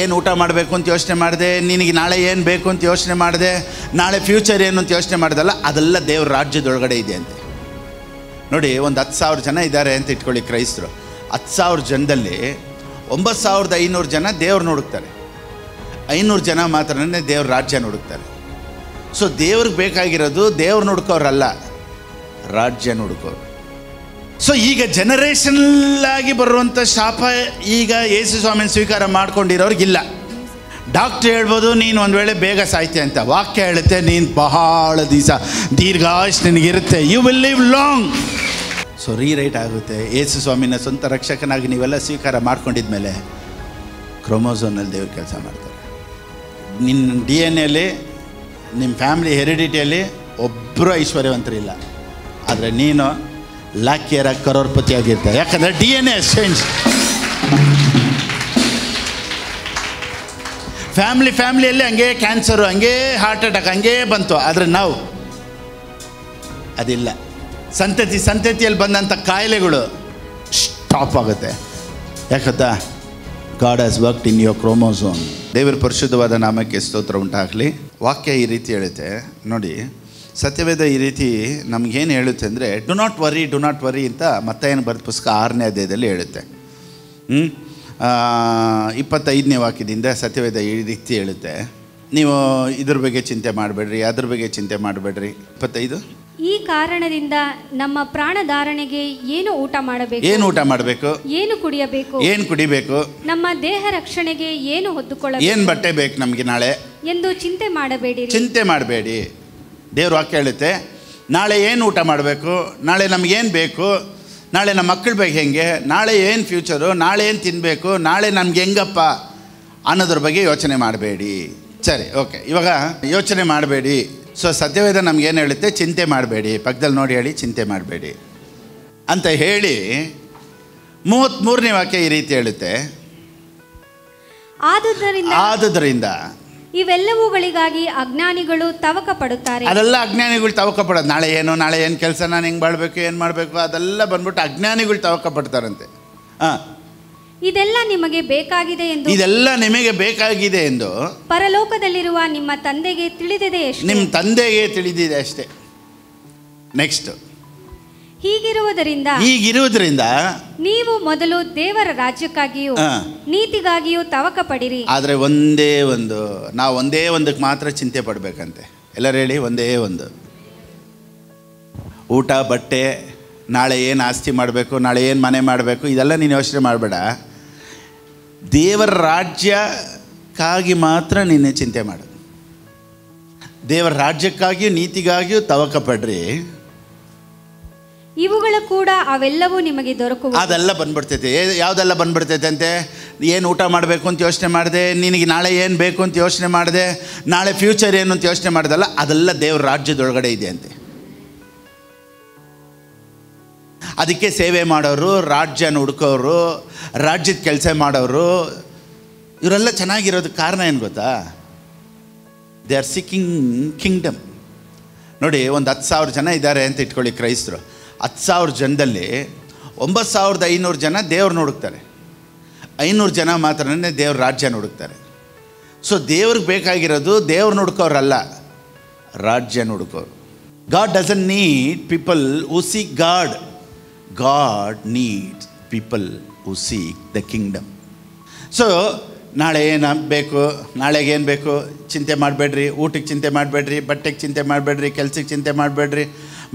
ಏನು ಊಟ ಮಾಡಬೇಕು ಅಂತ ಯೋಚನೆ ಮಾಡಿದೆ, ನಿನಗೆ ನಾಳೆ ಏನು ಬೇಕು ಅಂತ ಯೋಚನೆ ಮಾಡಿದೆ, ನಾಳೆ ಫ್ಯೂಚರ್ ಏನು ಅಂತ ಯೋಚನೆ ಮಾಡಿದಲ್ಲ, ಅದೆಲ್ಲ ದೇವ್ರ ರಾಜ್ಯದೊಳಗಡೆ ಇದೆ ಅಂತೆ. ನೋಡಿ, ಒಂದು 10,000 ಜನ ಇದ್ದಾರೆ ಅಂತ ಇಟ್ಕೊಳ್ಳಿ ಕ್ರೈಸ್ತರು. 10,000 ಜನದಲ್ಲಿ 9,500 ಜನ ದೇವ್ರನ್ನ ಹುಡುಕ್ತಾರೆ, 500 ಜನ ಮಾತ್ರನೇ ದೇವ್ರ ರಾಜ್ಯನ ಹುಡುಕ್ತಾರೆ. ಸೊ ದೇವ್ರಿಗೆ ಬೇಕಾಗಿರೋದು ದೇವ್ರನ್ನ ಹುಡುಕೋರಲ್ಲ, ರಾಜ್ಯನ ಹುಡುಕೋರು. ಸೊ ಈಗ ಜನರೇಷನಲ್ ಆಗಿ ಬರುವಂಥ ಶಾಪ ಈಗ ಯೇಸು ಸ್ವಾಮಿನ ಸ್ವೀಕಾರ ಮಾಡ್ಕೊಂಡಿರೋರಿಗಿಲ್ಲ. ಡಾಕ್ಟ್ರ್ ಹೇಳ್ಬೋದು ನೀನು ಒಂದು ವೇಳೆ ಬೇಗ ಸಾಯ್ತೆ ಅಂತ, ವಾಕ್ಯ ಹೇಳುತ್ತೆ ನೀನು ಬಹಳ ದಿವಸ ದೀರ್ಘಾಯುಷ್ ನಿನಗಿರುತ್ತೆ, you will live long. So rewrite ಆಗುತ್ತೆ. ಯೇಸು ಸ್ವಾಮಿನ ಸ್ವಂತ ರಕ್ಷಕನಾಗಿ ನೀವೆಲ್ಲ ಸ್ವೀಕಾರ ಮಾಡ್ಕೊಂಡಿದ್ಮೇಲೆ ಕ್ರೋಮೋಸೋನಲ್ಲಿ ದೇವ್ರ ಕೆಲಸ ಮಾಡ್ತಾರೆ. ನಿನ್ನ DNA ನಿಮ್ಮ ಫ್ಯಾಮಿಲಿ ಹೆರಿಡಿಟಿಯಲ್ಲಿ ಒಬ್ಬರು ಐಶ್ವರ್ಯವಂತರಿಲ್ಲ, ಆದರೆ ನೀನು ಲಾಕಿಯರಾಗಿ ಕರೋರ್ಪತಿಯಾಗಿರ್ತಾರೆ. ಯಾಕಂದರೆ DNA ಚೇಂಜ್. ಫ್ಯಾಮಿಲಿಯಲ್ಲಿ ಹಂಗೆ ಕ್ಯಾನ್ಸರು, ಹಂಗೆ ಹಾರ್ಟ್ ಅಟ್ಯಾಕ್ ಹಂಗೆ ಬಂತು, ಆದರೆ ನಾವು ಅದಿಲ್ಲ. ಸಂತತಿಯಲ್ಲಿ ಬಂದಂಥ ಕಾಯಿಲೆಗಳು ಸ್ಟಾಪ್ ಆಗುತ್ತೆ. ಯಾಕಂತ God has worked in your chromosome. ದೇವರ ಪರಿಶುದ್ಧವಾದ ನಾಮಕ್ಕೆ ಸ್ತೋತ್ರ ಉಂಟಾಗಲಿ. ವಾಕ್ಯ ಈ ರೀತಿ ಹೇಳುತ್ತೆ ನೋಡಿ, ಸತ್ಯವೇದ ಈ ರೀತಿ ನಮಗೇನು ಹೇಳುತ್ತೆ ಅಂದರೆ, ಡು ನಾಟ್ ವರಿ ಅಂತ ಮತ್ತಾಯನ ಬರೆದ ಪುಸ್ತಕ 6ನೇ ಅಧ್ಯಾಯದಲ್ಲಿ ಹೇಳುತ್ತೆ. 25ನೇ ವಾಕ್ಯದಿಂದ ಸತ್ಯವೇದ ಈ ರೀತಿ ಹೇಳುತ್ತೆ, ನೀವು ಇದ್ರ ಬಗ್ಗೆ ಚಿಂತೆ ಮಾಡಬೇಡ್ರಿ, ಅದ್ರ ಬಗ್ಗೆ ಚಿಂತೆ ಮಾಡಬೇಡ್ರಿ. 25 ಈ ಕಾರಣದಿಂದ ನಮ್ಮ ಪ್ರಾಣಧಾರಣೆಗೆ ಏನು ಊಟ ಮಾಡಬೇಕು, ಏನು ಕುಡಿಬೇಕು, ನಮ್ಮ ದೇಹ ರಕ್ಷಣೆಗೆ ಏನು ಹೊದ್ದುಕೊಳ್ಳಬೇಕು, ಏನು ಬಟ್ಟೆ ಬೇಕು ನಮಗೆ ನಾಳೆ ಎಂದು ಚಿಂತೆ ಮಾಡಬೇಡಿ. ದೇವ್ರ ವಾಕ್ಯ ಹೇಳುತ್ತೆ, ನಾಳೆ ಏನು ಊಟ ಮಾಡಬೇಕು, ನಾಳೆ ನಮಗೇನು ಬೇಕು, ನಾಳೆ ನಮ್ಮ ಮಕ್ಕಳ ಬಗ್ಗೆ ಹೆಂಗೆ, ನಾಳೆ ಏನು ಫ್ಯೂಚರು, ನಾಳೆ ಏನು ತಿನ್ನಬೇಕು, ನಾಳೆ ನಮ್ಗೆ ಹೆಂಗಪ್ಪ ಅನ್ನೋದ್ರ ಬಗ್ಗೆ ಯೋಚನೆ ಮಾಡಬೇಡಿ. ಸರಿ, ಓಕೆ, ಇವಾಗ ಯೋಚನೆ ಮಾಡಬೇಡಿ. ಸೊ ಸತ್ಯವೇದ ನಮಗೇನು ಹೇಳುತ್ತೆ, ಚಿಂತೆ ಮಾಡಬೇಡಿ. ಪಕ್ಕದಲ್ಲಿ ನೋಡಿ ಹೇಳಿ, ಚಿಂತೆ ಮಾಡಬೇಡಿ ಅಂತ ಹೇಳಿ 33ನೇ ವಾಕ್ಯ ಈ ರೀತಿ ಹೇಳುತ್ತೆ, ಆದುದರಿಂದ ಇವೆಲ್ಲವುಗಳಿಗಾಗಿ ಅಜ್ಞಾನಿಗಳು ತವಕ ಪಡುತ್ತಾರೆ. ಅದೆಲ್ಲ ಅಜ್ಞಾನಿಗಳು ತವಕ ಪಡೋದು. ನಾಳೆ ಏನು ಕೆಲಸ, ನಾನು ಹೆಂಗೆ ಮಾಡಬೇಕು, ಏನು ಮಾಡಬೇಕು, ಅದೆಲ್ಲ ಬಂದ್ಬಿಟ್ಟು ಅಜ್ಞಾನಿಗಳು ತವಕ ಪಡ್ತಾರಂತೆ. ಇದೆಲ್ಲ ನಿಮಗೆ ಬೇಕಾಗಿದೆ ಎಂದು ಪರಲೋಕದಲ್ಲಿರುವ ನಿಮ್ಮ ತಂದೆಗೆ ತಿಳಿದಿದೆ ಅಷ್ಟೇ. ನೆಕ್ಸ್ಟ್, ಹೀಗಿರುವುದರಿಂದ ನೀವು ಮೊದಲು ದೇವರ ರಾಜ್ಯಕ್ಕಾಗಿಯೂ ನೀತಿಗಾಗಿಯೂ ತವಕ ಪಡಿರಿ. ಆದರೆ ನಾವು ಒಂದೇ ಒಂದಕ್ಕೆ ಮಾತ್ರ ಚಿಂತೆ ಪಡಬೇಕಂತೆ. ಎಲ್ಲರೂ ಹೇಳಿ, ಒಂದೇ ಒಂದು, ಊಟ ಬಟ್ಟೆ, ನಾಳೆ ಏನು ಆಸ್ತಿ ಮಾಡಬೇಕು, ನಾಳೆ ಏನು ಮನೆ ಮಾಡಬೇಕು, ಇದೆಲ್ಲ ನೀನು ಯೋಚನೆ ಮಾಡಬೇಡ. ದೇವರ ರಾಜ್ಯಕ್ಕಾಗಿ ಮಾತ್ರ ನೀನು ಚಿಂತೆ ಮಾಡು. ದೇವರ ರಾಜ್ಯಕ್ಕಾಗಿಯೂ ನೀತಿಗಾಗಿಯೂ ತವಕ ಪಡ್ರಿ. ಇವುಗಳ ಕೂಡ ಅವೆಲ್ಲವೂ ನಿಮಗೆ ದೊರಕುವುದು. ಅದೆಲ್ಲ ಬಂದ್ಬಿಡ್ತೈತೆ. ಯಾವುದೆಲ್ಲ ಬಂದ್ಬಿಡ್ತೈತೆ ಅಂತೆ, ಏನು ಊಟ ಮಾಡಬೇಕು ಅಂತ ಯೋಚನೆ ಮಾಡಿದೆ, ನಿನಗೆ ನಾಳೆ ಏನು ಬೇಕು ಅಂತ ಯೋಚನೆ ಮಾಡಿದೆ, ನಾಳೆ ಫ್ಯೂಚರ್ ಏನು ಅಂತ ಯೋಚನೆ ಮಾಡಿದಲ್ಲ, ಅದೆಲ್ಲ ದೇವ್ರ ರಾಜ್ಯದೊಳಗಡೆ ಇದೆ ಅಂತೆ. ಅದಕ್ಕೆ ಸೇವೆ ಮಾಡೋರು, ರಾಜ್ಯನ ಹುಡುಕೋರು, ರಾಜ್ಯದ ಕೆಲಸ ಮಾಡೋರು, ಇವರೆಲ್ಲ ಚೆನ್ನಾಗಿರೋದಕ್ಕೆ ಕಾರಣ ಏನು ಗೊತ್ತಾ? They are ಸಿಕ್ಕಿಂಗ್ Kingdom. ನೋಡಿ, ಒಂದು 10,000 ಜನ ಇದ್ದಾರೆ ಅಂತ ಇಟ್ಕೊಳ್ಳಿ ಕ್ರೈಸ್ತರು. 10,000 ಜನದಲ್ಲಿ 9,500 ಜನ ದೇವ್ರನ್ನ ಹುಡುಕ್ತಾರೆ, 500 ಜನ ಮಾತ್ರನೇ ದೇವ್ರ ರಾಜ್ಯನ ಹುಡುಕ್ತಾರೆ. ಸೊ ದೇವ್ರಿಗೆ ಬೇಕಾಗಿರೋದು ದೇವ್ರನ್ನ ಹುಡುಕೋರಲ್ಲ, ರಾಜ್ಯನ ಹುಡುಕೋರು. God doesn't need people who seek God. God needs people who seek the kingdom. So ನಾಳೆ ಏನು ಬೇಕು, ನಾಳೆಗೆ ಏನು ಬೇಕು ಚಿಂತೆ ಮಾಡಬೇಡ್ರಿ. ಊಟಕ್ಕೆ ಚಿಂತೆ ಮಾಡಬೇಡ್ರಿ, ಬಟ್ಟೆಗೆ ಚಿಂತೆ ಮಾಡಬೇಡ್ರಿ, ಕೆಲಸಕ್ಕೆ ಚಿಂತೆ ಮಾಡಬೇಡ್ರಿ,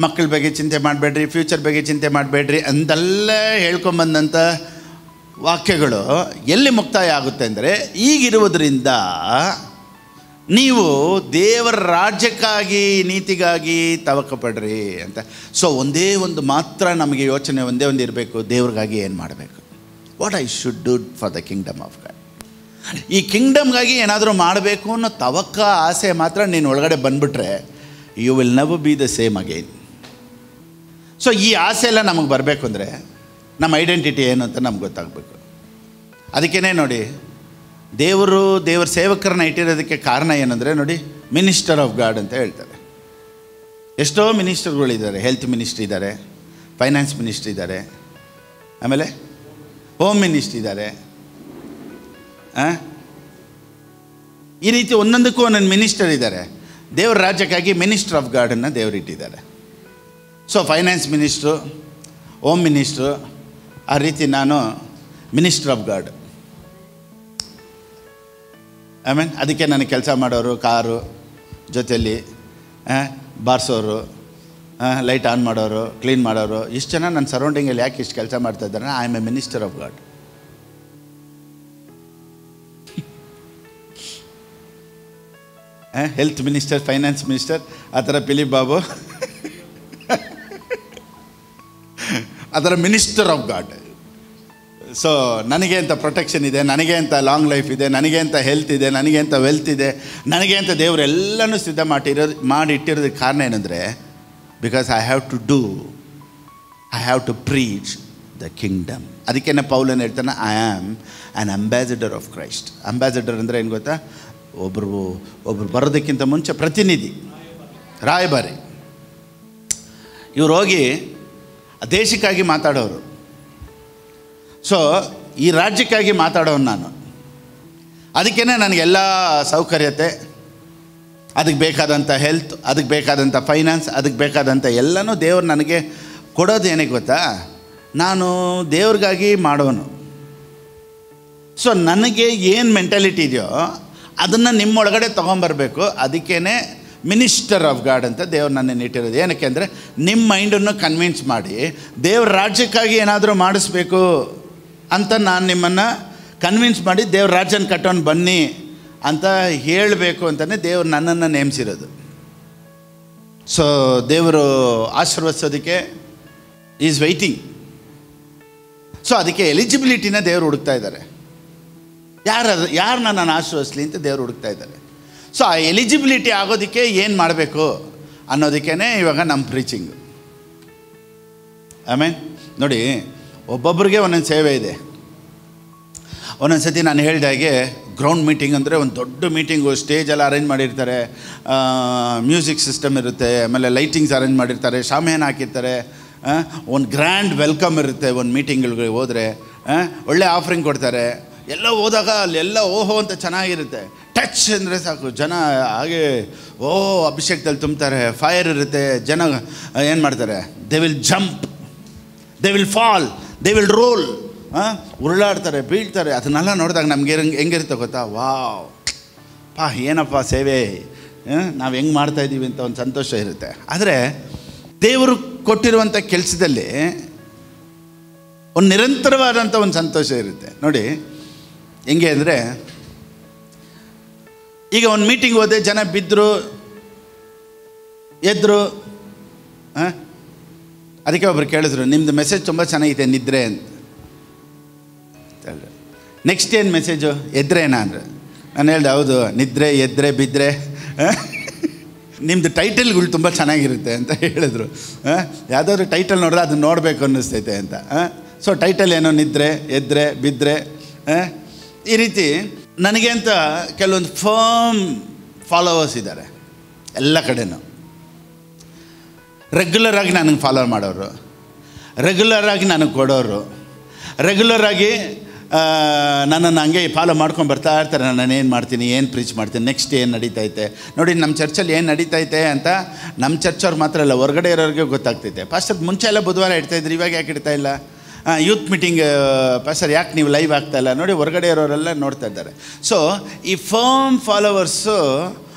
ಮಕ್ಕಳ ಬಗ್ಗೆ ಚಿಂತೆ ಮಾಡಬೇಡ್ರಿ, ಫ್ಯೂಚರ್ ಬಗ್ಗೆ ಚಿಂತೆ ಮಾಡಬೇಡ್ರಿ ಅಂತೆಲ್ಲ ಹೇಳ್ಕೊಂಬಂದಂಥ ವಾಕ್ಯಗಳು ಎಲ್ಲಿ ಮುಕ್ತಾಯ ಆಗುತ್ತೆ ಅಂದರೆ, ಈಗಿರುವುದರಿಂದ ನೀವು ದೇವರ ರಾಜ್ಯಕ್ಕಾಗಿ ನೀತಿಗಾಗಿ ತವಕ ಪಡ್ರಿ ಅಂತ. ಸೊ ಒಂದೇ ಒಂದು ಮಾತ್ರ ನಮಗೆ ಯೋಚನೆ ಒಂದೇ ಒಂದು ಇರಬೇಕು, ದೇವ್ರಿಗಾಗಿ ಏನು ಮಾಡಬೇಕು, what I should do for the kingdom of God. ಈ ಕಿಂಗ್ಡಮ್ಗಾಗಿ ಏನಾದರೂ ಮಾಡಬೇಕು ಅನ್ನೋ ತವಕ ಆಸೆ ಮಾತ್ರ ನೀನು ಒಳಗಡೆ ಬಂದುಬಿಟ್ರೆ, you will never be the same again. So ಈ ಆಸೆ ಎಲ್ಲ ನಮಗೆ ಬರಬೇಕು ಅಂದರೆ ನಮ್ಮ ಐಡೆಂಟಿಟಿ ಏನು ಅಂತ ನಮ್ಗೆ ಗೊತ್ತಾಗಬೇಕು. ಅದಕ್ಕೇ ನೋಡಿ, ದೇವರ ಸೇವಕರನ್ನ ಇಟ್ಟಿರೋದಕ್ಕೆ ಕಾರಣ ಏನಂದರೆ ನೋಡಿ, ಮಿನಿಸ್ಟರ್ ಆಫ್ ಗಾಡ್ ಅಂತ ಹೇಳ್ತಾರೆ. ಎಷ್ಟೋ ಮಿನಿಸ್ಟರ್ಗಳಿದ್ದಾರೆ. ಹೆಲ್ತ್ ಮಿನಿಸ್ಟ್ರಿ ಇದ್ದಾರೆ, ಫೈನಾನ್ಸ್ ಮಿನಿಸ್ಟ್ರಿ ಇದ್ದಾರೆ, ಆಮೇಲೆ ಹೋಮ್ ಮಿನಿಸ್ಟ್ರಿ ಇದ್ದಾರೆ, ಈ ರೀತಿ ಒಂದೊಂದಕ್ಕೂ ಒಂದೊಂದು ಮಿನಿಸ್ಟರ್ ಇದ್ದಾರೆ. ದೇವ್ರ ರಾಜ್ಯಕ್ಕಾಗಿ ಮಿನಿಸ್ಟರ್ ಆಫ್ ಗಾಡನ್ನು ದೇವರು ಇಟ್ಟಿದ್ದಾರೆ. So finance minister, home minister, ಆ ರೀತಿ ನಾನು ಮಿನಿಸ್ಟರ್ ಆಫ್ ಗಾಡ್. ಆಮೇಲೆ ಅದಕ್ಕೆ ನನಗೆ ಕೆಲಸ ಮಾಡೋರು, ಕಾರು ಜೊತೆಯಲ್ಲಿ ಬಾರಿಸೋರು, ಲೈಟ್ ಆನ್ ಮಾಡೋರು, ಕ್ಲೀನ್ ಮಾಡೋರು, ಇಷ್ಟು ಜನ ನನ್ನ ಸರೌಂಡಿಂಗಲ್ಲಿ ಯಾಕೆ ಇಷ್ಟು ಕೆಲಸ ಮಾಡ್ತಾ ಇದ್ದಾರೆ? I am A minister of god. Health minister, finance minister, ಆ ಥರ ಫಿಲಿಪ್ ಬಾಬು ಆ ಥರ ಮಿನಿಸ್ಟರ್ ಆಫ್ ಗಾಡ್. ಸೊ ನನಗೆ ಅಂತ ಪ್ರೊಟೆಕ್ಷನ್ ಇದೆ, ನನಗೆ ಅಂತ ಲಾಂಗ್ ಲೈಫ್ ಇದೆ, ನನಗೆ ಅಂತ ಹೆಲ್ತ್ ಇದೆ, ನನಗೆ ಅಂತ ವೆಲ್ತ್ ಇದೆ, ನನಗೆ ಅಂತ ದೇವರು ಎಲ್ಲನೂ ಸಿದ್ಧ ಮಾಡಿಟ್ಟಿರೋದಕ್ಕೆ ಕಾರಣ ಏನಂದರೆ, because I have to preach the kingdom. ಅದಕ್ಕೇನೆ ಪೌಲನ್ ಹೇಳ್ತಾನೆ, I am an ambassador of Christ. Ambassador ಅಂದರೆ ಏನು ಗೊತ್ತಾ? ಒಬ್ಬರು ಬರೋದಕ್ಕಿಂತ ಮುಂಚೆ ಪ್ರತಿನಿಧಿ, ರಾಯಭಾರಿ. ಇವ್ರು ಹೋಗಿ ದೇಶಕ್ಕಾಗಿ ಮಾತಾಡೋರು. ಸೊ ಈ ರಾಜ್ಯಕ್ಕಾಗಿ ಮಾತಾಡೋನು ನಾನು. ಅದಕ್ಕೇ ನನಗೆಲ್ಲ ಸೌಕರ್ಯತೆ, ಅದಕ್ಕೆ ಬೇಕಾದಂಥ ಹೆಲ್ತ್, ಅದಕ್ಕೆ ಬೇಕಾದಂಥ ಫೈನಾನ್ಸ್, ಅದಕ್ಕೆ ಬೇಕಾದಂಥ ಎಲ್ಲನೂ ದೇವ್ರು ನನಗೆ ಕೊಡೋದು ಏನಕ್ಕೆ ಗೊತ್ತಾ? ನಾನು ದೇವ್ರಿಗಾಗಿ ಮಾಡೋನು. ಸೊ ನನಗೆ ಏನು ಮೆಂಟಾಲಿಟಿ ಇದೆಯೋ ಅದನ್ನು ನಿಮ್ಮೊಳಗಡೆ ತೊಗೊಂಬರ್ಬೇಕು. ಅದಕ್ಕೇ ಮಿನಿಸ್ಟರ್ ಆಫ್ ಗಾಡ್ ಅಂತ ದೇವ್ರು ನನ್ನನ್ನು ಇಟ್ಟಿರೋದು. ಏನಕ್ಕೆ ಅಂದರೆ ನಿಮ್ಮ ಮೈಂಡನ್ನು ಕನ್ವಿನ್ಸ್ ಮಾಡಿ ದೇವ್ರ ರಾಜ್ಯಕ್ಕಾಗಿ ಏನಾದರೂ ಮಾಡಿಸ್ಬೇಕು ಅಂತ ನಾನು ನಿಮ್ಮನ್ನು ಕನ್ವಿನ್ಸ್ ಮಾಡಿ ದೇವ್ರ ರಾಜ್ಯನ ಕಟ್ಟೋನು ಬನ್ನಿ ಅಂತ ಹೇಳಬೇಕು ಅಂತಲೇ ದೇವ್ರು ನನ್ನನ್ನು ನೇಮಿಸಿರೋದು. ಸೊ ದೇವರು ಆಶೀರ್ವದಿಸೋದಕ್ಕೆ ಈಸ್ ವೆಯ್ಟಿಂಗ್. ಸೊ ಅದಕ್ಕೆ ಎಲಿಜಿಬಿಲಿಟಿನ ದೇವರು ಹುಡುಕ್ತಾ ಇದ್ದಾರೆ. ಯಾರನ್ನ ನಾನು ಆಶೀರ್ವದಿಸಲಿ ಅಂತ ದೇವರು ಹುಡುಕ್ತಾ ಇದ್ದಾರೆ. ಸೊ ಆ ಎಲಿಜಿಬಿಲಿಟಿ ಆಗೋದಕ್ಕೆ ಏನು ಮಾಡಬೇಕು ಅನ್ನೋದಕ್ಕೇ ಇವಾಗ ನಮ್ಮ ಪ್ರೀಚಿಂಗು. ಆಮೇಲೆ ನೋಡಿ, ಒಬ್ಬೊಬ್ಬರಿಗೆ ಒಂದೊಂದು ಸೇವೆ ಇದೆ. ಒಂದೊಂದು ಸತಿ ನಾನು ಹೇಳಿದಾಗೆ ಗ್ರೌಂಡ್ ಮೀಟಿಂಗ್ ಅಂದರೆ ಒಂದು ದೊಡ್ಡ ಮೀಟಿಂಗು, ಸ್ಟೇಜೆಲ್ಲ ಅರೇಂಜ್ ಮಾಡಿರ್ತಾರೆ, ಮ್ಯೂಸಿಕ್ ಸಿಸ್ಟಮ್ ಇರುತ್ತೆ, ಆಮೇಲೆ ಲೈಟಿಂಗ್ಸ್ ಅರೇಂಜ್ ಮಾಡಿರ್ತಾರೆ, ಶಾಮಿಯಾನ ಹಾಕಿರ್ತಾರೆ, ಒಂದು ಗ್ರ್ಯಾಂಡ್ ವೆಲ್ಕಮ್ ಇರುತ್ತೆ. ಒಂದು ಮೀಟಿಂಗ್ಗಳಿಗೆ ಹೋದರೆ ಒಳ್ಳೆ ಆಫರಿಂಗ್ ಕೊಡ್ತಾರೆ. ಎಲ್ಲ ಹೋದಾಗ ಅಲ್ಲೆಲ್ಲ ಓಹೋ ಅಂತ ಚೆನ್ನಾಗಿರುತ್ತೆ. ಟಚ್ ಅಂದರೆ ಸಾಕು, ಜನ ಹಾಗೆ ಅಭಿಷೇಕದಲ್ಲಿ ತುಂಬ್ತಾರೆ, ಫೈರ್ ಇರುತ್ತೆ. ಜನ ಏನು ಮಾಡ್ತಾರೆ? They will jump, they will fall, they will roll, ಉರುಳಾಡ್ತಾರೆ, ಬೀಳ್ತಾರೆ. ಅದನ್ನೆಲ್ಲ ನೋಡಿದಾಗ ನಮಗೆ ಹೆಂಗಿರುತ್ತೆ ಗೊತ್ತಾ? ವಾವ್ ಏನಪ್ಪ ಸೇವೆ, ನಾವು ಹೆಂಗೆ ಮಾಡ್ತಾಯಿದ್ದೀವಿ ಅಂತ ಒಂದು ಸಂತೋಷ ಇರುತ್ತೆ. ಆದರೆ ದೇವರು ಕೊಟ್ಟಿರುವಂಥ ಕೆಲಸದಲ್ಲಿ ಒಂದು ನಿರಂತರವಾದಂಥ ಒಂದು ಸಂತೋಷ ಇರುತ್ತೆ. ನೋಡಿ ಹೆಂಗೆ ಅಂದರೆ, ಈಗ ಒಂದು ಮೀಟಿಂಗ್ ಹೋದೆ, ಜನ ಬಿದ್ದರು, ಎದ್ರು. ಅದಕ್ಕೆ ಒಬ್ರು ಕೇಳಿದ್ರು, ನಿಮ್ಮದು ಮೆಸೇಜ್ ತುಂಬ ಚೆನ್ನಾಗಿದೆ, ನಿದ್ರೆ ಅಂತ. ನೆಕ್ಸ್ಟ್ ಏನು ಮೆಸೇಜು? ಎದ್ರೇನಾ ಅಂದರೆ ನಾನು ಹೇಳ್ದೆ, ಹೌದು, ನಿದ್ರೆ, ಎದ್ರೆ, ಬಿದ್ದರೆ ನಿಮ್ಮದು ಟೈಟಲ್ಗಳು ತುಂಬ ಚೆನ್ನಾಗಿರುತ್ತೆ ಅಂತ ಹೇಳಿದ್ರು. ಯಾವುದಾದ್ರು ಟೈಟಲ್ ನೋಡಿದ್ರೆ ಅದನ್ನ ನೋಡಬೇಕು ಅನ್ನಿಸ್ತೈತೆ ಅಂತ. ಸೊ ಟೈಟಲ್ ಏನೋ ನಿದ್ರೆ, ಎದ್ರೆ, ಬಿದ್ದರೆ, ಈ ರೀತಿ ನನಗೆ ಅಂತ ಕೆಲವೊಂದು ಫರ್ಮ್ ಫಾಲೋವರ್ಸ್ ಇದ್ದಾರೆ ಎಲ್ಲ ಕಡೆನೂ. ರೆಗ್ಯುಲರಾಗಿ ನನಗೆ ಫಾಲೋ ಮಾಡೋರು, ರೆಗ್ಯುಲರಾಗಿ ನನಗೆ ಕೊಡೋರು, ರೆಗ್ಯುಲರಾಗಿ ನನ್ನನ್ನು ಹಂಗೆ ಫಾಲೋ ಮಾಡ್ಕೊಂಡು ಬರ್ತಾ ಇರ್ತಾರೆ. ನಾನು ಏನು ಮಾಡ್ತೀನಿ, ಏನು ಪ್ರೀಚ್ ಮಾಡ್ತೀನಿ, ನೆಕ್ಸ್ಟ್ ಏನು ನಡೀತೈತೆ. ನೋಡಿ ನಮ್ಮ ಚರ್ಚಲ್ಲಿ ಏನು ನಡೀತೈತೆ ಅಂತ ನಮ್ಮ ಚರ್ಚವ್ರು ಮಾತ್ರ ಅಲ್ಲ, ಹೊರಗಡೆ ಇರೋರಿಗೆ ಗೊತ್ತಾಗ್ತೈತೆ. ಪಾಸ್ಟರ್ ಮುಂಚೆ ಎಲ್ಲ ಬುಧವಾರ ಇಡ್ತಾಯಿದ್ರು, ಇವಾಗ ಯಾಕೆ ಇಡ್ತಾ ಇಲ್ಲ? ಯೂತ್ ಮೀಟಿಂಗ್ ಪಾಸ್ಟರ್ ಯಾಕೆ ನೀವು ಲೈವ್ ಆಗ್ತಾಯಿಲ್ಲ? ನೋಡಿ ಹೊರಗಡೆ ಇರೋರೆಲ್ಲ ನೋಡ್ತಾ ಇದ್ದಾರೆ. ಸೊ ಈ ಫರ್ಮ್ ಫಾಲೋವರ್ಸು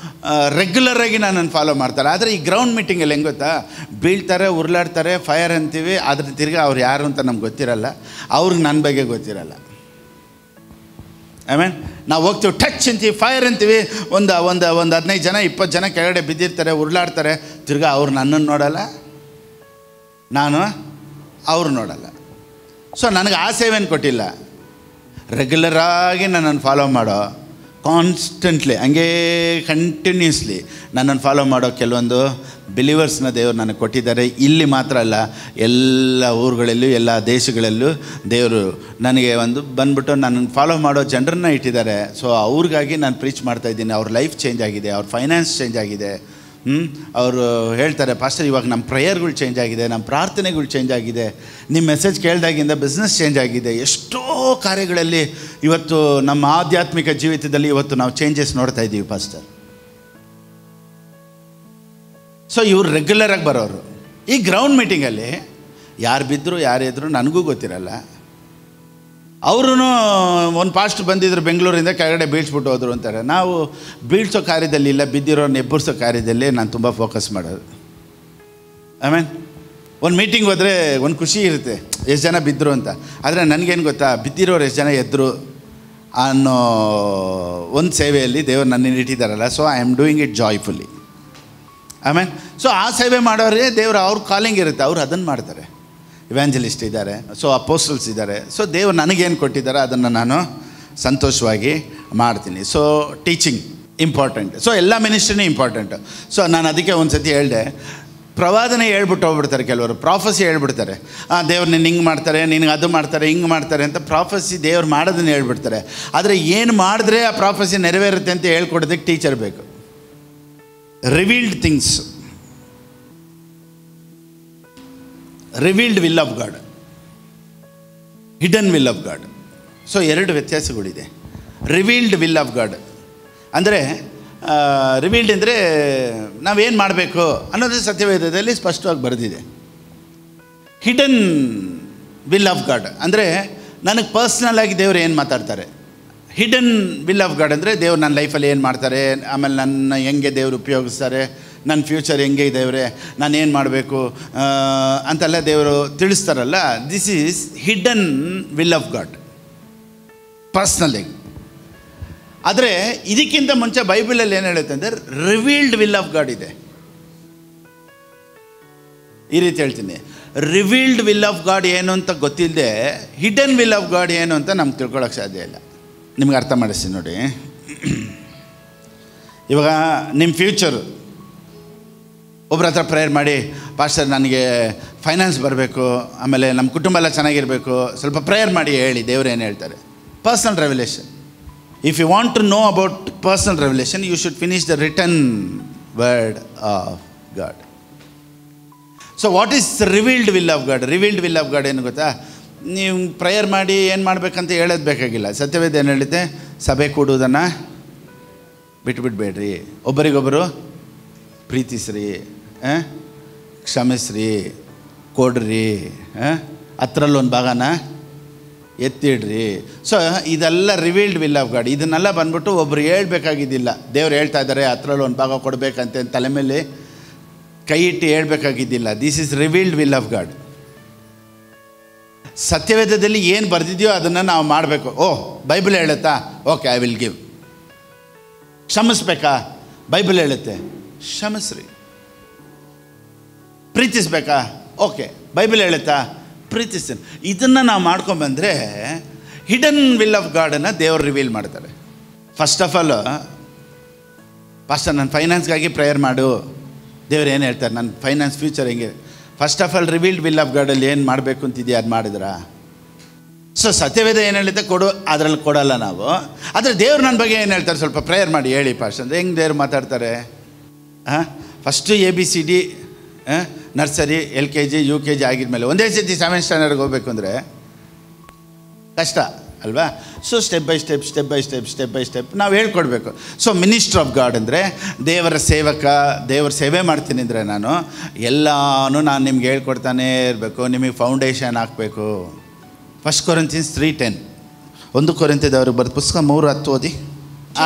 ರೆಗ್ಯುಲರಾಗಿ ನನ್ನನ್ನು ಫಾಲೋ ಮಾಡ್ತಾರೆ. ಆದರೆ ಈ ಗ್ರೌಂಡ್ ಮೀಟಿಂಗಲ್ಲಿ ಹೆಂಗೆ ಗೊತ್ತಾ? ಬೀಳ್ತಾರೆ, ಉರುಳಾಡ್ತಾರೆ, ಫೈರ್ ಅಂತೀವಿ, ಆದರೆ ತಿರ್ಗಿ ಅವ್ರು ಯಾರು ಅಂತ ನಮ್ಗೆ ಗೊತ್ತಿರಲ್ಲ, ಅವ್ರಿಗೆ ನನ್ನ ಬಗ್ಗೆ ಗೊತ್ತಿರಲ್ಲ. ಆಮೇಲೆ ನಾವು ಹೋಗ್ತೀವಿ, ಟಚ್ ಅಂತೀವಿ, ಫೈರ್ ಅಂತೀವಿ, ಒಂದು 15 ಜನ 20 ಜನ ಕೆಳಗಡೆ ಬಿದ್ದಿರ್ತಾರೆ, ಉರುಳಾಡ್ತಾರೆ, ತಿರ್ಗಿ ಅವ್ರು ನನ್ನನ್ನು ನೋಡಲ್ಲ, ನಾನು ಅವ್ರು ನೋಡಲ್ಲ. ಸೊ ನನಗೆ ಆ ಸೇವೆಯನ್ನು ಕೊಟ್ಟಿಲ್ಲ. ರೆಗ್ಯುಲರಾಗಿ ನನ್ನನ್ನು ಫಾಲೋ ಮಾಡೋ, ಕಾನ್ಸ್ಟೆಂಟ್ಲಿ ಹಂಗೇ ಕಂಟಿನ್ಯೂಸ್ಲಿ ನನ್ನನ್ನು ಫಾಲೋ ಮಾಡೋ ಕೆಲವೊಂದು ಬಿಲೀವರ್ಸ್ನ ದೇವರು ನನಗೆ ಕೊಟ್ಟಿದ್ದಾರೆ. ಇಲ್ಲಿ ಮಾತ್ರ ಅಲ್ಲ, ಎಲ್ಲ ಊರುಗಳಲ್ಲೂ, ಎಲ್ಲ ದೇಶಗಳಲ್ಲೂ ದೇವರು ನನಗೆ ಬಂದ್ಬಿಟ್ಟು ನನ್ನನ್ನು ಫಾಲೋ ಮಾಡೋ ಜನರನ್ನ ಇಟ್ಟಿದ್ದಾರೆ. ಸೊ ಅವ್ರಿಗಾಗಿ ನಾನು ಪ್ರೀಚ್ ಮಾಡ್ತಾಯಿದ್ದೀನಿ. ಅವ್ರ ಲೈಫ್ ಚೇಂಜ್ ಆಗಿದೆ, ಅವ್ರ ಫೈನಾನ್ಸ್ ಚೇಂಜ್ ಆಗಿದೆ. ಅವರು ಹೇಳ್ತಾರೆ, ಪಾಸ್ಟರ್ ಇವಾಗ ನಮ್ಮ ಪ್ರೇಯರ್ಗಳು ಚೇಂಜ್ ಆಗಿದೆ, ನಮ್ಮ ಪ್ರಾರ್ಥನೆಗಳು ಚೇಂಜ್ ಆಗಿದೆ, ನಿಮ್ಮ ಮೆಸೇಜ್ ಕೇಳಿದಾಗಿಂದ ಬಿಸ್ನೆಸ್ ಚೇಂಜ್ ಆಗಿದೆ, ಎಷ್ಟೋ ಕಾರ್ಯಗಳಲ್ಲಿ ಇವತ್ತು ನಮ್ಮ ಆಧ್ಯಾತ್ಮಿಕ ಜೀವಿತದಲ್ಲಿ ಇವತ್ತು ನಾವು ಚೇಂಜಸ್ ನೋಡ್ತಾ ಇದ್ದೀವಿ ಪಾಸ್ಟರ್. ಸೊ ಇವ್ರು ರೆಗ್ಯುಲರಾಗಿ ಬರೋರು. ಈ ಗ್ರೌಂಡ್ ಮೀಟಿಂಗಲ್ಲಿ ಯಾರು ಬಿದ್ದರು ಯಾರು ಎದ್ರು ನನಗೂ ಗೊತ್ತಿರಲ್ಲ. ಅವರು ಒಂದು ಪಾಸ್ಟ್ ಬಂದಿದ್ರು ಬೆಂಗಳೂರಿಂದ, ಕೆಳಗಡೆ ಬೀಳ್ಸ್ಬಿಟ್ಟು ಹೋದರು ಅಂತಾರೆ. ನಾವು ಬೀಳ್ಸೋ ಕಾರ್ಯದಲ್ಲಿ ಇಲ್ಲ, ಬಿದ್ದಿರೋನ್ನ ಎಬ್ಬರಿಸೋ ಕಾರ್ಯದಲ್ಲಿ ನಾನು ತುಂಬ ಫೋಕಸ್ ಮಾಡೋದು. ಆಮೇಲೆ ಒಂದು ಮೀಟಿಂಗ್ ಹೋದರೆ ಒಂದು ಖುಷಿ ಇರುತ್ತೆ, ಎಷ್ಟು ಜನ ಬಿದ್ದರು ಅಂತ. ಆದರೆ ನನಗೇನು ಗೊತ್ತಾ, ಬಿದ್ದಿರೋರು ಎಷ್ಟು ಜನ ಎದ್ದರು ಅನ್ನೋ ಒಂದು ಸೇವೆಯಲ್ಲಿ ದೇವರು ನನ್ನನ್ನು ಇಟ್ಟಿದ್ದಾರಲ್ಲ. So I am doing it joyfully. ಆಮೇಲೆ ಸೊ ಆ ಸೇವೆ ಮಾಡೋರಿಗೆ ದೇವರು ಅವ್ರ ಕಾಲಿಂಗ್ ಇರುತ್ತೆ, ಅವ್ರು ಅದನ್ನು ಮಾಡ್ತಾರೆ. ಇವ್ಯಾಂಜಲಿಸ್ಟ್ ಇದ್ದಾರೆ, ಸೊ ಅಪೋಸ್ಟಲ್ಸ್ ಇದ್ದಾರೆ. ಸೊ ದೇವರು ನನಗೇನು ಕೊಟ್ಟಿದ್ದಾರೆ ಅದನ್ನು ನಾನು ಸಂತೋಷವಾಗಿ ಮಾಡ್ತೀನಿ. ಸೊ ಟೀಚಿಂಗ್ ಇಂಪಾರ್ಟೆಂಟ್, ಸೊ ಎಲ್ಲ ಮಿನಿಸ್ಟ್ರಿನೂ ಇಂಪಾರ್ಟೆಂಟು. ಸೊ ನಾನು ಅದಕ್ಕೆ ಒಂದು ಸತಿ ಹೇಳಿದೆ, ಪ್ರವಾದನೆ ಹೇಳ್ಬಿಟ್ಟು ಹೋಗ್ಬಿಡ್ತಾರೆ ಕೆಲವರು, ಪ್ರಾಫಸಿ ಹೇಳ್ಬಿಡ್ತಾರೆ. ದೇವ್ರು ನಿನ್ನ ಹಿಂಗೆ ಮಾಡ್ತಾರೆ, ನಿನಗೆ ಅದು ಮಾಡ್ತಾರೆ, ಹಿಂಗೆ ಮಾಡ್ತಾರೆ ಅಂತ ಪ್ರಾಫಸಿ ದೇವ್ರು ಮಾಡೋದನ್ನು ಹೇಳ್ಬಿಡ್ತಾರೆ. ಆದರೆ ಏನು ಮಾಡಿದ್ರೆ ಆ ಪ್ರಾಫಸಿ ನೆರವೇರುತ್ತೆ ಅಂತ ಹೇಳ್ಕೊಡೋದಕ್ಕೆ ಟೀಚರ್ ಬೇಕು. Revealed things, revealed will of god, hidden will of God. So ಎರಡು ವ್ಯತ್ಯಾಸಗಳಿದೆ. ರಿವೀಲ್ಡ್ ವಿಲ್ ಆಫ್ ಗಾಡ್ ಅಂದರೆ, ರಿವೀಲ್ಡ್ ಅಂದರೆ ನಾವೇನು ಮಾಡಬೇಕು ಅನ್ನೋದು ಸತ್ಯವೇದದಲ್ಲಿ ಸ್ಪಷ್ಟವಾಗಿ ಬರೆದಿದೆ. ಹಿಡನ್ ವಿಲ್ ಆಫ್ ಗಾಡ್ ಅಂದರೆ ನನಗೆ ಪರ್ಸ್ನಲ್ ಆಗಿ ದೇವರು ಏನು ಮಾತಾಡ್ತಾರೆ. ಹಿಡನ್ ವಿಲ್ ಆಫ್ ಗಾಡ್ ಅಂದರೆ ದೇವ್ರು ನನ್ನ ಲೈಫಲ್ಲಿ ಏನು ಮಾಡ್ತಾರೆ, ಆಮೇಲೆ ನನ್ನ ಹೆಂಗೆ ದೇವರು ಉಪಯೋಗಿಸ್ತಾರೆ, ನನ್ನ ಫ್ಯೂಚರ್ ಹೆಂಗೆ ದೇವರೇ, ನಾನು ಏನು ಮಾಡಬೇಕು ಅಂತೆಲ್ಲ ದೇವರು ತಿಳಿಸ್ತಾರಲ್ಲ. This is hidden will of God personally. ಆದರೆ ಇದಕ್ಕಿಂತ ಮುಂಚೆ ಬೈಬಲಲ್ಲಿ ಏನು ಹೇಳುತ್ತೆ ಅಂದರೆ ರಿವೀಲ್ಡ್ ವಿಲ್ ಆಫ್ ಗಾಡ್ ಇದೆ. ಈ ರೀತಿ ಹೇಳ್ತೀನಿ, ರಿವೀಲ್ಡ್ ವಿಲ್ ಆಫ್ ಗಾಡ್ ಏನು ಅಂತ ಗೊತ್ತಿಲ್ಲದೆ ಹಿಡನ್ ವಿಲ್ ಆಫ್ ಗಾಡ್ ಏನು ಅಂತ ನಮ್ಗೆ ತಿಳ್ಕೊಳ್ಳೋಕೆ ಸಾಧ್ಯ ಇಲ್ಲ. ನಿಮ್ಗೆ ಅರ್ಥ ಮಾಡಿಸ್ತೀನಿ ನೋಡಿ. ಇವಾಗ ನಿಮ್ಮ ಫ್ಯೂಚರು ಒಬ್ಬರ ಹತ್ರ ಪ್ರೇಯರ್ ಮಾಡಿ, ಪಾಸ್ಟರ್ ನನಗೆ ಫೈನಾನ್ಸ್ ಬರಬೇಕು, ಆಮೇಲೆ ನಮ್ಮ ಕುಟುಂಬ ಎಲ್ಲ ಚೆನ್ನಾಗಿರಬೇಕು, ಸ್ವಲ್ಪ ಪ್ರೇಯರ್ ಮಾಡಿ ಹೇಳಿ, ದೇವ್ರು ಏನು ಹೇಳ್ತಾರೆ. Personal revolution. If you want to know about personal revolution, you should finish the written word of God. So what is revealed will of God? Revealed will of God ಏನು ಗೊತ್ತಾ? ನೀವು ಪ್ರೇಯರ್ ಮಾಡಿ ಏನು ಮಾಡಬೇಕಂತ ಹೇಳೋದು ಬೇಕಾಗಿಲ್ಲ. ಸತ್ಯವೇದ ಏನು ಹೇಳುತ್ತೆ? ಸಭೆ ಕೂಡುವುದನ್ನು ಬಿಟ್ಬಿಡ್ಬೇಡ್ರಿ, ಒಬ್ಬರಿಗೊಬ್ಬರು ಪ್ರೀತಿಸ್ರಿ, ಕ್ಷಮಿಸ್ರಿ, ಕೊಡ್ರಿ, ಹತ್ರಲ್ಲೊಂದು ಭಾಗನ ಎತ್ತಿಡ್ರಿ. ಸೊ ಇದೆಲ್ಲ ರಿವೀಲ್ಡ್ ವಿಲ್ ಆಫ್ ಗಾಡ್. ಇದನ್ನೆಲ್ಲ ಬಂದ್ಬಿಟ್ಟು ಒಬ್ಬರು ಹೇಳ್ಬೇಕಾಗಿದ್ದಿಲ್ಲ. ದೇವ್ರು ಹೇಳ್ತಾ ಇದ್ದಾರೆ ಹತ್ರಲ್ಲೊಂದು ಒಂದು ಭಾಗ ಕೊಡಬೇಕಂತ ತಲೆ ಮೇಲೆ ಕೈ ಇಟ್ಟು ಹೇಳ್ಬೇಕಾಗಿದ್ದಿಲ್ಲ. This is revealed will of God. ಸತ್ಯವೇದದಲ್ಲಿ ಏನು ಬರೆದಿದೆಯೋ ಅದನ್ನು ನಾವು ಮಾಡಬೇಕು. ಓಹ್, ಬೈಬಲ್ ಹೇಳುತ್ತಾ? Okay, I will give. ಕ್ಷಮಿಸ್ಬೇಕಾ? ಬೈಬಲ್ ಹೇಳುತ್ತೆ, ಕ್ಷಮಿಸ್ರಿ. ಪ್ರೀತಿಸ್ಬೇಕಾ? ಓಕೆ, ಬೈಬಲ್ ಹೇಳುತ್ತಾ? ಪ್ರೀತಿಸ್ತೀನಿ. ಇದನ್ನು ನಾವು ಮಾಡ್ಕೊಂಬಂದರೆ ಹಿಡನ್ ವಿಲ್ ಆಫ್ ಗಾಡನ್ನು ದೇವರು ರಿವೀಲ್ ಮಾಡ್ತಾರೆ. ಫಸ್ಟ್ ಆಫ್ ಆಲ್, ಪಾಸ್ಟರ್ ನನ್ನ ಫೈನಾನ್ಸ್ಗಾಗಿ ಪ್ರೇಯರ್ ಮಾಡು, ದೇವ್ರು ಏನು ಹೇಳ್ತಾರೆ, ನನ್ನ ಫೈನಾನ್ಸ್ ಫ್ಯೂಚರ್ ಹೆಂಗೆ? First of all revealed will of ಗಾಡಲ್ಲಿ ಏನು ಮಾಡಬೇಕು ಅಂತಿದೆಯಾ ಅದು ಮಾಡಿದ್ರಾ? ಸೊ ಸತ್ಯವೇದ ಏನು ಹೇಳುತ್ತೆ ಕೊಡು, ಅದರಲ್ಲಿ ಕೊಡಲ್ಲ ನಾವು. ಆದರೆ ದೇವ್ರು ನನ್ನ ಬಗ್ಗೆ ಏನು ಹೇಳ್ತಾರೆ, ಸ್ವಲ್ಪ ಪ್ರೇಯರ್ ಮಾಡಿ ಹೇಳಿ ಪಾಸ್ಟ್ ಅಂದರೆ ಹೆಂಗೆ ದೇವ್ರು ಮಾತಾಡ್ತಾರೆ? First ABCD, nursery, LKG, UKG ಆಗಿದ್ಮೇಲೆ ಒಂದೇ ಸತಿ 7th ಸ್ಟ್ಯಾಂಡರ್ಡ್ಗೆ ಹೋಗ್ಬೇಕು ಅಂದರೆ ಕಷ್ಟ ಅಲ್ವಾ? ಸೊ ಸ್ಟೆಪ್ ಬೈ ಸ್ಟೆಪ್ ನಾವು ಹೇಳ್ಕೊಡ್ಬೇಕು. ಸೊ ಮಿನಿಸ್ಟರ್ ಆಫ್ ಗಾಡ್ ಅಂದರೆ ದೇವರ ಸೇವಕ, ದೇವರ ಸೇವೆ ಮಾಡ್ತೀನಿ ಅಂದರೆ ನಾನು ಎಲ್ಲನೂ ನಾನು ನಿಮ್ಗೆ ಹೇಳ್ಕೊಡ್ತಾನೇ ಇರಬೇಕು. ನಿಮಗೆ ಫೌಂಡೇಶನ್ ಹಾಕಬೇಕು. 1 Corinthians 3:10, 1 ಕೊರಿಂಥದವ್ರಿಗೆ ಬರೆದ ಪುಸ್ತಕ 3:10 ಓದಿ.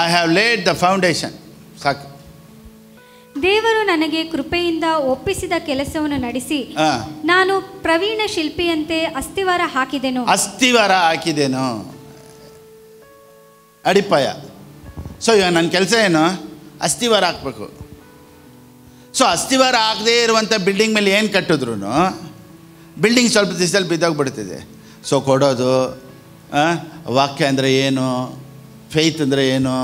I have laid the foundation. ಸಾಕು. ದೇವರು ನನಗೆ ಕೃಪೆಯಿಂದ ಒಪ್ಪಿಸಿದ ಕೆಲಸವನ್ನು ನಡೆಸಿ ನಾನು ಪ್ರವೀಣ ಶಿಲ್ಪಿಯಂತೆ ಅಸ್ತಿವಾರ ಹಾಕಿದೆನು. ಅಡಿಪಾಯ. ಸೊ ಇವಾಗ ನನ್ನ ಕೆಲಸ ಏನು? ಅಸ್ತಿವಾರ ಹಾಕಬೇಕು. ಸೊ ಅಸ್ತಿವಾರ ಹಾಕದೇ ಇರುವಂಥ ಬಿಲ್ಡಿಂಗ್ ಮೇಲೆ ಏನು ಕಟ್ಟಿದ್ರು ಬಿಲ್ಡಿಂಗ್ ಸ್ವಲ್ಪ ದಿವಸದಲ್ಲಿ ಬಿದ್ದೋಗ್ಬಿಡ್ತಿದೆ. ಸೊ ಕೊಡೋದು, ವಾಕ್ಯ ಅಂದರೆ ಏನು, ಫೇತ್ ಅಂದರೆ ಏನು,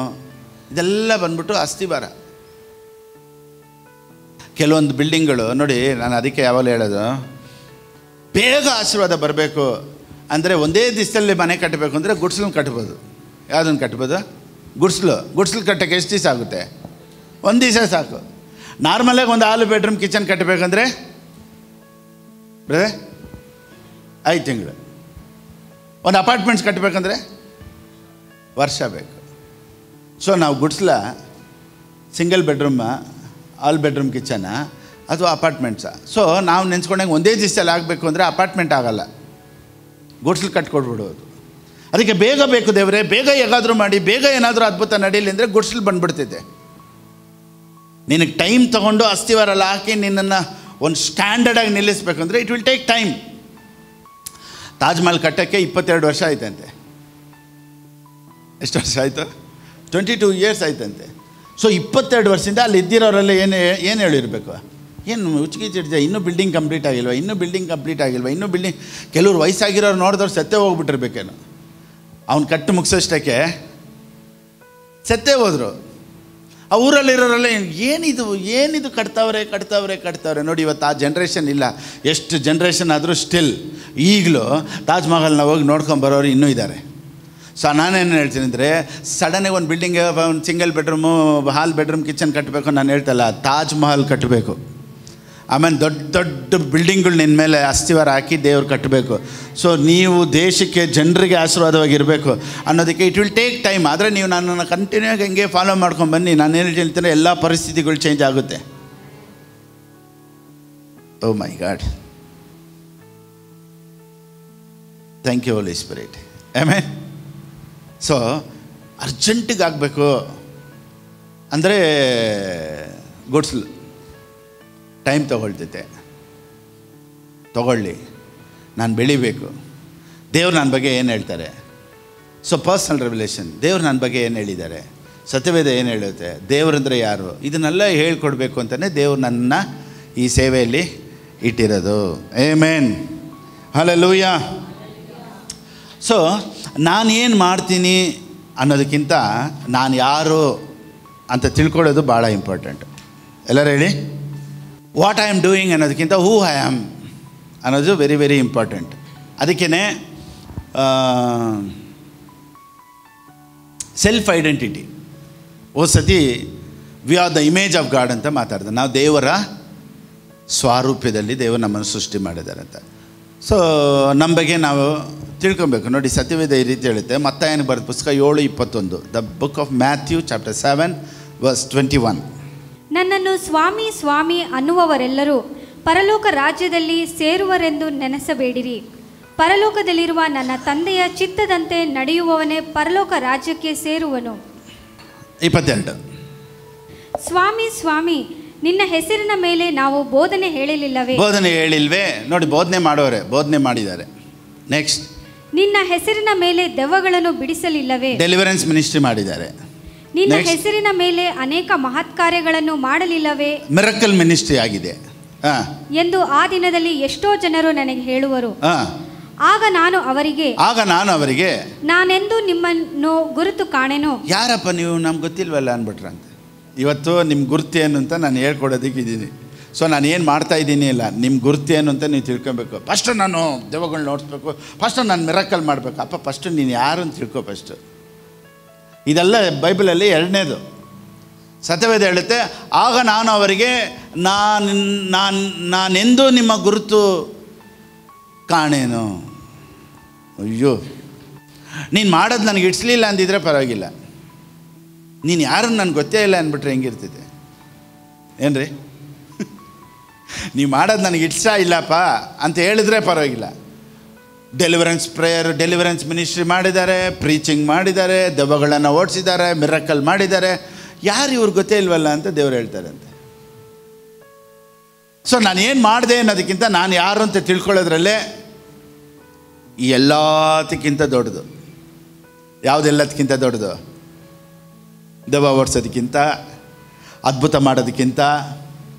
ಇದೆಲ್ಲ ಬಂದ್ಬಿಟ್ಟು ಅಸ್ತಿವಾರ. ಕೆಲವೊಂದು ಬಿಲ್ಡಿಂಗ್ಗಳು ನೋಡಿ, ನಾನು ಅದಕ್ಕೆ ಯಾವಾಗಲೂ ಹೇಳೋದು, ಬೇಗ ಆಶೀರ್ವಾದ ಬರಬೇಕು ಅಂದರೆ ಒಂದೇ ದಿವಸದಲ್ಲಿ ಮನೆ ಕಟ್ಟಬೇಕು ಅಂದರೆ ಗುಡ್ಸ್ಲನ್ನು ಕಟ್ಬೋದು. ಯಾವುದನ್ನು ಕಟ್ಬೋದು? ಗುಡ್ಸ್ಲು ಕಟ್ಟೋಕ್ಕೆ ಎಷ್ಟು ದಿವಸ ಆಗುತ್ತೆ? 1 ದಿವಸ ಸಾಕು. ನಾರ್ಮಲಾಗಿ ಒಂದು ಹಾಲು ಬೆಡ್ರೂಮ್ ಕಿಚನ್ ಕಟ್ಟಬೇಕಂದ್ರೆ ಬ್ರದರ್ 5 ತಿಂಗಳು. ಒಂದು ಅಪಾರ್ಟ್ಮೆಂಟ್ಸ್ ಕಟ್ಟಬೇಕಂದ್ರೆ ವರ್ಷ ಬೇಕು. ಸೊ ನಾವು ಗುಡ್ಸ್ಲ ಸಿಂಗಲ್ ಬೆಡ್ರೂಮ, ಆಲ್ ಬೆಡ್ರೂಮ್ ಕಿಚನ ಅಥವಾ ಅಪಾರ್ಟ್ಮೆಂಟ್ಸ? ಸೊ ನಾವು ನೆನೆಸ್ಕೊಂಡಂಗೆ ಒಂದೇ ದಿವಸದಲ್ಲಿ ಆಗಬೇಕು ಅಂದರೆ ಅಪಾರ್ಟ್ಮೆಂಟ್ ಆಗಲ್ಲ, ಗುಡ್ಸ್ಲು ಕಟ್ಕೊಡ್ಬಿಡೋದು. ಅದಕ್ಕೆ ಬೇಗ ಬೇಕು ದೇವರೇ, ಬೇಗ ಹೇಗಾದರೂ ಮಾಡಿ, ಬೇಗ ಏನಾದರೂ ಅದ್ಭುತ ನಡೀಲಿ ಅಂದರೆ ಗುಡ್ಸ್ಲು ಬಂದುಬಿಡ್ತಿದೆ. ನಿನಗೆ ಟೈಮ್ ತೊಗೊಂಡು ಅಸ್ಥಿವಾರೆಲ್ಲ ಹಾಕಿ ನಿನ್ನನ್ನು ಒಂದು ಸ್ಟ್ಯಾಂಡರ್ಡಾಗಿ ನಿಲ್ಲಿಸ್ಬೇಕಂದ್ರೆ it will take time. Taj Mahal ಕಟ್ಟೋಕ್ಕೆ 22 ವರ್ಷ ಆಯ್ತಂತೆ. ಎಷ್ಟು ವರ್ಷ ಆಯಿತು? 22 years ಆಯ್ತಂತೆ. ಸೊ 22 ವರ್ಷದಿಂದ ಅಲ್ಲಿ ಇದ್ದಿರೋರೆಲ್ಲ ಏನು ಹೇಳಿರಬೇಕು? ಏನು ಹುಚ್ಚಿಗಿಚ್ಚಿಡ್ದೆ, ಇನ್ನೂ ಬಿಲ್ಡಿಂಗ್ ಕಂಪ್ಲೀಟ್ ಆಗಿಲ್ವ, ಇನ್ನೂ ಬಿಲ್ಡಿಂಗ್ ಕಂಪ್ಲೀಟ್ ಆಗಿಲ್ವ, ಇನ್ನೂ ಬಿಲ್ಡಿಂಗ್. ಕೆಲವ್ರು ವಯಸ್ಸಾಗಿರೋರು ನೋಡಿದವ್ರು ಸತ್ತೇ ಹೋಗ್ಬಿಟ್ಟಿರ್ಬೇಕೇನು. ಅವ್ನು ಕಟ್ಟು ಮುಗಿಸೋಷ್ಟಕ್ಕೆ ಸತ್ತೇ ಹೋದರು. ಆ ಊರಲ್ಲಿರೋರೆಲ್ಲ ಏನಿದು ಕಟ್ತಾವ್ರೆ ನೋಡಿ. ಇವತ್ತು ಆ ಜನ್ರೇಷನ್ ಇಲ್ಲ. ಎಷ್ಟು ಜನ್ರೇಷನ್ ಆದರೂ ಸ್ಟಿಲ್ ಈಗಲೂ ತಾಜ್ ಮಹಲ್ನ ಹೋಗಿ ನೋಡ್ಕೊಂಬರೋರು ಇನ್ನೂ ಇದ್ದಾರೆ. ಸೊ ನಾನೇನು ಹೇಳ್ತೀನಿ ಅಂದರೆ, ಸಡನ್ನಾಗಿ ಒಂದು ಬಿಲ್ಡಿಂಗ್, ಒಂದು ಸಿಂಗಲ್ ಬೆಡ್ರೂಮು, ಹಾಲ್ ಬೆಡ್ರೂಮ್ ಕಿಚನ್ ಕಟ್ಟಬೇಕು ನಾನು ಹೇಳ್ತಲ್ಲ, ತಾಜ್ ಮಹಲ್ ಕಟ್ಟಬೇಕು. ಆಮೇಲೆ ದೊಡ್ಡ ದೊಡ್ಡ ಬಿಲ್ಡಿಂಗ್ಗಳು ನಿನ್ನ ಮೇಲೆ ಅಸ್ಥಿವಾರ ಹಾಕಿ ದೇವ್ರು ಕಟ್ಟಬೇಕು. ಸೊ ನೀವು ದೇಶಕ್ಕೆ, ಜನರಿಗೆ ಆಶೀರ್ವಾದವಾಗಿರಬೇಕು ಅನ್ನೋದಕ್ಕೆ ಇಟ್ ವಿಲ್ ಟೇಕ್ ಟೈಮ್. ಆದರೆ ನೀವು ನನ್ನನ್ನು ಕಂಟಿನ್ಯೂ ಆಗಿ ಹಂಗೆ ಫಾಲೋ ಮಾಡ್ಕೊಂಡು ಬನ್ನಿ. ನಾನು ಏನು ಹೇಳ್ತೀನಿ, ಎಲ್ಲ ಪರಿಸ್ಥಿತಿಗಳು ಚೇಂಜ್ ಆಗುತ್ತೆ. Oh my God, thank you holy spirit. Amen. So ಅರ್ಜೆಂಟಿಗೆ ಆಗಬೇಕು ಅಂದರೆ ಗುಡ್ಸ್ಲು ಟೈಮ್ ತೊಗೊಳ್ತೈತೆ. ತೊಗೊಳ್ಳಿ, ನಾನು ಬೆಳಿಬೇಕು. ದೇವ್ರು ನನ್ನ ಬಗ್ಗೆ ಏನು ಹೇಳ್ತಾರೆ? ಸೊ ಪರ್ಸ್ನಲ್ ರೆವಲ್ಯೂಷನ್, ದೇವ್ರು ನನ್ನ ಬಗ್ಗೆ ಏನು ಹೇಳಿದ್ದಾರೆ, ಸತ್ಯವೇದ ಏನು ಹೇಳುತ್ತೆ, ದೇವ್ರಂದರೆ ಯಾರು, ಇದನ್ನೆಲ್ಲ ಹೇಳ್ಕೊಡ್ಬೇಕು ಅಂತಲೇ ದೇವ್ರು ನನ್ನ ಈ ಸೇವೆಯಲ್ಲಿ ಇಟ್ಟಿರೋದು. Amen, hallelujah. ಸೊ ನಾನೇನು ಮಾಡ್ತೀನಿ ಅನ್ನೋದಕ್ಕಿಂತ ನಾನು ಯಾರು ಅಂತ ತಿಳ್ಕೊಳ್ಳೋದು ಭಾಳ ಇಂಪಾರ್ಟೆಂಟ್. ಎಲ್ಲರೂ ಹೇಳಿ, ವಾಟ್ ಐ ಆಮ್ ಡೂಯಿಂಗ್ ಅನ್ನೋದಕ್ಕಿಂತ ಹೂ ಐ ಆಮ್ ಅನ್ನೋದು ವೆರಿ ವೆರಿ ಇಂಪಾರ್ಟೆಂಟ್. ಅದಕ್ಕೇ ಸೆಲ್ಫ್ ಐಡೆಂಟಿಟಿ. ಸತಿ V are the image of God ಅಂತ ಮಾತಾಡಿದೆ. ನಾವು ದೇವರ ಸ್ವಾರೂಪ್ಯದಲ್ಲಿ ದೇವರು ನಮ್ಮನ್ನು ಸೃಷ್ಟಿ ಮಾಡಿದ್ದಾರೆ ಅಂತ. ಸೊ ನಮ್ಮ ಬಗ್ಗೆ ನಾವು ತಿಳ್ಕೊಬೇಕು. ನೋಡಿ, ಸತ್ಯವೇದ ಈ ರೀತಿ ಹೇಳುತ್ತೆ. ಮತ್ತಾಯನಿಗೆ ಬರೆದ ಪುಸ್ತಕ 7:21, the book of Matthew chapter 7 verse 21. ನನ್ನನ್ನು ಸ್ವಾಮಿ ಸ್ವಾಮಿ ಅನ್ನುವವರೆಲ್ಲರೂ ಪರಲೋಕ ರಾಜ್ಯದಲ್ಲಿ ಸೇರುವರೆಂದು ನೆನೆಸಬೇಡಿರಿ. ಪರಲೋಕದಲ್ಲಿರುವ ನನ್ನ ತಂದೆಯ ಚಿತ್ತದಂತೆ ನಡೆಯುವವನೇ ಪರಲೋಕ ರಾಜ್ಯಕ್ಕೆ ಸೇರುವನು. 22. ಸ್ವಾಮಿ ಸ್ವಾಮಿ, ನಿನ್ನ ಹೆಸರಿನ ಮೇಲೆ ನಾವು ಬೋಧನೆ ಹೇಳಿಲ್ಲವೇ? ಬೋಧನೆ ಹೇಳಿಲ್ವೇ? ನೋಡಿ, ಬೋಧನೆ ಮಾಡೋರೆ, ಬೋಧನೆ ಮಾಡಿದ್ದಾರೆ. ನೆಕ್ಸ್ಟ್, ನಿನ್ನ ಹೆಸರಿನ ಮೇಲೆ ದೆವ್ವಗಳನ್ನು ಬಿಡಿಸಲಿಲ್ಲವೇ? ಡೆಲಿವರೆನ್ಸ್ ಮಿನಿಸ್ಟ್ರಿ ಮಾಡಿದ್ದಾರೆ. ನಿನ್ನ ಹೆಸರಿನ ಮೇಲೆ ಅನೇಕ ಮಹತ್ ಕಾರ್ಯಗಳನ್ನು ಮಾಡಲಿಲ್ಲವೇ? ಮಿರಕಲ್ ಮಿನಿಸ್ಟ್ರಿ ಆಗಿದೆ ಎಂದು ಆ ದಿನದಲ್ಲಿ ಎಷ್ಟೋ ಜನರು ನನಗೆ ಹೇಳುವರು. ಆಗ ನಾನು ಅವರಿಗೆ ನಾನೆಂದು ನಿಮ್ಮನ್ನು ಗುರುತು ಕಾಣೆನು. ಯಾರಪ್ಪ ನೀವು, ನಮ್ಗೆ ಗೊತ್ತಿಲ್ವಲ್ಲ ಅಂದ್ಬಿಟ್ರಂತೆ. ಇವತ್ತು ನಿಮ್ಮ ಗುರುತು ಏನು ಅಂತ ನಾನು ಹೇಳ್ಕೊಡೋದಕ್ಕಿದ್ದೀನಿ. ಸೊ ನಾನು ಏನು ಮಾಡ್ತಾ ಇದ್ದೀನಿ ಇಲ್ಲ, ನಿಮ್ಮ ಗುರುತು ಏನು ಅಂತ ನೀವು ತಿಳ್ಕೊಬೇಕು. ಫಸ್ಟು ನಾನು ದೆವ್ವಗಳನ್ನ ನೋಡಿಸ್ಬೇಕು, ಫಸ್ಟು ನಾನು ಮಿರಕಲ್ ಮಾಡಬೇಕು. ಅಪ್ಪ ಫಸ್ಟು ನೀನು ಯಾರು ಅಂತ ತಿಳ್ಕೊ ಫಸ್ಟು. ಇದೆಲ್ಲ ಬೈಬಲಲ್ಲಿ 2ನೇದು. ಸತ್ಯವೇದ ಹೇಳುತ್ತೆ, ಆಗ ನಾನು ಅವರಿಗೆ ನಾನೆಂದು ನಿಮ್ಮ ಗುರುತು ಕಾಣೇನು. ಅಯ್ಯೋ, ನೀನು ಮಾಡೋದು ನನಗೆ ಇಡ್ಸ್ಲಿಲ್ಲ ಅಂದಿದ್ರೆ ಪರವಾಗಿಲ್ಲ, ನೀನು ಯಾರನ್ನು ನನಗೆ ಗೊತ್ತೇ ಇಲ್ಲ ಅಂದ್ಬಿಟ್ರೆ ಹೆಂಗಿರ್ತೈತೆ ಏನ್ರಿ? ನೀವು ಮಾಡೋದು ನನಗೆ ಇಷ್ಟ ಇಲ್ಲಪ್ಪ ಅಂತ ಹೇಳಿದ್ರೆ ಪರವಾಗಿಲ್ಲ. ಡೆಲಿವರೆನ್ಸ್ ಪ್ರೇಯರ್, ಡೆಲಿವರೆನ್ಸ್ ಮಿನಿಸ್ಟ್ರಿ ಮಾಡಿದ್ದಾರೆ, ಪ್ರೀಚಿಂಗ್ ಮಾಡಿದ್ದಾರೆ, ದೆವ್ವಗಳನ್ನು ಓಡಿಸಿದ್ದಾರೆ, ಮಿರಕಲ್ ಮಾಡಿದ್ದಾರೆ. ಯಾರು ಇವ್ರಿಗೆ ಗೊತ್ತೇ ಇಲ್ವಲ್ಲ ಅಂತ ದೇವ್ರು ಹೇಳ್ತಾರಂತೆ. ಸೊ ನಾನು ಏನು ಮಾಡಿದೆ ಅನ್ನೋದಕ್ಕಿಂತ ನಾನು ಯಾರು ಅಂತ ತಿಳ್ಕೊಳ್ಳೋದ್ರಲ್ಲೇ ಈ ಎಲ್ಲದಕ್ಕಿಂತ ದೊಡ್ಡದು. ಯಾವುದೆಲ್ಲದಕ್ಕಿಂತ ದೊಡ್ಡದು? ದೆವ್ವ ಓಡಿಸೋದಕ್ಕಿಂತ, ಅದ್ಭುತ ಮಾಡೋದಕ್ಕಿಂತ,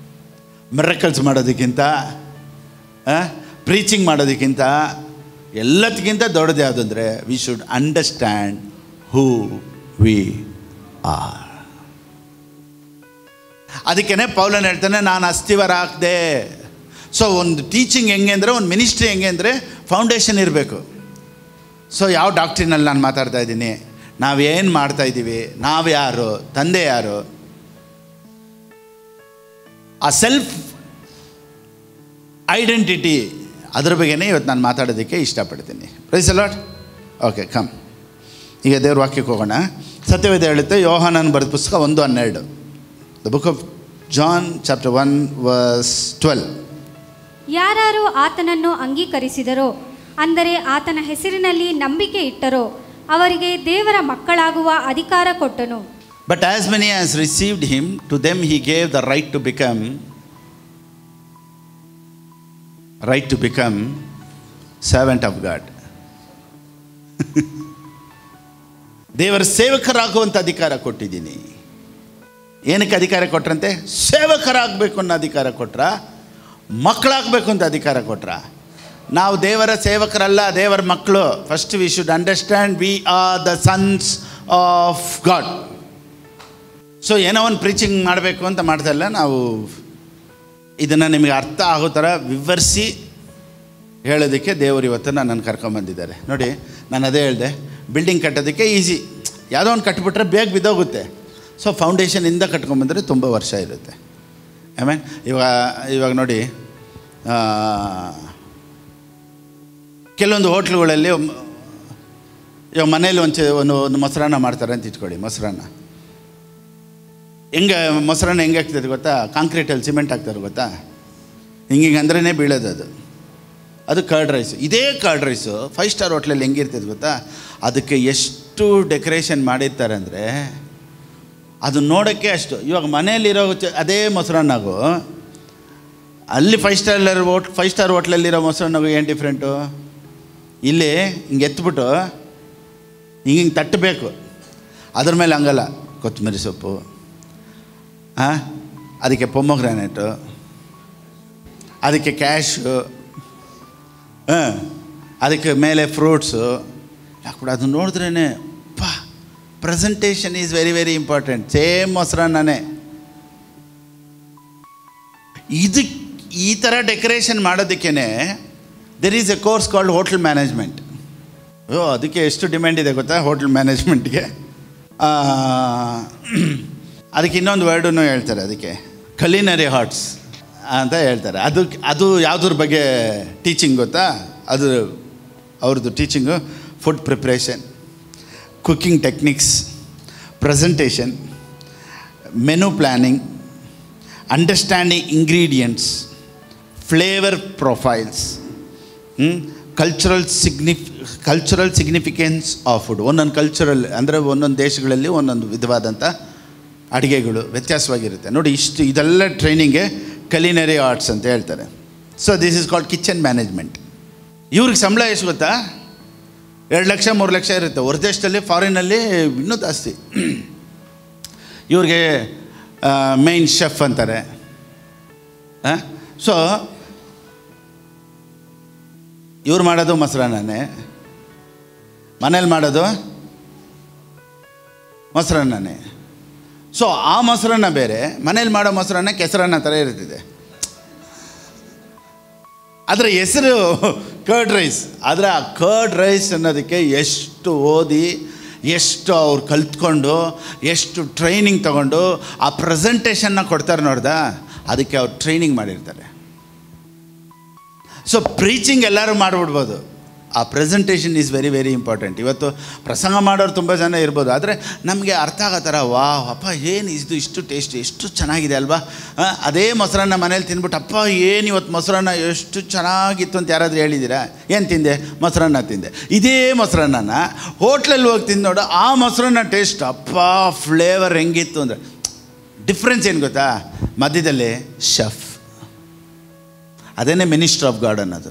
ಮಿರಕಲ್ಸ್ ಮಾಡೋದಕ್ಕಿಂತ, ಪ್ರೀಚಿಂಗ್ ಮಾಡೋದಕ್ಕಿಂತ ಎಲ್ಲದಕ್ಕಿಂತ ದೊಡ್ಡದು ಯಾವುದು ಅಂದರೆ we should understand who we are. ಅದಕ್ಕೇ ಪೌಲನ್ ಹೇಳ್ತಾನೆ, ನಾನು ಅಸ್ಥಿವಾರ ಹಾಕಿದೆ. ಸೊ ಒಂದು ಟೀಚಿಂಗ್ ಹೆಂಗೆ ಅಂದರೆ, ಒಂದು ಮಿನಿಸ್ಟ್ರಿ ಹೆಂಗೆ ಅಂದರೆ ಫೌಂಡೇಶನ್ ಇರಬೇಕು. ಸೊ ಯಾವ ಡಾಕ್ಟ್ರಿನಲ್ಲಿ ನಾನು ಮಾತಾಡ್ತಾ ಇದ್ದೀನಿ, ನಾವೇನು ಮಾಡ್ತಾಯಿದ್ದೀವಿ, ನಾವು ಯಾರು, ತಂದೆ ಯಾರು, ಆ ಸೆಲ್ಫ್ ಐಡೆಂಟಿಟಿ ಅದ್ರ ಬಗ್ಗೆನೇ ಇವತ್ತು ನಾನು ಮಾತಾಡೋದಕ್ಕೆ ಇಷ್ಟಪಡ್ತೀನಿ. Praise the lord. Okay, come. ಈಗ ದೇವ್ರ ವಾಕ್ಯಕ್ಕೆ ಹೋಗೋಣ. ಸತ್ಯವೇದ ಹೇಳುತ್ತೆ, ಯೋಹಾನನ ಬರೆದ ಪುಸ್ತಕ 1:12, the book of John chapter 1:12. ಯಾರು ಆತನನ್ನು ಅಂಗೀಕರಿಸಿದರೋ, ಅಂದರೆ ಆತನ ಹೆಸರಿನಲ್ಲಿ ನಂಬಿಕೆ ಇಟ್ಟರೋ, ಅವರಿಗೆ ದೇವರ ಮಕ್ಕಳಾಗುವ ಅಧಿಕಾರ ಕೊಟ್ಟನು. But as many as received him, to them he gave the right to become servant of God. ದೇವರ ಸೇವಕರಾಗುವಂಥ ಅಧಿಕಾರ ಕೊಟ್ಟಿದ್ದೀನಿ. ಏನಕ್ಕೆ ಅಧಿಕಾರ ಕೊಟ್ರಂತೆ? ಸೇವಕರಾಗಬೇಕು ಅನ್ನೋ ಅಧಿಕಾರ ಕೊಟ್ರ, ಮಕ್ಕಳಾಗಬೇಕು ಅಂತ ಅಧಿಕಾರ ಕೊಟ್ರ. ನಾವು ದೇವರ ಸೇವಕರಲ್ಲ, ದೇವರ ಮಕ್ಕಳು. First we should understand V are the sons of God. So ಏನೋ ಒಂದು ಪ್ರೀಚಿಂಗ್ ಮಾಡಬೇಕು ಅಂತ ಮಾಡ್ತಾ ಇಲ್ಲ ನಾವು. ಇದನ್ನು ನಿಮಗೆ ಅರ್ಥ ಆಗೋ ಥರ ವಿವರಿಸಿ ಹೇಳೋದಕ್ಕೆ ದೇವರು ಇವತ್ತು ನನ್ನನ್ನು ಕರ್ಕೊಂಬಂದಿದ್ದಾರೆ. ನೋಡಿ, ನಾನು ಅದೇ ಹೇಳಿದೆ, ಬಿಲ್ಡಿಂಗ್ ಕಟ್ಟೋದಕ್ಕೆ ಈಸಿ, ಯಾವುದೋ ಒಂದು ಕಟ್ಬಿಟ್ರೆ ಬೇಗ ಬಿದ್ದೋಗುತ್ತೆ. ಸೊ ಫೌಂಡೇಶನಿಂದ ಕಟ್ಕೊಂಬಂದರೆ ತುಂಬ ವರ್ಷ ಇರುತ್ತೆ. ಆಮೇಲೆ ಇವಾಗ ನೋಡಿ, ಕೆಲವೊಂದು ಹೋಟ್ಲುಗಳಲ್ಲಿ ಇವಾಗ ಮನೇಲಿ ಒಂದು ಮೊಸರನ್ನ ಮಾಡ್ತಾರೆ ಅಂತ ಇಟ್ಕೊಳ್ಳಿ. ಮೊಸರನ್ನ ಹೆಂಗೆ ಆಗ್ತದೆ ಗೊತ್ತಾ? ಕಾಂಕ್ರೀಟಲ್ಲಿ ಸಿಮೆಂಟ್ ಹಾಕ್ತಾರೆ ಗೊತ್ತಾ? ಹಿಂಗೆ ಅಂದ್ರೇ ಬೀಳೋದು ಅದು ಕರ್ಡ್ ರೈಸು. ಇದೇ ಕರ್ಡ್ ರೈಸು 5 ಸ್ಟಾರ್ ಹೋಟ್ಲಲ್ಲಿ ಹೆಂಗಿರ್ತದೆ ಗೊತ್ತಾ? ಅದಕ್ಕೆ ಎಷ್ಟು ಡೆಕೋರೇಷನ್ ಮಾಡಿರ್ತಾರೆ ಅಂದರೆ ಅದು ನೋಡೋಕ್ಕೆ ಅಷ್ಟು. ಇವಾಗ ಮನೆಯಲ್ಲಿರೋ ಅದೇ ಮೊಸರನ್ನಾಗು ಅಲ್ಲಿ 5 ಸ್ಟಾರ್ ಹೋಟ್ಲಲ್ಲಿರೋ ಮೊಸರನ್ನಾಗು ಏನು ಡಿಫ್ರೆಂಟು? ಇಲ್ಲಿ ಹಿಂಗೆ ಎತ್ಬಿಟ್ಟು ಹಿಂಗೆ ತಟ್ಟಬೇಕು, ಅದ್ರ ಮೇಲೆ ಹಂಗಲ್ಲ. ಕೊತ್ತಂಬರಿ ಸೊಪ್ಪು, ಅದಕ್ಕೆ ಪೊಮೊಗ್ರಾನೇಟು, ಅದಕ್ಕೆ ಕ್ಯಾಶು, ಅದಕ್ಕೆ ಮೇಲೆ ಫ್ರೂಟ್ಸು ಹಾಕ್ಬಿಟ್ಟು ಅದು ನೋಡಿದ್ರೇ presentation is very very important. Same ಮೊಸರನ್ನೇ ಈ ಥರ ಡೆಕೋರೇಷನ್ ಮಾಡೋದಕ್ಕೇ there is a course called hotel management. ಅದಕ್ಕೆ ಎಷ್ಟು ಡಿಮ್ಯಾಂಡ್ ಇದೆ ಗೊತ್ತಾ ಹೋಟೆಲ್ ಮ್ಯಾನೇಜ್ಮೆಂಟ್ಗೆ? ಅದಕ್ಕೆ ಇನ್ನೊಂದು ವರ್ಡನ್ನು ಹೇಳ್ತಾರೆ, ಅದಕ್ಕೆ ಕಲಿನರಿ ಆರ್ಟ್ಸ್ ಅಂತ ಹೇಳ್ತಾರೆ. ಅದು ಯಾವುದ್ರ ಬಗ್ಗೆ ಟೀಚಿಂಗ್ ಗೊತ್ತಾ? ಅದು ಅವ್ರದ್ದು teaching food preparation, cooking techniques, presentation, menu planning, understanding ingredients, flavour profiles, cultural significance of food. ಒಂದೊಂದು ಕಲ್ಚರಲ್ ಅಂದರೆ ಒಂದೊಂದು ದೇಶಗಳಲ್ಲಿ ಒಂದೊಂದು ವಿಧವಾದಂಥ ಅಡುಗೆಗಳು ವ್ಯತ್ಯಾಸವಾಗಿರುತ್ತೆ. ನೋಡಿ, ಇದೆಲ್ಲ ಟ್ರೈನಿಂಗ್ಗೆ ಕಲಿನರಿ ಆರ್ಟ್ಸ್ ಅಂತ ಹೇಳ್ತಾರೆ. So this is called kitchen management. ಇವ್ರಿಗೆ ಸಂಬಳ ಎಷ್ಟು ಗೊತ್ತಾ? 2 ಲಕ್ಷ 3 ಲಕ್ಷ ಇರುತ್ತೆ. ಹೊರ ದೇಶದಲ್ಲಿ ಫಾರಿನಲ್ಲಿ ಇನ್ನೂ ಜಾಸ್ತಿ. ಇವ್ರಿಗೆ ಮೇನ್ ಶೆಫ್ ಅಂತಾರೆ. ಸೊ ಇವ್ರು ಮಾಡೋದು ಮೊಸರನ್ನೇ, ಮನೇಲಿ ಮಾಡೋದು ಮೊಸರನ್ನೇ. ಸೊ ಆ ಮೊಸರನ್ನ ಬೇರೆ, ಮನೇಲಿ ಮಾಡೋ ಮೊಸರನ್ನ ಕೆಸರನ್ನ ಥರ ಇರ್ತಿದೆ. ಅದರ ಹೆಸರು ಕರ್ಡ್ ರೈಸ್. ಆದರೆ ಆ ಕರ್ಡ್ ರೈಸ್ ಅನ್ನೋದಕ್ಕೆ ಎಷ್ಟು ಓದಿ, ಎಷ್ಟು ಅವ್ರು ಕಲ್ತ್ಕೊಂಡು, ಎಷ್ಟು ಟ್ರೈನಿಂಗ್ ತಗೊಂಡು ಆ ಪ್ರೆಸೆಂಟೇಷನ್ನ ಕೊಡ್ತಾರೆ ನೋಡ್ದಾ, ಅದಕ್ಕೆ ಅವ್ರು ಟ್ರೈನಿಂಗ್ ಮಾಡಿರ್ತಾರೆ. ಸೊ ಪ್ರೀಚಿಂಗ್ ಎಲ್ಲರೂ ಮಾಡಿಬಿಡ್ಬೋದು, ಆ presentation is very very important. ಇವತ್ತು ಪ್ರಸಂಗ ಮಾಡೋರು ತುಂಬ ಜನ ಇರ್ಬೋದು, ಆದರೆ ನಮಗೆ ಅರ್ಥ ಆಗೋ ಥರ ಅಪ್ಪ ಏನು ಇಷ್ಟು ಟೇಸ್ಟ್, ಎಷ್ಟು ಚೆನ್ನಾಗಿದೆ ಅಲ್ವಾ? ಅದೇ ಮೊಸರನ್ನ ಮನೇಲಿ ತಿಂದ್ಬಿಟ್ಟು ಅಪ್ಪ ಏನು ಇವತ್ತು ಮೊಸರನ್ನ ಎಷ್ಟು ಚೆನ್ನಾಗಿತ್ತು ಅಂತ ಯಾರಾದರೂ ಹೇಳಿದ್ದೀರಾ? ಏನು ತಿಂದೆ? ಮೊಸರನ್ನ ತಿಂದೆ. ಇದೇ ಮೊಸರನ್ನ ಹೋಟ್ಲಲ್ಲಿ ಹೋಗಿ ತಿಂದು ನೋಡು, ಆ ಮೊಸರನ್ನ ಟೇಸ್ಟ್ ಅಪ್ಪ ಫ್ಲೇವರ್ ಹೆಂಗಿತ್ತು ಅಂದರೆ ಡಿಫ್ರೆನ್ಸ್ ಏನು ಗೊತ್ತಾ? ಮಧ್ಯದಲ್ಲಿ ಶೆಫ್, ಅದೇನೇ ಮಿನಿಸ್ಟರ್ ಆಫ್ ಗಾಡ್ ಅನ್ನೋದು.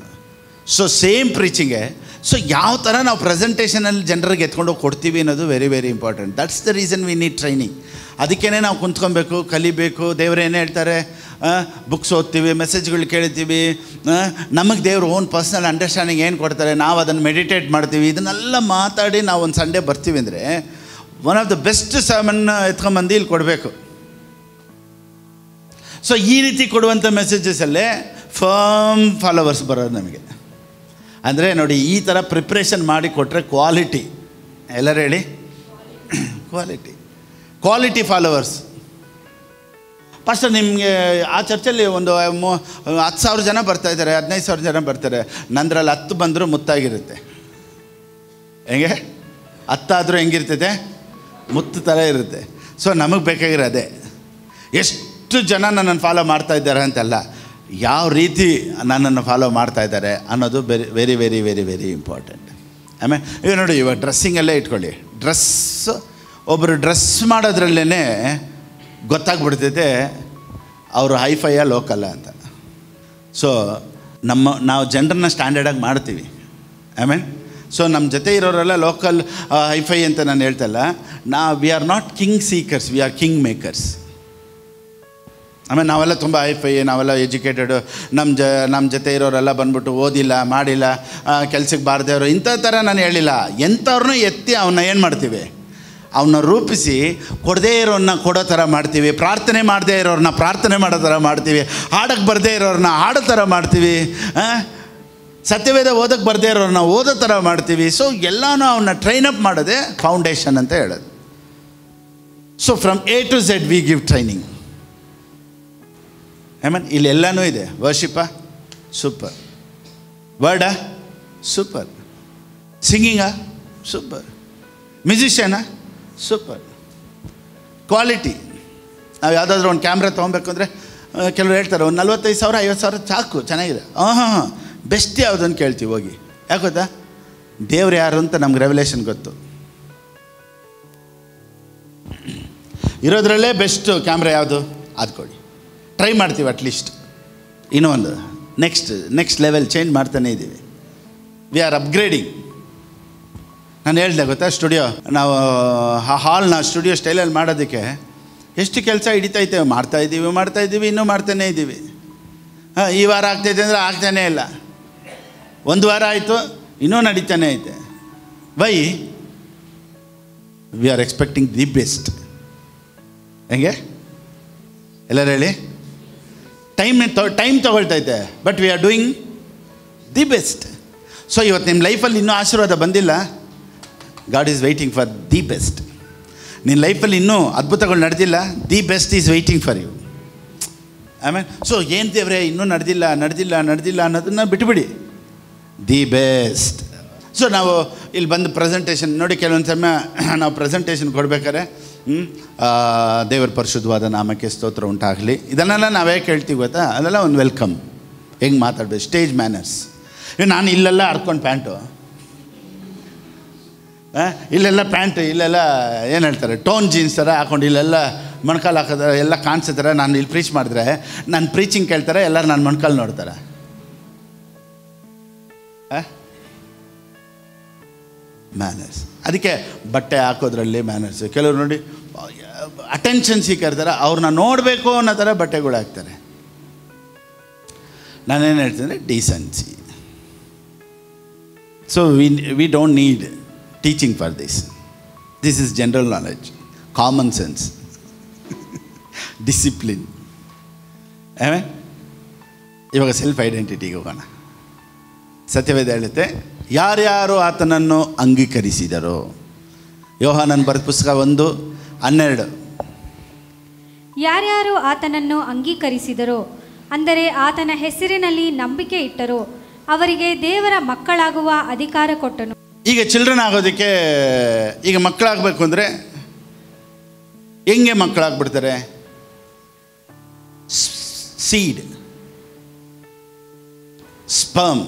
ಸೊ ಸೇಮ್ ಪ್ರೀಚಿಂಗೆ. ಸೊ ಯಾವ ಥರ ನಾವು ಪ್ರೆಸೆಂಟೇಷನಲ್ಲಿ ಜನರಿಗೆ ಎತ್ಕೊಂಡೋಗಿ ಕೊಡ್ತೀವಿ ಅನ್ನೋದು very very important. That's the reason we need training. ಅದಕ್ಕೇ ನಾವು ಕುಂತ್ಕೊಬೇಕು, ಕಲಿಬೇಕು. ದೇವರು ಏನು ಹೇಳ್ತಾರೆ? ಬುಕ್ಸ್ ಓದ್ತೀವಿ, ಮೆಸೇಜ್ಗಳು ಕೇಳ್ತೀವಿ, ನಮಗೆ ದೇವರು ಓನ್ ಪರ್ಸ್ನಲ್ ಅಂಡರ್ಸ್ಟ್ಯಾಂಡಿಂಗ್ ಏನು ಕೊಡ್ತಾರೆ, ನಾವು ಅದನ್ನು ಮೆಡಿಟೇಟ್ ಮಾಡ್ತೀವಿ. ಇದನ್ನೆಲ್ಲ ಮಾತಾಡಿ ನಾವು ಒಂದು ಸಂಡೇ ಬರ್ತೀವಿ ಅಂದರೆ ಒನ್ ಆಫ್ ದ ಬೆಸ್ಟ್ ಸರ್ಮನ್ನ ಎತ್ಕೊಂಬಂದು ಇಲ್ಲಿ ಕೊಡಬೇಕು. ಸೊ ಈ ರೀತಿ ಕೊಡುವಂಥ ಮೆಸೇಜಸಲ್ಲೇ ಫರ್ಮ್ ಫಾಲೋವರ್ಸ್ ಬರೋದು ನಮಗೆ. ಅಂದರೆ ನೋಡಿ, ಈ ಥರ ಪ್ರಿಪ್ರೇಷನ್ ಮಾಡಿ ಕೊಟ್ಟರೆ ಕ್ವಾಲಿಟಿ, ಎಲ್ಲರೂ ಹೇಳಿ ಕ್ವಾಲಿಟಿ ಫಾಲೋವರ್ಸ್. ಪಾಸ್ಟರ್ ನಿಮಗೆ ಆ ಚರ್ಚಲ್ಲಿ ಒಂದು 10,000 ಜನ ಬರ್ತಾಯಿದ್ದಾರೆ, 15,000 ಜನ ಬರ್ತಾರೆ, ನಂದ್ರಲ್ಲಿ 10 ಬಂದರೂ ಮುತ್ತಾಗಿರುತ್ತೆ. ಹೆಂಗೆ 10 ಆದರೂ ಹೆಂಗಿರ್ತೈತೆ? ಮುತ್ತು ಥರ ಇರುತ್ತೆ. ಸೊ ನಮಗೆ ಬೇಕಾಗಿರೋ ಅದೇ, ಎಷ್ಟು ಜನ ನನ್ನನ್ನು ಫಾಲೋ ಮಾಡ್ತಾ ಇದ್ದಾರೆ ಅಂತಲ್ಲ, ಯಾವ ರೀತಿ ನನ್ನನ್ನು ಫಾಲೋ ಮಾಡ್ತಾ ಇದ್ದಾರೆ ಅನ್ನೋದು very very very very important. ಆಮೇಲೆ ಈಗ ನೋಡಿ, ಇವಾಗ ಡ್ರೆಸ್ಸಿಂಗಲ್ಲೇ ಇಟ್ಕೊಳ್ಳಿ. ಒಬ್ಬರು ಡ್ರೆಸ್ ಮಾಡೋದ್ರಲ್ಲೇ ಗೊತ್ತಾಗ್ಬಿಡ್ತೈತೆ ಅವರು ಹೈಫೈಯ ಲೋಕಲ್ಲ ಅಂತ. ಸೊ ನಾವು ಜನರನ್ನ ಸ್ಟ್ಯಾಂಡರ್ಡಾಗಿ ಮಾಡ್ತೀವಿ. ಆಮೇಲೆ ಸೊ ನಮ್ಮ ಜೊತೆ ಇರೋರೆಲ್ಲ ಲೋಕಲ್ ಹೈಫೈ ಅಂತ ನಾನು ಹೇಳ್ತಲ್ಲ. We are not king seekers, we are king makers. ಆಮೇಲೆ ನಾವೆಲ್ಲ ತುಂಬ ಹೈಫೈ, ನಾವೆಲ್ಲ ಎಜುಕೇಟೆಡು, ನಮ್ಮ ಜೊತೆ ಇರೋರೆಲ್ಲ ಬಂದ್ಬಿಟ್ಟು ಓದಿಲ್ಲ, ಮಾಡಿಲ್ಲ, ಕೆಲ್ಸಕ್ಕೆ ಬಾರದೇ ಇರೋ ಇಂಥ ಥರ ನಾನು ಹೇಳಿಲ್ಲ. ಎಂಥವ್ರನ್ನೂ ಎತ್ತಿ ಅವನ್ನ ಏನು ಮಾಡ್ತೀವಿ? ಅವನ್ನ ರೂಪಿಸಿ ಕೊಡದೇ ಇರೋರನ್ನ ಕೊಡೋ ಥರ ಮಾಡ್ತೀವಿ. ಪ್ರಾರ್ಥನೆ ಮಾಡದೇ ಇರೋರನ್ನ ಪ್ರಾರ್ಥನೆ ಮಾಡೋ ಥರ ಮಾಡ್ತೀವಿ. ಹಾಡೋಕ್ಕೆ ಬರದೇ ಇರೋರನ್ನ ಹಾಡೋ ಥರ ಮಾಡ್ತೀವಿ. ಸತ್ಯವೇದ ಓದೋಕ್ಕೆ ಬರದೇ ಇರೋರನ್ನ ಓದೋ ಥರ ಮಾಡ್ತೀವಿ. ಸೊ ಎಲ್ಲನೂ ಅವನ್ನ ಟ್ರೈನ್ ಅಪ್ ಮಾಡೋದೇ ಫೌಂಡೇಶನ್ ಅಂತ ಹೇಳೋದು. So from A to Z we give training. ಇಲ್ಲೆಲ್ಲನೂ ಇದೆ. ವರ್ಷಿಪ ಸೂಪರ್, ವರ್ಡಾ ಸೂಪರ್, ಸಿಂಗಿಂಗಾ ಸೂಪರ್, ಮ್ಯೂಸಿಷಿಯನಾ ಸೂಪರ್, ಕ್ವಾಲಿಟಿ. ನಾವು ಯಾವುದಾದ್ರೂ ಒಂದು ಕ್ಯಾಮ್ರಾ ತೊಗೊಬೇಕು ಅಂದರೆ ಕೆಲವರು ಹೇಳ್ತಾರೆ ಒಂದು 45,000 50,000 ಸಾಕು, ಚೆನ್ನಾಗಿದೆ. ಹಾಂ ಬೆಸ್ಟ್ ಯಾವುದನ್ನು ಕೇಳ್ತೀವಿ ಹೋಗಿ. ಯಾಕೆ ಗೊತ್ತಾ? ದೇವ್ರು ಯಾರು ಅಂತ ನಮ್ಗೆ ರೆವಲ್ಯೂಷನ್ ಗೊತ್ತು. ಇರೋದ್ರಲ್ಲೇ ಬೆಸ್ಟ್ ಕ್ಯಾಮ್ರಾ ಯಾವುದು ಅದು ಕೊಡಿ, ಟ್ರೈ ಮಾಡ್ತೀವಿ. ಅಟ್ಲೀಸ್ಟ್ ಇನ್ನೂ ಒಂದು ನೆಕ್ಸ್ಟ್ ಲೆವೆಲ್ ಚೇಂಜ್ ಮಾಡ್ತಾನೇ ಇದ್ದೀವಿ. We are upgrading. ನಾನು ಹೇಳಿದೆ ಗೊತ್ತಾ, ಸ್ಟುಡಿಯೋ ನಾವು ಹಾಲ್ನ ಸ್ಟುಡಿಯೋ ಸ್ಟೈಲಲ್ಲಿ ಮಾಡೋದಕ್ಕೆ ಎಷ್ಟು ಕೆಲಸ ಹಿಡಿತೈತೆ. ಮಾಡ್ತಾಯಿದ್ದೀವಿ, ಇನ್ನೂ ಮಾಡ್ತಾನೇ ಇದ್ದೀವಿ. ಈ ವಾರ ಆಗ್ತೈತೆ ಅಂದರೆ ಆಗ್ತಾನೇ ಇಲ್ಲ. ಒಂದು ವಾರ ಆಯಿತು, ಇನ್ನೂ ನಡೀತಾನೆ ಐತೆ. Why? We are expecting the best. ಹೆಂಗೆ ಎಲ್ಲರೂ ಹೇಳಿ? ಟೈಮ್ ತೊಗೊಳ್ತೈತೆ, but we are doing the best. So ಇವತ್ತು ನಿಮ್ಮ ಲೈಫಲ್ಲಿ ಇನ್ನೂ ಆಶೀರ್ವಾದ ಬಂದಿಲ್ಲ, God is waiting for the best. ನಿನ್ನ ಲೈಫಲ್ಲಿ ಇನ್ನೂ ಅದ್ಭುತಗಳು ನಡೆದಿಲ್ಲ, the best is waiting for you. ಆಮೇಲೆ ಸೊ ಏನು ದೇವ್ರೆ ಇನ್ನೂ ನಡೆದಿಲ್ಲ ಅನ್ನೋದನ್ನು ಬಿಟ್ಬಿಡಿ. The best. ಸೊ ನಾವು ಇಲ್ಲಿ ಬಂದು ಪ್ರೆಸೆಂಟೇಷನ್ ನೋಡಿ, ಕೆಲವೊಂದು ಸಮಯ ನಾವು ಪ್ರೆಸೆಂಟೇಷನ್ ಕೊಡ್ಬೇಕಾದ್ರೆ ದೇವರ ಪರಿಶುದ್ಧವಾದ ನಾಮಕ್ಕೆ ಸ್ತೋತ್ರ ಉಂಟಾಗಲಿ, ಇದನ್ನೆಲ್ಲ ನಾವೇ ಕೇಳ್ತೀವಿ ಗೊತ್ತಾ? ಅದೆಲ್ಲ ಒಂದು ವೆಲ್ಕಮ್. ಹೆಂಗೆ ಮಾತಾಡಬೇಕು, ಸ್ಟೇಜ್ ಮ್ಯಾನರ್ಸ್. ನಾನು ಇಲ್ಲೆಲ್ಲ ಹರ್ಕೊಂಡು ಪ್ಯಾಂಟು, ಇಲ್ಲೆಲ್ಲ ಪ್ಯಾಂಟು, ಇಲ್ಲೆಲ್ಲ ಏನು ಹೇಳ್ತಾರೆ ಟೋನ್ ಜೀನ್ಸ್ ಥರ ಹಾಕೊಂಡು ಇಲ್ಲೆಲ್ಲ ಮೊಣಕಾಲು ಹಾಕಿದ್ರೆ ಎಲ್ಲ ಕಾಣಿಸ್ತಾರೆ. ನಾನು ಇಲ್ಲಿ ಪ್ರೀಚ್ ಮಾಡಿದ್ರೆ ನಾನು ಪ್ರೀಚಿಂಗ್ ಕೇಳ್ತಾರೆ, ಎಲ್ಲರೂ ನಾನು ಮೊಣಕಾಲು ನೋಡ್ತಾರೆ. ಮ್ಯಾನರ್ಸ್. ಅದಕ್ಕೆ ಬಟ್ಟೆ ಹಾಕೋದ್ರಲ್ಲಿ ಮ್ಯಾನರ್ಸ್. ಕೆಲವರು ನೋಡಿ ಅಟೆನ್ಷನ್ ಸಿಕ್ಕಿರ್ತಾರೆ, ಅವ್ರನ್ನ ನೋಡಬೇಕು ಅನ್ನೋ ಥರ ಬಟ್ಟೆಗಳು ಹಾಕ್ತಾರೆ. ನಾನೇನು ಹೇಳ್ತೀನಿ, decency. So we don't need teaching for this. This is general knowledge, common sense, discipline. ಇವಾಗ ಸೆಲ್ಫ್ ಐಡೆಂಟಿಟಿಗೆ ಹೋಗೋಣ. ಸತ್ಯವೇದ ಹೇಳುತ್ತೆ, ಯಾರ್ಯಾರು ಆತನನ್ನು ಅಂಗೀಕರಿಸಿದರೋ. ಯೋಹಾನನ ಬರೆದ ಪುಸ್ತಕ 1:12. ಯಾರ್ಯಾರು ಆತನನ್ನು ಅಂಗೀಕರಿಸಿದರೋ, ಅಂದರೆ ಆತನ ಹೆಸರಿನಲ್ಲಿ ನಂಬಿಕೆ ಇಟ್ಟರೋ, ಅವರಿಗೆ ದೇವರ ಮಕ್ಕಳಾಗುವ ಅಧಿಕಾರ ಕೊಟ್ಟನು. ಈಗ ಚಿಲ್ಡ್ರನ್ ಆಗೋದಕ್ಕೆ, ಈಗ ಮಕ್ಕಳಾಗಬೇಕು ಅಂದರೆ ಹೆಂಗೆ ಮಕ್ಕಳಾಗ್ಬಿಡ್ತಾರೆ? ಸೀಡ್, ಸ್ಪರ್ಮ್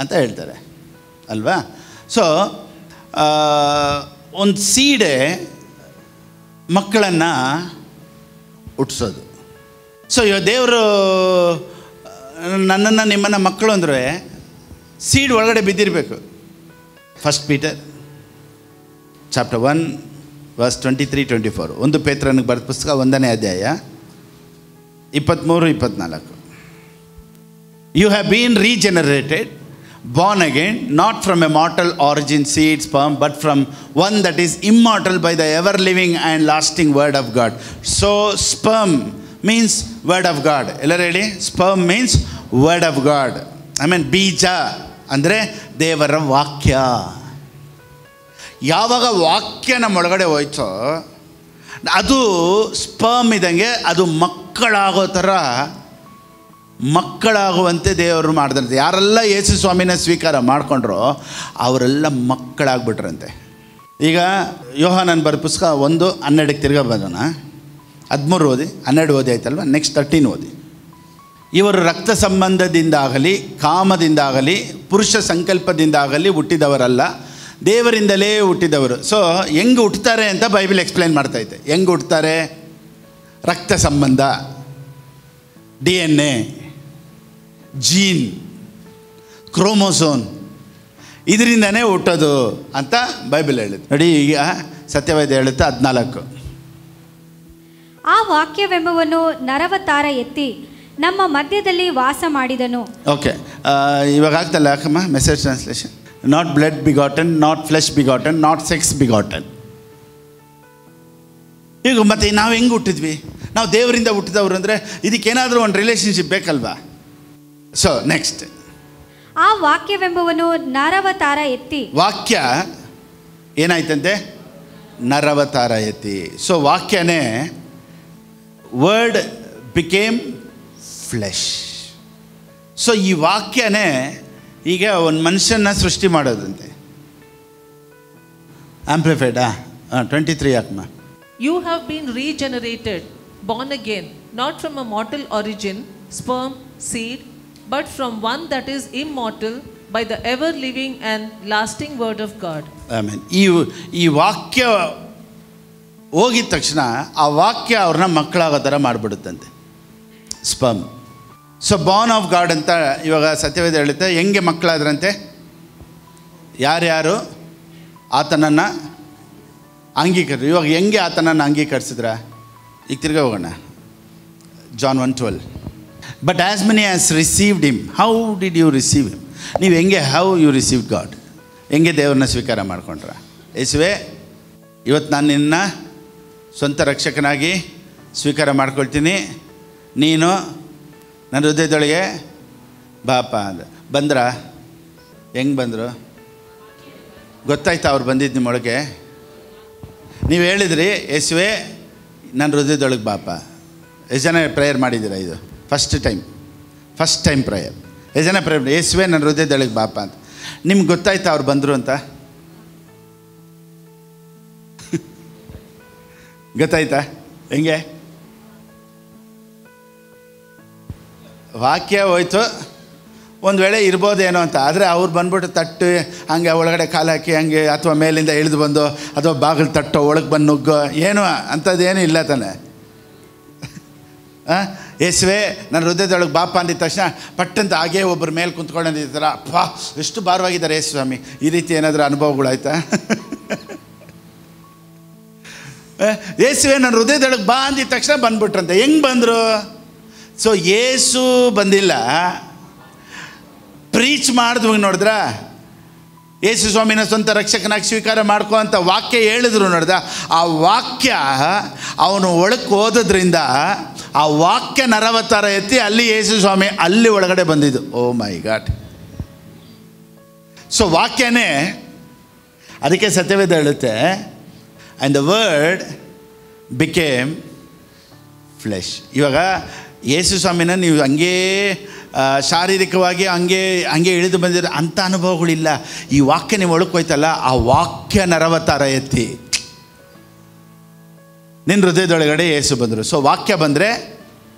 ಅಂತ ಹೇಳ್ತಾರೆ ಅಲ್ವಾ? ಸೊ ಒಂದು ಸೀಡೆ ಮಕ್ಕಳನ್ನು ಹುಟ್ಟಿಸೋದು. ಸೊ ಇವಾಗ ದೇವರು ನನ್ನನ್ನು ನಿಮ್ಮನ್ನು ಮಕ್ಕಳು ಅಂದರೆ ಸೀಡ್ ಒಳಗಡೆ ಬಿದ್ದಿರಬೇಕು. 1 Peter chapter 1 verse 23-24. 1 ಪೇತ್ರನಿಗೆ ಬರೆದ ಪುಸ್ತಕ 1ನೇ ಅಧ್ಯಾಯ 23-24. You have been regenerated, born again, not from a mortal origin seed sperm, but from one that is immortal by the ever living and lasting word of God. So sperm means word of God. ಎಲ್ಲರೂ ಹೇಳಿ, sperm means word of God. ಬೀಜ ಅಂದರೆ ದೇವರ ವಾಕ್ಯ. ಯಾವಾಗ ವಾಕ್ಯ ನಮ್ಮ ಒಳಗಡೆ ಹೋಯ್ತೋ ಅದು ಸ್ಪರ್ಮ್ ಇದ್ದಂಗೆ, ಅದು ಮಕ್ಕಳಾಗುವಂತೆ ದೇವರು ಮಾಡಿದ್ರಂತೆ. ಯಾರೆಲ್ಲ ಯೇಸು ಸ್ವಾಮಿನ ಸ್ವೀಕಾರ ಮಾಡಿಕೊಂಡ್ರೋ ಅವರೆಲ್ಲ ಮಕ್ಕಳಾಗ್ಬಿಟ್ರಂತೆ. ಈಗ ಯೋಹಾನನ್ ಬರೆದ ಪುಸ್ತಕ 1:12 ತಿರ್ಗಾ ಬರೋಣ. 13 ಓದಿ, 12 ಓದಿ ಆಯ್ತಲ್ವ, ನೆಕ್ಸ್ಟ್ 13 ಓದಿ. ಇವರು ರಕ್ತ ಸಂಬಂಧದಿಂದಾಗಲಿ ಕಾಮದಿಂದಾಗಲಿ ಪುರುಷ ಸಂಕಲ್ಪದಿಂದಾಗಲಿ ಹುಟ್ಟಿದವರಲ್ಲ, ದೇವರಿಂದಲೇ ಹುಟ್ಟಿದವರು. ಸೊ ಹೆಂಗೆ ಹುಟ್ಟುತ್ತಾರೆ ಅಂತ ಬೈಬಲ್ ಎಕ್ಸ್ಪ್ಲೈನ್ ಮಾಡ್ತೈತೆ. ಹೆಂಗೆ ಹುಟ್ಟುತ್ತಾರೆ? ರಕ್ತ ಸಂಬಂಧ, DNA, ಜೀನ್, ಕ್ರೋಮೋಸೋನ್, ಇದರಿಂದನೇ ಹುಟ್ಟೋದು ಅಂತ ಬೈಬಲ್ ಹೇಳುತ್ತೆ. ನೋಡಿ, ಈಗ ಸತ್ಯವೇದ ಹೇಳುತ್ತೆ 14. ಆ ವಾಕ್ಯವೆಂಬವನು ನರವತಾರ ಎತ್ತಿ ನಮ್ಮ ಮಧ್ಯದಲ್ಲಿ ವಾಸ ಮಾಡಿದನು. ಓಕೆ, ಇವಾಗ ಆಗ್ತಲ್ಲ ಯಾಕಮ್ಮ message translation? Not blood begotten, not flesh begotten, not sex begotten. ಈಗ ಮತ್ತೆ ನಾವು ಹೆಂಗೆ ಹುಟ್ಟಿದ್ವಿ? ನಾವು ದೇವರಿಂದ ಹುಟ್ಟಿದವರು ಅಂದರೆ ಇದಕ್ಕೇನಾದರೂ ಒಂದು ರಿಲೇಷನ್ಶಿಪ್ ಬೇಕಲ್ವಾ? ಸೊ ನೆಕ್ಸ್ಟ್, ಆ ವಾಕ್ಯವೆಂಬವನು ನರವತಾರ ಎತ್ತಿ. ವಾಕ್ಯ ಏನಾಯ್ತಂತೆ? ನರವತಾರ ಎತ್ತಿ. ಸೊ ವಾಕ್ಯನೇ, ವರ್ಡ್ ಬಿಕೇಮ್ ಫ್ಲೆಶ್. ಸೊ ಈ ವಾಕ್ಯನೇ ಈಗ ಒಂದು ಮನುಷ್ಯನ ಸೃಷ್ಟಿ ಮಾಡೋದಂತೆ. ಆಂಪ್ಲಿಫೈಡಾ 23 ಯಾಕಮ್ಮ? You have been regenerated, born again, not from a mortal origin, sperm, seed, but from one that is immortal, by the ever-living and lasting word of God. Amen. ಈ ವಾಕ್ಯ ಹೋಗಿದ ತಕ್ಷಣ ಆ ವಾಕ್ಯ ಅವ್ರನ್ನ ಮಕ್ಕಳಾಗೋ ಥರ ಮಾಡಿಬಿಡುತ್ತಂತೆ, sperm. So born of God ಅಂತ ಇವಾಗ ಸತ್ಯವೇದ ಹೇಳುತ್ತೆ. ಹೆಂಗೆ ಮಕ್ಕಳಾದ್ರಂತೆ? ಯಾರ್ಯಾರು ಆತನನ್ನು ಇವಾಗ ಹೆಂಗೆ ಆತನನ್ನು ಅಂಗೀಕರಿಸಿದ್ರ? ಈಗ ತಿರ್ಗಾ ಹೋಗೋಣ, John 1:12. But as many as received him, how did you receive him? ನೀವು ಹೆಂಗೆ, ಹೌ ಯು ರಿಸೀವ್ಡ್ ಗಾಡ್? ಹೆಂಗೆ ದೇವ್ರನ್ನ ಸ್ವೀಕಾರ ಮಾಡ್ಕೊಂಡ್ರ? ಯೇಸುವೆ, ಇವತ್ತು ನಾನು ನಿನ್ನ ಸ್ವಂತ ರಕ್ಷಕನಾಗಿ ಸ್ವೀಕಾರ ಮಾಡ್ಕೊಳ್ತೀನಿ, ನೀನು ನನ್ನ ಹೃದಯದೊಳಗೆ ಬಾಪ ಅಂದ. ಬಂದ್ರ? ಹೆಂಗೆ ಬಂದರು? ಗೊತ್ತಾಯ್ತಾ ಅವ್ರು ಬಂದಿದ್ದು ನಿಮ್ಮೊಳಗೆ? ನೀವು ಹೇಳಿದ್ರಿ, ಯೇಸುವೆ ನನ್ನ ಹೃದಯದೊಳಗೆ ಬಾಪ. ಎಷ್ಟು ಜನ ಪ್ರೇಯರ್ ಮಾಡಿದ್ದೀರಾ? ಇದು ಫಸ್ಟ್ ಟೈಮ್ ಪ್ರೇಯರ್. ಎಷ್ಟು ಜನ ಪ್ರೇಯರ್ ಮಾಡಿ ಯೇಸುವೆ ನನ್ನ ಹೃದಯದೊಳಗೆ ಬಾಪ ಅಂತ? ನಿಮ್ಗೆ ಗೊತ್ತಾಯ್ತಾ ಅವ್ರು ಬಂದರು ಅಂತ? ಗೊತ್ತಾಯ್ತಾ? ಹೆಂಗೆ? ವಾಕ್ಯ ಹೋಯ್ತು, ಒಂದು ವೇಳೆ ಇರ್ಬೋದೇನೋ ಅಂತ. ಆದರೆ ಅವ್ರು ಬಂದ್ಬಿಟ್ಟು ತಟ್ಟು ಹಂಗೆ ಒಳಗಡೆ ಕಾಲು ಹಾಕಿ ಹಂಗೆ, ಅಥವಾ ಮೇಲಿಂದ ಇಳಿದು ಬಂದು, ಅಥವಾ ಬಾಗಿಲು ತಟ್ಟೋ, ಒಳಗೆ ಬಂದು ನುಗ್ಗೋ, ಏನೋ ಅಂಥದ್ದೇನೂ ಇಲ್ಲ ತಾನೆ. ಯೇಸುವೆ ನನ್ನ ಹೃದಯದೊಳಗೆ ಬಾಪ ಅಂದಿದ ತಕ್ಷಣ ಪಟ್ಟಂತ ಹಾಗೇ ಒಬ್ಬರ ಮೇಲೆ ಕುಂತ್ಕೊಂಡಿರ್ತಾರ, ಅಪ್ಪ ಎಷ್ಟು ಭಾರವಾಗಿದ್ದಾರೆ ಯೇಸು ಸ್ವಾಮಿ. ಈ ರೀತಿ ಏನಾದರೂ ಅನುಭವಗಳಾಯ್ತಾ? ಯೇಸುವೆ ನನ್ನ ಹೃದಯದೊಳಗೆ ಬಾ ಅಂದಿದ ತಕ್ಷಣ ಬಂದ್ಬಿಟ್ರಂತೆ. ಹೆಂಗೆ ಬಂದರು? ಸೊ ಯೇಸು ಬಂದಿಲ್ಲ, ಪ್ರೀಚ್ ಮಾಡಿದ್ವಿ. ನೋಡಿದ್ರ, ಯೇಸು ಸ್ವಾಮಿನ ಸ್ವಂತ ರಕ್ಷಕನಾಗಿ ಸ್ವೀಕಾರ ಮಾಡ್ಕೋ ಅಂತ ವಾಕ್ಯ ಹೇಳಿದ್ರು. ನೋಡಿದ, ಆ ವಾಕ್ಯ ಅವನು ಒಳಕ್ಕೆ ಹೋದ್ರಿಂದ ಆ ವಾಕ್ಯ ನರವತಾರ ಎತ್ತಿ ಅಲ್ಲಿ ಯೇಸು ಸ್ವಾಮಿ ಅಲ್ಲಿ ಒಳಗಡೆ ಬಂದಿದ್ದು. ಓ ಮೈ ಗಾಡ್. ಸೊ ವಾಕ್ಯನೇ, ಅದಕ್ಕೆ ಸತ್ಯವೇದ ಹೇಳುತ್ತೆ, and the word became flesh. ಇವಾಗ ಯೇಸು ಸ್ವಾಮಿನ ನೀವು ಹಂಗೇ ಶಾರೀರಿಕವಾಗಿ ಹಂಗೆ ಇಳಿದು ಬಂದಿರೋ ಅಂಥ ಅನುಭವಗಳಿಲ್ಲ. ಈ ವಾಕ್ಯ ನೀವು ಒಳಕ್ಕೆ ಹೋಯ್ತಲ್ಲ, ಆ ವಾಕ್ಯ ನರವತಾರ ಎತ್ತಿ ನಿನ್ನ ಹೃದಯದೊಳಗಡೆ ಯೇಸು ಬಂದರು. ಸೊ ವಾಕ್ಯ ಬಂದರೆ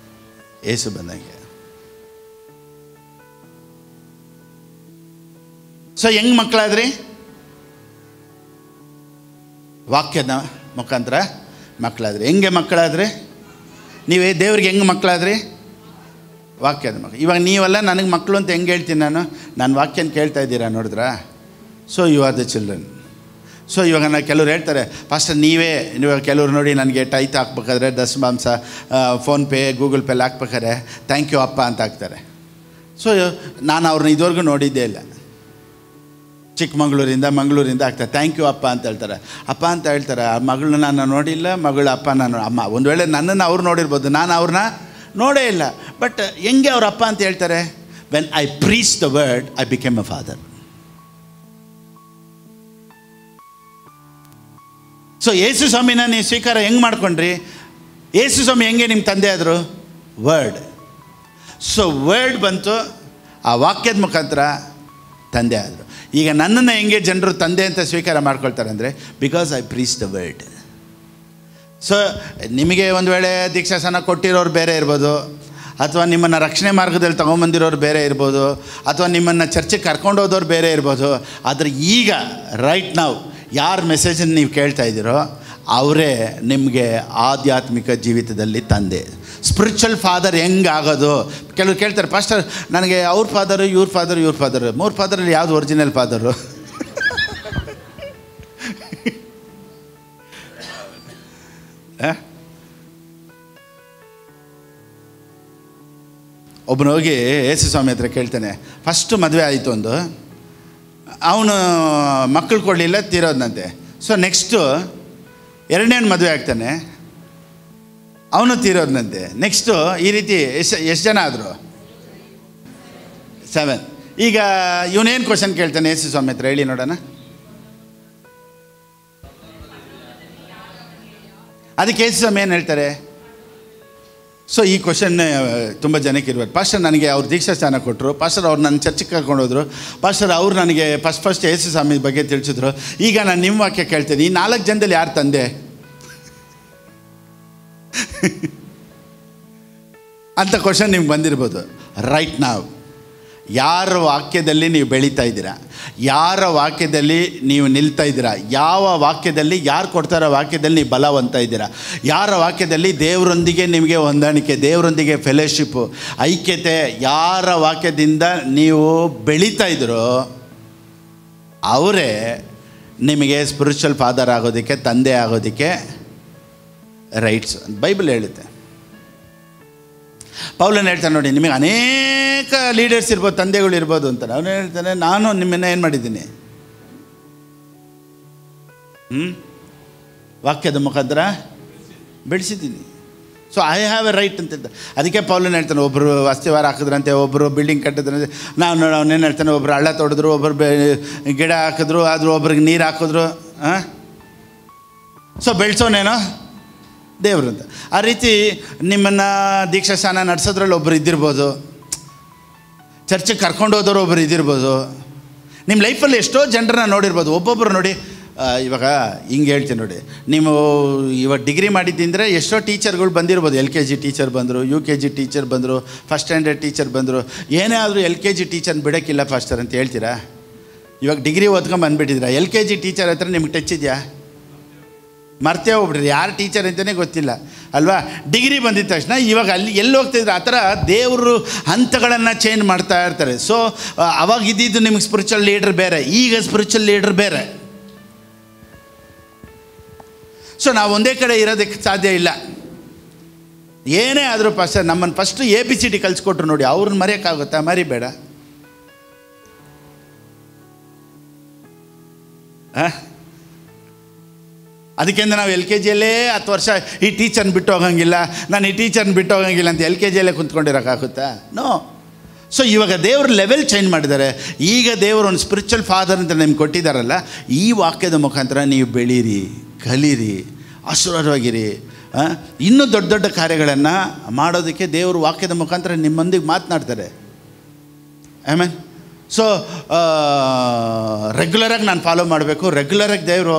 ಯೇಸು ಬಂದಂಗೆ. ಸೊ ಹೆಂಗೆ ಮಕ್ಕಳಾದ್ರಿ? ವಾಕ್ಯದ ಮುಖಾಂತರ ಮಕ್ಕಳಾದ್ರಿ. ಹೆಂಗೆ ಮಕ್ಕಳಾದ್ರಿ? ನೀವೇ ದೇವ್ರಿಗೆ ಹೆಂಗೆ ಮಕ್ಕಳಾದ್ರಿ? ವಾಕ್ಯದ ಮಕ್ಕಳು. ಇವಾಗ ನೀವೆಲ್ಲ ನನಗೆ ಮಕ್ಕಳು ಅಂತ ಹೆಂಗೆ ಹೇಳ್ತೀನಿ ನಾನು ವಾಕ್ಯನ ಕೇಳ್ತಾ ಇದ್ದೀರಾ? ನೋಡಿದ್ರಾ? So you are the children. So ಇವಾಗ ನಾನು ಕೆಲವ್ರು ಹೇಳ್ತಾರೆ, ಪಾಸ್ಟರ್ ನೀವು ಕೆಲವ್ರು ನೋಡಿ ನನಗೆ ಟೈತ್ ಹಾಕ್ಬೇಕಾದ್ರೆ, ದಶಮಾಂಶ, ಫೋನ್ಪೇ, ಗೂಗಲ್ ಪೇಲಿ ಹಾಕ್ಬೇಕಾದ್ರೆ ಥ್ಯಾಂಕ್ ಯು ಅಪ್ಪ ಅಂತ ಹಾಕ್ತಾರೆ. ಸೊ ನಾನು ಅವ್ರನ್ನ ಇದುವರೆಗೂ ನೋಡಿದ್ದೇ ಇಲ್ಲ. ಚಿಕ್ಕಮಗಳೂರಿಂದ ಮಂಗಳೂರಿಂದ ಆಗ್ತಾರೆ, ಥ್ಯಾಂಕ್ ಯು ಅಪ್ಪ ಅಂತ ಹೇಳ್ತಾರೆ. ಅಪ್ಪ ಅಂತ ಹೇಳ್ತಾರೆ. ಆ ಮಗಳನ್ನ ನಾನು ನೋಡಿಲ್ಲ, ಮಗಳು ಅಪ್ಪ ನಾನು ಅಮ್ಮ. ಒಂದು ವೇಳೆ ನನ್ನನ್ನು ಅವ್ರು ನೋಡಿರ್ಬೋದು, ನಾನು ಅವ್ರನ್ನ ನೋಡೇ ಇಲ್ಲ. ಬಟ್ ಹೆಂಗೆ ಅವ್ರ ಅಪ್ಪ ಅಂತ ಹೇಳ್ತಾರೆ? When I preach the word I became a father. So Yesu ಸ್ವಾಮಿನ ನೀವು ಸ್ವೀಕಾರ ಹೆಂಗೆ ಮಾಡ್ಕೊಂಡ್ರಿ? ಯೇಸು ಸ್ವಾಮಿ ಹೆಂಗೆ ನಿಮ್ಮ ತಂದೆ ಆದರು? ವರ್ಡ್. ಸೊ ವರ್ಡ್ ಬಂತು, ಆ ವಾಕ್ಯದ ಮುಖಾಂತರ ತಂದೆ ಆದರು. ಈಗ ನನ್ನನ್ನು ಹೆಂಗೆ ಜನರು ತಂದೆ ಅಂತ ಸ್ವೀಕಾರ ಮಾಡ್ಕೊಳ್ತಾರೆ ಅಂದರೆ, because I preach the word. So ನಿಮಗೆ ಒಂದು ವೇಳೆ ದೀಕ್ಷಾಸನ ಕೊಟ್ಟಿರೋರು ಬೇರೆ ಇರ್ಬೋದು, ಅಥವಾ ನಿಮ್ಮನ್ನು ರಕ್ಷಣೆ ಮಾರ್ಗದಲ್ಲಿ ತೊಗೊಂಬಂದಿರೋರು ಬೇರೆ ಇರ್ಬೋದು, ಅಥವಾ ನಿಮ್ಮನ್ನು ಚರ್ಚೆಗೆ ಕರ್ಕೊಂಡೋದವ್ರು ಬೇರೆ ಇರ್ಬೋದು. ಆದರೆ ಈಗ ರೈಟ್ ನಾವು ಯಾರ ಮೆಸೇಜನ್ನು ನೀವು ಕೇಳ್ತಾ ಇದ್ದೀರೋ ಅವರೇ ನಿಮಗೆ ಆಧ್ಯಾತ್ಮಿಕ ಜೀವಿತದಲ್ಲಿ ತಂದೆ. ಸ್ಪಿರಿಚುವಲ್ ಫಾದರ್ ಹೆಂಗೆ ಆಗೋದು? ಕೆಲವರು ಕೇಳ್ತಾರೆ, ಪಾಸ್ಟರ್ ನನಗೆ ಅವ್ರ ಫಾದರು, ಇವ್ರ ಫಾದರು, ಇವ್ರ ಫಾದರು. 3 ಫಾದರಲ್ಲಿ ಯಾವುದು ಒರಿಜಿನಲ್ ಫಾದರು? ಒಬ್ಬನು ಹೋಗಿ ಯೇಸು ಸ್ವಾಮಿ ಹತ್ರ ಕೇಳ್ತಾನೆ. ಫಸ್ಟು ಮದುವೆ ಆಯಿತು ಒಂದು, ಅವನು ಮಕ್ಕಳು ಕೊಡಲಿಲ್ಲ, ತೀರೋದನಂತೆ. ಸೊ ನೆಕ್ಸ್ಟು 2ನೇ ಮದುವೆ ಆಗ್ತಾನೆ, ಅವನು ತೀರೋದನಂತೆ. ನೆಕ್ಸ್ಟು ಈ ರೀತಿ ಎಷ್ಟು ಜನ ಆದರು? 7. ಈಗ ಇವನೇನು ಕ್ವಶನ್ ಕೇಳ್ತಾನೆ ಯೇಸು ಸ್ವಾಮಿ ಹತ್ರ, ಹೇಳಿ ನೋಡೋಣ. ಅದಕ್ಕೆ ಯೇಸು ಸ್ವಾಮಿ ಏನು ಹೇಳ್ತಾರೆ? ಸೊ ಈ ಕ್ವಶನ್ ತುಂಬ ಜನಕ್ಕೆ ಇರ್ಬೋದು. ಪಾಸ್ಟರ್ ನನಗೆ ಅವ್ರು ದೀಕ್ಷಾ ಸ್ಥಾನ ಕೊಟ್ಟರು, ಪಾಸ್ಟರ್ ಅವ್ರು ನನ್ನ ಚರ್ಚಿಗೆ ಕರ್ಕೊಂಡೋದ್ರು, ಪಾಸ್ಟರ್ ಅವ್ರು ನನಗೆ ಫಸ್ಟ್ ಯೇಸು ಸ್ವಾಮಿ ಬಗ್ಗೆ ತಿಳಿಸಿದ್ರು, ಈಗ ನಾನು ನಿಮ್ಮ ವಾಕ್ಯ ಕೇಳ್ತೇನೆ, ಈ 4 ಜನದಲ್ಲಿ ಯಾರು ತಂದೆ ಅಂತ ಕ್ವಶನ್ ನಿಮ್ಗೆ ಬಂದಿರ್ಬೋದು. ರೈಟ್ ನಾವು ಯಾರ ವಾಕ್ಯದಲ್ಲಿ ನೀವು ಬೆಳೀತಾ ಇದ್ದೀರಾ, ಯಾರ ವಾಕ್ಯದಲ್ಲಿ ನೀವು ನಿಲ್ತಾ ಇದ್ದೀರಾ, ಯಾವ ವಾಕ್ಯದಲ್ಲಿ ಯಾರು ಕೊಡ್ತಾರೋ ವಾಕ್ಯದಲ್ಲಿ ನೀವು ಬಲವಂತ ಇದ್ದೀರಾ, ಯಾರ ವಾಕ್ಯದಲ್ಲಿ ದೇವರೊಂದಿಗೆ ನಿಮಗೆ ಹೊಂದಾಣಿಕೆ, ದೇವರೊಂದಿಗೆ ಫೆಲೋಶಿಪ್ಪು, ಐಕ್ಯತೆ, ಯಾರ ವಾಕ್ಯದಿಂದ ನೀವು ಬೆಳೀತಾ ಇದ್ದೀರೋ ಅವರೇ ನಿಮಗೆ ಸ್ಪಿರಿಚುವಲ್ ಫಾದರ್ ಆಗೋದಕ್ಕೆ, ತಂದೆ ಆಗೋದಕ್ಕೆ ರೈಟ್ಸ್ ಬೈಬಲ್ ಹೇಳುತ್ತೆ. ಪೌಲನ್ ಹೇಳ್ತಾನೆ ನೋಡಿ, ನಿಮಗೆ ಅನೇಕ ಲೀಡರ್ಸ್ ಇರ್ಬೋದು, ತಂದೆಗಳು ಇರ್ಬೋದು ಅಂತ. ಅವನು ಹೇಳ್ತಾನೆ, ನಾನು ನಿಮ್ಮನ್ನು ಏನು ಮಾಡಿದ್ದೀನಿ? ವಾಕ್ಯದ ಮುಖಾಂತರ ಬೆಳೆಸಿದ್ದೀನಿ. So I have a right ಅಂತ. ಅದಕ್ಕೆ ಪೌಲನ್ ಹೇಳ್ತಾನೆ, ಒಬ್ಬರು ಅಸ್ಥಿವಾರ ಹಾಕಿದ್ರಂತೆ, ಒಬ್ಬರು ಬಿಲ್ಡಿಂಗ್ ಕಟ್ಟಿದ್ರಂತೆ. ಅವನೇನು ಹೇಳ್ತಾನೆ, ಒಬ್ಬರು ಹಳ್ಳ ತೊಡೆದ್ರು, ಒಬ್ಬರು ಗಿಡ ಹಾಕಿದ್ರು, ಆದರೂ ಒಬ್ರಿಗೆ ನೀರು ಹಾಕಿದ್ರು. ಸೊ ಬೆಳೆಸೋನೇನೋ ದೇವರು ಅಂತ. ಆ ರೀತಿ ನಿಮ್ಮನ್ನು ದೀಕ್ಷಾ ಸ್ನಾನ ನಡೆಸೋದ್ರಲ್ಲಿ ಒಬ್ಬರು ಇದ್ದಿರ್ಬೋದು, ಚರ್ಚಿಗೆ ಕರ್ಕೊಂಡು ಹೋದವರು ಒಬ್ಬರು ಇದ್ದಿರ್ಬೋದು, ನಿಮ್ಮ ಲೈಫಲ್ಲಿ ಎಷ್ಟೋ ಜನರನ್ನ ನೋಡಿರ್ಬೋದು. ಒಬ್ಬೊಬ್ಬರು ನೋಡಿ, ಇವಾಗ ಹಿಂಗೆ ಹೇಳ್ತೀನಿ ನೋಡಿ, ನೀವು ಇವಾಗ ಡಿಗ್ರಿ ಮಾಡಿದ್ದಿಂದರೆ ಎಷ್ಟೋ ಟೀಚರ್ಗಳು ಬಂದಿರ್ಬೋದು. LKG ಟೀಚರ್ ಬಂದರು, UKG ಟೀಚರ್ ಬಂದರು, ಫಸ್ಟ್ ಸ್ಟ್ಯಾಂಡರ್ಡ್ ಟೀಚರ್ ಬಂದರು. ಏನೇ ಆದರೂ LKG ಟೀಚರ್ನ ಬಿಡೋಕ್ಕಿಲ್ಲ ಫಾಸ್ಟರ್ ಅಂತ ಹೇಳ್ತೀರಾ? ಇವಾಗ ಡಿಗ್ರಿ ಓದ್ಕೊಂಡು ಬಂದುಬಿಟ್ಟಿದ್ದೀರಾ, LKG ಟೀಚರ್ ಹತ್ರ ನಿಮ್ಗೆ ಟಚ್ ಇದೆಯಾ? ಮರ್ತೇ ಹೋಗ್ಬಿಟ್ರಿ, ಯಾರು ಟೀಚರ್ ಅಂತಲೇ ಗೊತ್ತಿಲ್ಲ ಅಲ್ವಾ? ಡಿಗ್ರಿ ಬಂದಿದ್ದ ತಕ್ಷಣ ಇವಾಗ ಅಲ್ಲಿ ಎಲ್ಲಿ ಹೋಗ್ತಿದ್ರು, ಆ ಥರ ದೇವರು ಹಂತಗಳನ್ನು ಚೇಂಜ್ ಮಾಡ್ತಾ ಇರ್ತಾರೆ. ಸೊ ಅವಾಗ ಇದ್ದಿದ್ದು ನಿಮಗೆ ಸ್ಪಿರಿಚುವಲ್ ಲೀಡರ್ ಬೇರೆ, ಈಗ ಸ್ಪಿರಿಚುವಲ್ ಲೀಡರ್ ಬೇರೆ. ಸೊ ನಾವು ಒಂದೇ ಕಡೆ ಇರೋದಕ್ಕೆ ಸಾಧ್ಯ ಇಲ್ಲ. ಏನೇ ಆದರೂ ಪಾಸ್ಟರ್ ನಮ್ಮನ್ನು ಫಸ್ಟು ABCD ಕಲಿಸ್ಕೊಟ್ರು ನೋಡಿ, ಅವ್ರನ್ನ ಮರೆಯೋಕ್ಕಾಗುತ್ತಾ? ಮರಿಬೇಡ. ಅದಕ್ಕೆಂದ್ರೆ ನಾವು LKGಯಲ್ಲೇ 10 ವರ್ಷ ಈ ಟೀಚರ್ನ ಬಿಟ್ಟು ಹೋಗೋಂಗಿಲ್ಲ, ನಾನು ಈ ಟೀಚರ್ನ ಬಿಟ್ಟು ಹೋಗೋಂಗಿಲ್ಲ ಅಂತ LKGಯಲ್ಲೇ ಕುಂತ್ಕೊಂಡಿರೋಕ್ಕಾಗುತ್ತಾ? ನೋ. ಸೊ ಇವಾಗ ದೇವ್ರ ಲೆವೆಲ್ ಚೇಂಜ್ ಮಾಡಿದ್ದಾರೆ. ಈಗ ದೇವರು ಒಂದು ಸ್ಪಿರಿಚುವಲ್ ಫಾದರ್ ಅಂತ ನಿಮ್ಗೆ ಕೊಟ್ಟಿದ್ದಾರಲ್ಲ, ಈ ವಾಕ್ಯದ ಮುಖಾಂತರ ನೀವು ಬೆಳೀರಿ, ಕಲೀರಿ, ಆಶೀರ್ವಾದವಾಗಿರಿ, ಇನ್ನೂ ದೊಡ್ಡ ದೊಡ್ಡ ಕಾರ್ಯಗಳನ್ನು ಮಾಡೋದಕ್ಕೆ ದೇವರು ವಾಕ್ಯದ ಮುಖಾಂತರ ನಿಮ್ಮೊಂದಿಗೆ ಮಾತನಾಡ್ತಾರೆ. ಆಮೇಲೆ ಸೊ ರೆಗ್ಯುಲರಾಗಿ ನಾನು ಫಾಲೋ ಮಾಡಬೇಕು, ರೆಗ್ಯುಲರಾಗಿ ದೇವರು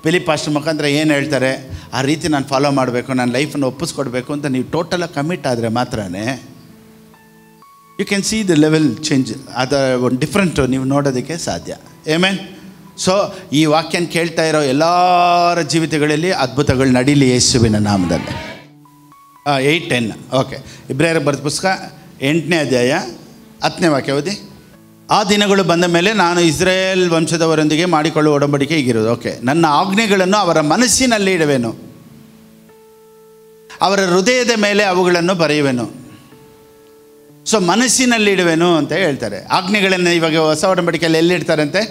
ಫಿಲಿಪ್ ಪಾಸ್ಟರ್ ಮುಖಾಂತರ ಏನು ಹೇಳ್ತಾರೆ ಆ ರೀತಿ ನಾನು ಫಾಲೋ ಮಾಡಬೇಕು, ನನ್ನ ಲೈಫನ್ನು ಒಪ್ಪಿಸ್ಕೊಡ್ಬೇಕು ಅಂತ ನೀವು ಟೋಟಲಾಗಿ ಕಮಿಟ್ ಆದರೆ ಮಾತ್ರನೇ you can see the level change. ಅದರ ಒಂದು ಡಿಫ್ರೆಂಟು ನೀವು ನೋಡೋದಕ್ಕೆ ಸಾಧ್ಯ. ಆಮೆನ್. ಸೊ ಈ ವಾಕ್ಯನ ಕೇಳ್ತಾ ಇರೋ ಎಲ್ಲರ ಜೀವಿತಗಳಲ್ಲಿ ಅದ್ಭುತಗಳು ನಡೀಲಿ ಯೇಸುವಿನ ನಾಮದಲ್ಲಿ. 8:10 ಓಕೆ. ಇಬ್ರಿಯರ ಬರೆದ ಪುಸ್ತಕ 8ನೇ ಅಧ್ಯಾಯ 10ನೇ ವಾಕ್ಯ ಓದಿ. ಆ ದಿನಗಳು ಬಂದ ಮೇಲೆ ನಾನು ಇಸ್ರಾಯೇಲ್ ವಂಶದವರೊಂದಿಗೆ ಮಾಡಿಕೊಳ್ಳುವ ಒಡಂಬಡಿಕೆ ಹೀಗಿರೋದು. ಓಕೆ. ನನ್ನ ಆಜ್ಞೆಗಳನ್ನು ಅವರ ಮನಸ್ಸಿನಲ್ಲಿ ಇಡುವೆನು, ಅವರ ಹೃದಯದ ಮೇಲೆ ಅವುಗಳನ್ನು ಬರೆಯುವೆನು. ಸೊ ಮನಸ್ಸಿನಲ್ಲಿ ಇಡುವೆನು ಅಂತ ಹೇಳ್ತಾರೆ. ಆಜ್ಞೆಗಳನ್ನು ಇವಾಗ ಹೊಸ ಒಡಂಬಡಿಕೆಯಲ್ಲಿ ಎಲ್ಲಿಡ್ತಾರಂತೆ?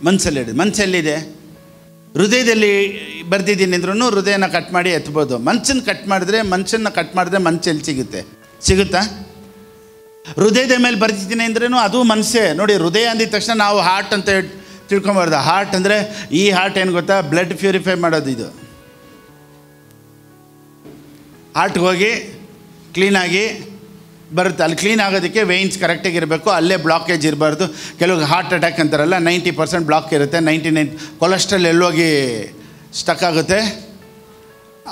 ಮನಸ್ಸಲ್ಲಿಡಿ. ಮನಸ್ಸೆಲ್ಲಿದೆ? ಹೃದಯದಲ್ಲಿ ಬರ್ದಿದ್ದೀನಿ ಅಂದ್ರೂ ಹೃದಯನ ಕಟ್ ಮಾಡಿ ಎತ್ಬೋದು. ಮನಸ್ಸನ್ನು ಕಟ್ ಮಾಡಿದ್ರೆ ಮನಸ್ಸೆಲ್ಲಿ ಸಿಗುತ್ತಾ? ಹೃದಯದ ಮೇಲೆ ಬರ್ದಿದ್ದೀನಿ ಅಂದ್ರೂ ಅದು ಮನಸ್ಸೇ. ನೋಡಿ, ಹೃದಯ ಅಂದಿದ ತಕ್ಷಣ ನಾವು ಹಾರ್ಟ್ ಅಂತ ತಿಳ್ಕೊಂಬಾರ್ದು. ಹಾರ್ಟ್ ಅಂದರೆ ಈ ಹಾರ್ಟ್ ಏನು ಗೊತ್ತಾ, ಬ್ಲಡ್ ಪ್ಯೂರಿಫೈ ಮಾಡೋದು. ಇದು ಹಾರ್ಟ್ಗೆ ಹೋಗಿ ಕ್ಲೀನಾಗಿ ಬರುತ್ತೆ. ಅಲ್ಲಿ ಕ್ಲೀನ್ ಆಗೋದಕ್ಕೆ ವೆಯ್ನ್ಸ್ ಕರೆಕ್ಟಾಗಿ ಇರಬೇಕು, ಅಲ್ಲೇ ಬ್ಲಾಕೇಜ್ ಇರಬಾರ್ದು. ಕೆಲವು ಹಾರ್ಟ್ ಅಟ್ಯಾಕ್ ಅಂತಾರಲ್ಲ, 90% ಬ್ಲಾಕ್ ಇರುತ್ತೆ, 99 ಕೊಲೆಸ್ಟ್ರಾಲ್ ಎಲ್ಲೋಗಿ ಸ್ಟಕ್ ಆಗುತ್ತೆ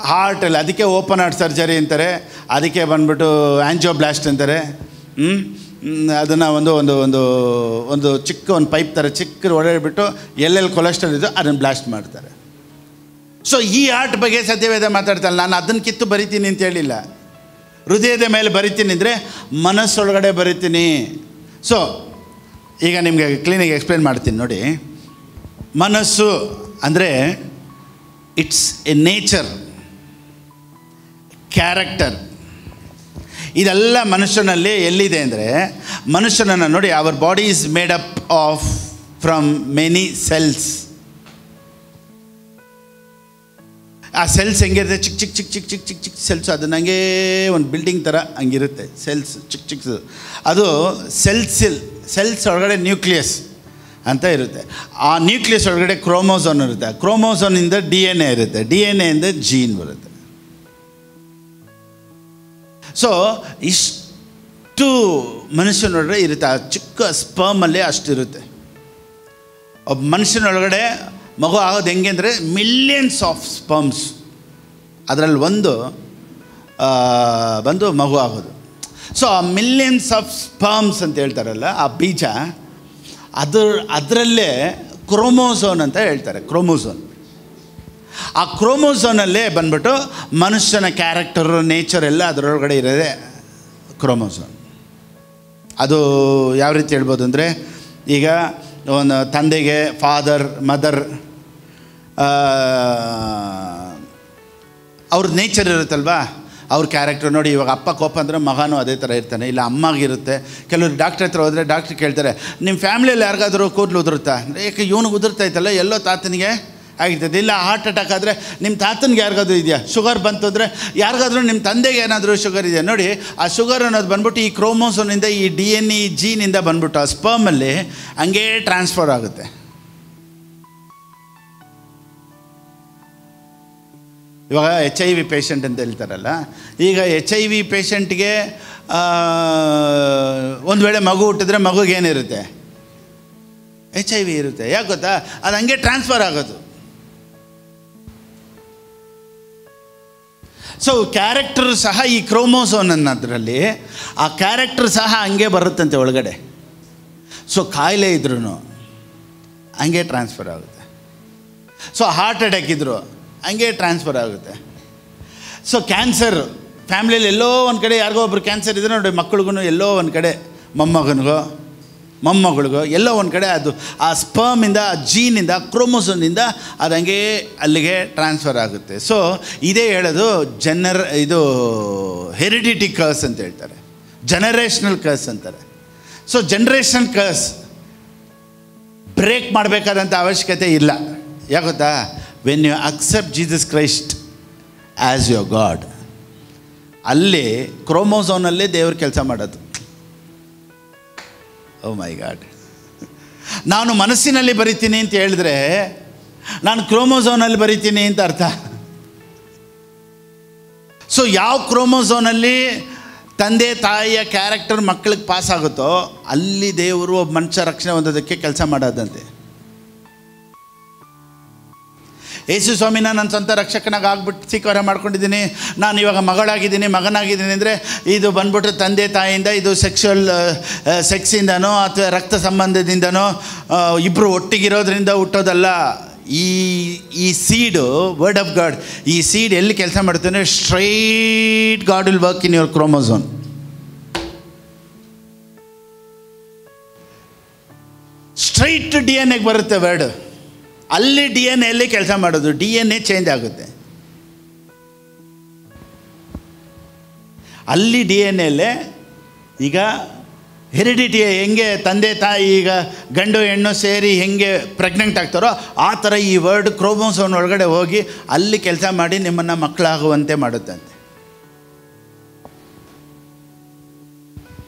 ಹಾರ್ಟಲ್ಲಿ. ಅದಕ್ಕೆ ಓಪನ್ ಹಾರ್ಟ್ ಸರ್ಜರಿ ಅಂತಾರೆ, ಅದಕ್ಕೆ ಬಂದ್ಬಿಟ್ಟು ಆಂಜಿಯೋಬ್ಲಾಸ್ಟ್ ಅಂತಾರೆ. ಅದನ್ನು ಒಂದು ಒಂದು ಒಂದು ಒಂದು ಚಿಕ್ಕ ಒಂದು ಪೈಪ್ ಥರ ಚಿಕ್ಕ ಹೊಡೆದ್ಬಿಟ್ಟು ಎಲ್ಲೆಲ್ಲಿ ಕೊಲೆಸ್ಟ್ರಾಲ್ ಇದೋ ಅದನ್ನು ಬ್ಲಾಸ್ಟ್ ಮಾಡ್ತಾರೆ. ಸೊ ಈ ಹಾರ್ಟ್ ಬಗ್ಗೆ ಸತ್ಯವೇದ ಮಾತಾಡ್ತಲ್ಲ, ನಾನು ಅದನ್ನು ಕಿತ್ತು ಬರಿತೀನಿ ಅಂತ ಹೇಳಿಲ್ಲ. ಹೃದಯದ ಮೇಲೆ ಬರಿತೀನಿ ಅಂದರೆ ಮನಸ್ಸೊಳಗಡೆ ಬರಿತೀನಿ. ಸೊ ಈಗ ನಿಮಗೆ ಕ್ಲೀನಾಗಿ ಎಕ್ಸ್ಪ್ಲೇನ್ ಮಾಡ್ತೀನಿ ನೋಡಿ. ಮನಸ್ಸು ಅಂದರೆ ಇಟ್ಸ್ ಎ ನೇಚರ್, ಕ್ಯಾರೆಕ್ಟರ್, ಇದೆಲ್ಲ ಮನುಷ್ಯನಲ್ಲಿ ಎಲ್ಲಿದೆ ಅಂದರೆ, ಮನುಷ್ಯನನ್ನು ನೋಡಿ, our body is made up off from many cells. ಆ ಸೆಲ್ಸ್ ಹೆಂಗಿರುತ್ತೆ, ಚಿಕ್ಕ ಚಿಕ್ಕ ಚಿಕ್ಕ ಚಿಕ್ಕ ಚಿಕ್ಕ ಚಿಕ್ಕ ಚಿಕ್ಕ ಸೆಲ್ಸ್, ಅದನ್ನ ಹಂಗೆ ಒಂದು ಬಿಲ್ಡಿಂಗ್ ಥರ ಹಂಗಿರುತ್ತೆ ಸೆಲ್ಸ್, ಚಿಕ್ಕ ಚಿಕ್ಕ. ಅದು ಸೆಲ್ಸ್ ಒಳಗಡೆ ನ್ಯೂಕ್ಲಿಯಸ್ ಅಂತ ಇರುತ್ತೆ. ಆ ನ್ಯೂಕ್ಲಿಯಸ್ ಒಳಗಡೆ ಕ್ರೋಮೋಸೋನ್ ಇರುತ್ತೆ. ಕ್ರೋಮೋಸೋನಿಂದ DNA ಇರುತ್ತೆ, DNA ಇಂದ ಜೀನ್ ಬರುತ್ತೆ. ಸೊ ಇಷ್ಟು ಮನುಷ್ಯನೊಳಗಡೆ ಇರುತ್ತೆ. ಆ ಚಿಕ್ಕ ಸ್ಪರ್ಮಲ್ಲೇ ಅಷ್ಟಿರುತ್ತೆ. ಒಬ್ಬ ಮನುಷ್ಯನೊಳಗಡೆ ಮಗು ಆಗೋದು ಹೆಂಗೆ ಅಂದರೆ ಮಿಲಿಯನ್ಸ್ ಆಫ್ ಸ್ಪರ್ಮ್ಸ್, ಅದರಲ್ಲಿ ಒಂದು ಬಂದು ಮಗು ಆಗೋದು. ಸೊ ಆ ಮಿಲಿಯನ್ಸ್ ಆಫ್ ಸ್ಪರ್ಮ್ಸ್ ಅಂತ ಹೇಳ್ತಾರಲ್ಲ, ಆ ಬೀಜ, ಅದರಲ್ಲೇ ಕ್ರೋಮೋಸೋನ್ ಅಂತ ಹೇಳ್ತಾರೆ. ಕ್ರೋಮೋಸೋನ್, ಆ ಕ್ರೋಮೋಸೋನಲ್ಲೇ ಬಂದ್ಬಿಟ್ಟು ಮನುಷ್ಯನ ಕ್ಯಾರೆಕ್ಟರು, ನೇಚರ್ ಎಲ್ಲ ಅದರೊಳಗಡೆ ಇರೋದೇ ಕ್ರೋಮೋಸೋನ್. ಅದು ಯಾವ ರೀತಿ ಹೇಳ್ಬೋದು ಅಂದರೆ, ಈಗ ಒಂದು ತಂದೆಗೆ ಫಾದರ್ ಮದರ್ ಅವ್ರದ್ದು ನೇಚರ್ ಇರುತ್ತಲ್ವ, ಅವ್ರ ಕ್ಯಾರೆಕ್ಟರ್ ನೋಡಿ. ಇವಾಗ ಅಪ್ಪ ಕೋಪ ಅಂದರೆ ಮಗನೂ ಅದೇ ಥರ ಇರ್ತಾನೆ, ಇಲ್ಲ ಅಮ್ಮಾಗಿರುತ್ತೆ. ಕೆಲವರು ಡಾಕ್ಟ್ರ್ ಹತ್ರ ಹೋದರೆ ಡಾಕ್ಟ್ರ್ ಕೇಳ್ತಾರೆ, ನಿಮ್ಮ ಫ್ಯಾಮಿಲಿಯಲ್ಲಿ ಯಾರಿಗಾದರೂ ಕೂದಲು ಉದುರುತ್ತಾ ಅಂದರೆ, ಯಾಕೆ ಇವನಿಗೆ ಉದುರ್ತಾಯ್ತಲ್ಲ, ಎಲ್ಲೋ ತಾತನಿಗೆ ಆಗಿರ್ತದೆ. ಇಲ್ಲ ಹಾರ್ಟ್ ಅಟ್ಯಾಕ್ ಆದರೆ ನಿಮ್ಮ ತಾತನಿಗೆ ಯಾರಿಗಾದ್ರೂ ಇದೆಯಾ, ಶುಗರ್ ಬಂತು ಅಂದರೆ ಯಾರಿಗಾದ್ರೂ ನಿಮ್ಮ ತಂದೆಗೆ ಏನಾದರೂ ಶುಗರ್ ಇದೆಯಾ ನೋಡಿ. ಆ ಶುಗರ್ ಅನ್ನೋದು ಬಂದ್ಬಿಟ್ಟು ಈ ಕ್ರೋಮೋಸೋನಿಂದ, ಈ DNA ಜೀನಿಂದ ಬಂದ್ಬಿಟ್ಟು ಆ ಸ್ಪರ್ಮಲ್ಲಿ ಹಂಗೇ ಟ್ರಾನ್ಸ್ಫರ್ ಆಗುತ್ತೆ. ಇವಾಗ HIV ಪೇಷಂಟ್ ಅಂತ ಹೇಳ್ತಾರಲ್ಲ, ಈಗ HIV ಪೇಷಂಟ್ಗೆ ಒಂದು ವೇಳೆ ಮಗು ಹುಟ್ಟಿದ್ರೆ ಮಗುಗೇನಿರುತ್ತೆ, HIV ಇರುತ್ತೆ. ಯಾಕೆ ಗೊತ್ತಾ, ಅದು ಹಂಗೆ ಟ್ರಾನ್ಸ್ಫರ್ ಆಗೋದು. ಸೊ ಕ್ಯಾರೆಕ್ಟರ್ ಸಹ ಈ ಕ್ರೋಮೋಸೋನ್ ಅನ್ನೋದ್ರಲ್ಲಿ ಆ ಕ್ಯಾರೆಕ್ಟರ್ ಸಹ ಹಂಗೆ ಬರುತ್ತಂತೆ ಒಳಗಡೆ. ಸೊ ಕಾಯಿಲೆ ಇದ್ರೂ ಹಂಗೆ ಟ್ರಾನ್ಸ್ಫರ್ ಆಗುತ್ತೆ. ಸೊ ಹಾರ್ಟ್ ಅಟ್ಯಾಕ್ ಇದ್ದರು ಹಂಗೆ ಟ್ರಾನ್ಸ್ಫರ್ ಆಗುತ್ತೆ. ಸೊ ಕ್ಯಾನ್ಸರ್ ಫ್ಯಾಮ್ಲಿಯಲ್ಲಿ ಎಲ್ಲೋ ಒಂದು ಕಡೆ ಯಾರಿಗೋ ಒಬ್ರು ಕ್ಯಾನ್ಸರ್ ಇದ್ದರೆ ನೋಡಿ, ಮಕ್ಕಳಿಗೂ ಎಲ್ಲೋ ಒಂದು ಕಡೆ, ಮೊಮ್ಮಗಳಿಗೋ ಎಲ್ಲೋ ಒಂದು ಕಡೆ ಅದು ಆ ಸ್ಪರ್ಮಿಂದ, ಆ ಜೀನಿಂದ, ಕ್ರೋಮೋಸೋನಿಂದ ಅದು ಹಂಗೆ ಅಲ್ಲಿಗೆ ಟ್ರಾನ್ಸ್ಫರ್ ಆಗುತ್ತೆ. ಸೊ ಇದೇ ಹೇಳೋದು ಇದು ಹೆರಿಡಿಟಿ ಕರ್ಸ್ ಅಂತ ಹೇಳ್ತಾರೆ, ಜನರೇಷನಲ್ ಕರ್ಸ್ ಅಂತಾರೆ. ಸೊ ಜನರೇಷನಲ್ ಕರ್ಸ್ ಬ್ರೇಕ್ ಮಾಡಬೇಕಾದಂಥ ಅವಶ್ಯಕತೆ ಇಲ್ಲ. ಯಾಕೆ ಗೊತ್ತಾ, when you accept Jesus Christ as your God, ಅಲ್ಲಿ ಕ್ರೋಮೋಸೋನಲ್ಲೇ ದೇವ್ರ ಕೆಲಸ ಮಾಡೋದು. ಓ ಮೈ ಗಾಡ್, ನಾನು ಮನಸ್ಸಿನಲ್ಲಿ ಬರಿತೀನಿ ಅಂತ ಹೇಳಿದ್ರೆ ನಾನು ಕ್ರೋಮೋಸೋನಲ್ಲಿ ಬರಿತೀನಿ ಅಂತ ಅರ್ಥ. ಸೊ ಯಾವ ಕ್ರೋಮೋಸೋನಲ್ಲಿ ತಂದೆ ತಾಯಿಯ ಕ್ಯಾರೆಕ್ಟರ್ ಮಕ್ಕಳಿಗೆ ಪಾಸ್ ಆಗುತ್ತೋ ಅಲ್ಲಿ ದೇವರು ಒಬ್ಬ ಮನುಷ್ಯ ರಕ್ಷಣೆ ಹೊಂದೋದಕ್ಕೆ ಕೆಲಸ ಮಾಡೋದಂತೆ. ಯೇಸು ಸ್ವಾಮಿನ ನನ್ನ ಸ್ವಂತ ರಕ್ಷಕನಾಗಿ ಆಗ್ಬಿಟ್ಟು ಸ್ವೀಕಾರ ಮಾಡ್ಕೊಂಡಿದ್ದೀನಿ, ನಾನು ಇವಾಗ ಮಗನಾಗಿದ್ದೀನಿ ಅಂದರೆ ಇದು ಬಂದ್ಬಿಟ್ಟು ತಂದೆ ತಾಯಿಯಿಂದ, ಇದು ಸೆಕ್ಸಿಂದನೋ ಅಥವಾ ರಕ್ತ ಸಂಬಂಧದಿಂದನೋ ಇಬ್ಬರು ಒಟ್ಟಿಗಿರೋದ್ರಿಂದ ಹುಟ್ಟೋದಲ್ಲ. ಈ ಸೀಡು ವರ್ಡ್ ಆಫ್ ಗಾಡ್, ಈ ಸೀಡ್ ಎಲ್ಲಿ ಕೆಲಸ ಮಾಡುತ್ತೆ, straight God will work in your chromosome. Straight DNA ಬರುತ್ತೆ ವರ್ಡ್, ಅಲ್ಲಿ DNA ಕೆಲಸ ಮಾಡೋದು. DNA ಚೇಂಜ್ ಆಗುತ್ತೆ, ಅಲ್ಲಿ DNA ಈಗ ಹೆರಿಡಿಟಿ ಹೆಂಗೆ ತಂದೆ ತಾಯಿ ಈಗ ಗಂಡು ಹೆಣ್ಣು ಸೇರಿ ಹೆಂಗೆ ಪ್ರೆಗ್ನೆಂಟ್ ಆಗ್ತಾರೋ ಆ ಥರ ಈ ವರ್ಡ್ ಕ್ರೋಮೋಸೋನ್ ಒಳಗಡೆ ಹೋಗಿ ಅಲ್ಲಿ ಕೆಲಸ ಮಾಡಿ ನಿಮ್ಮನ್ನು ಮಕ್ಕಳಾಗುವಂತೆ ಮಾಡುತ್ತಂತೆ.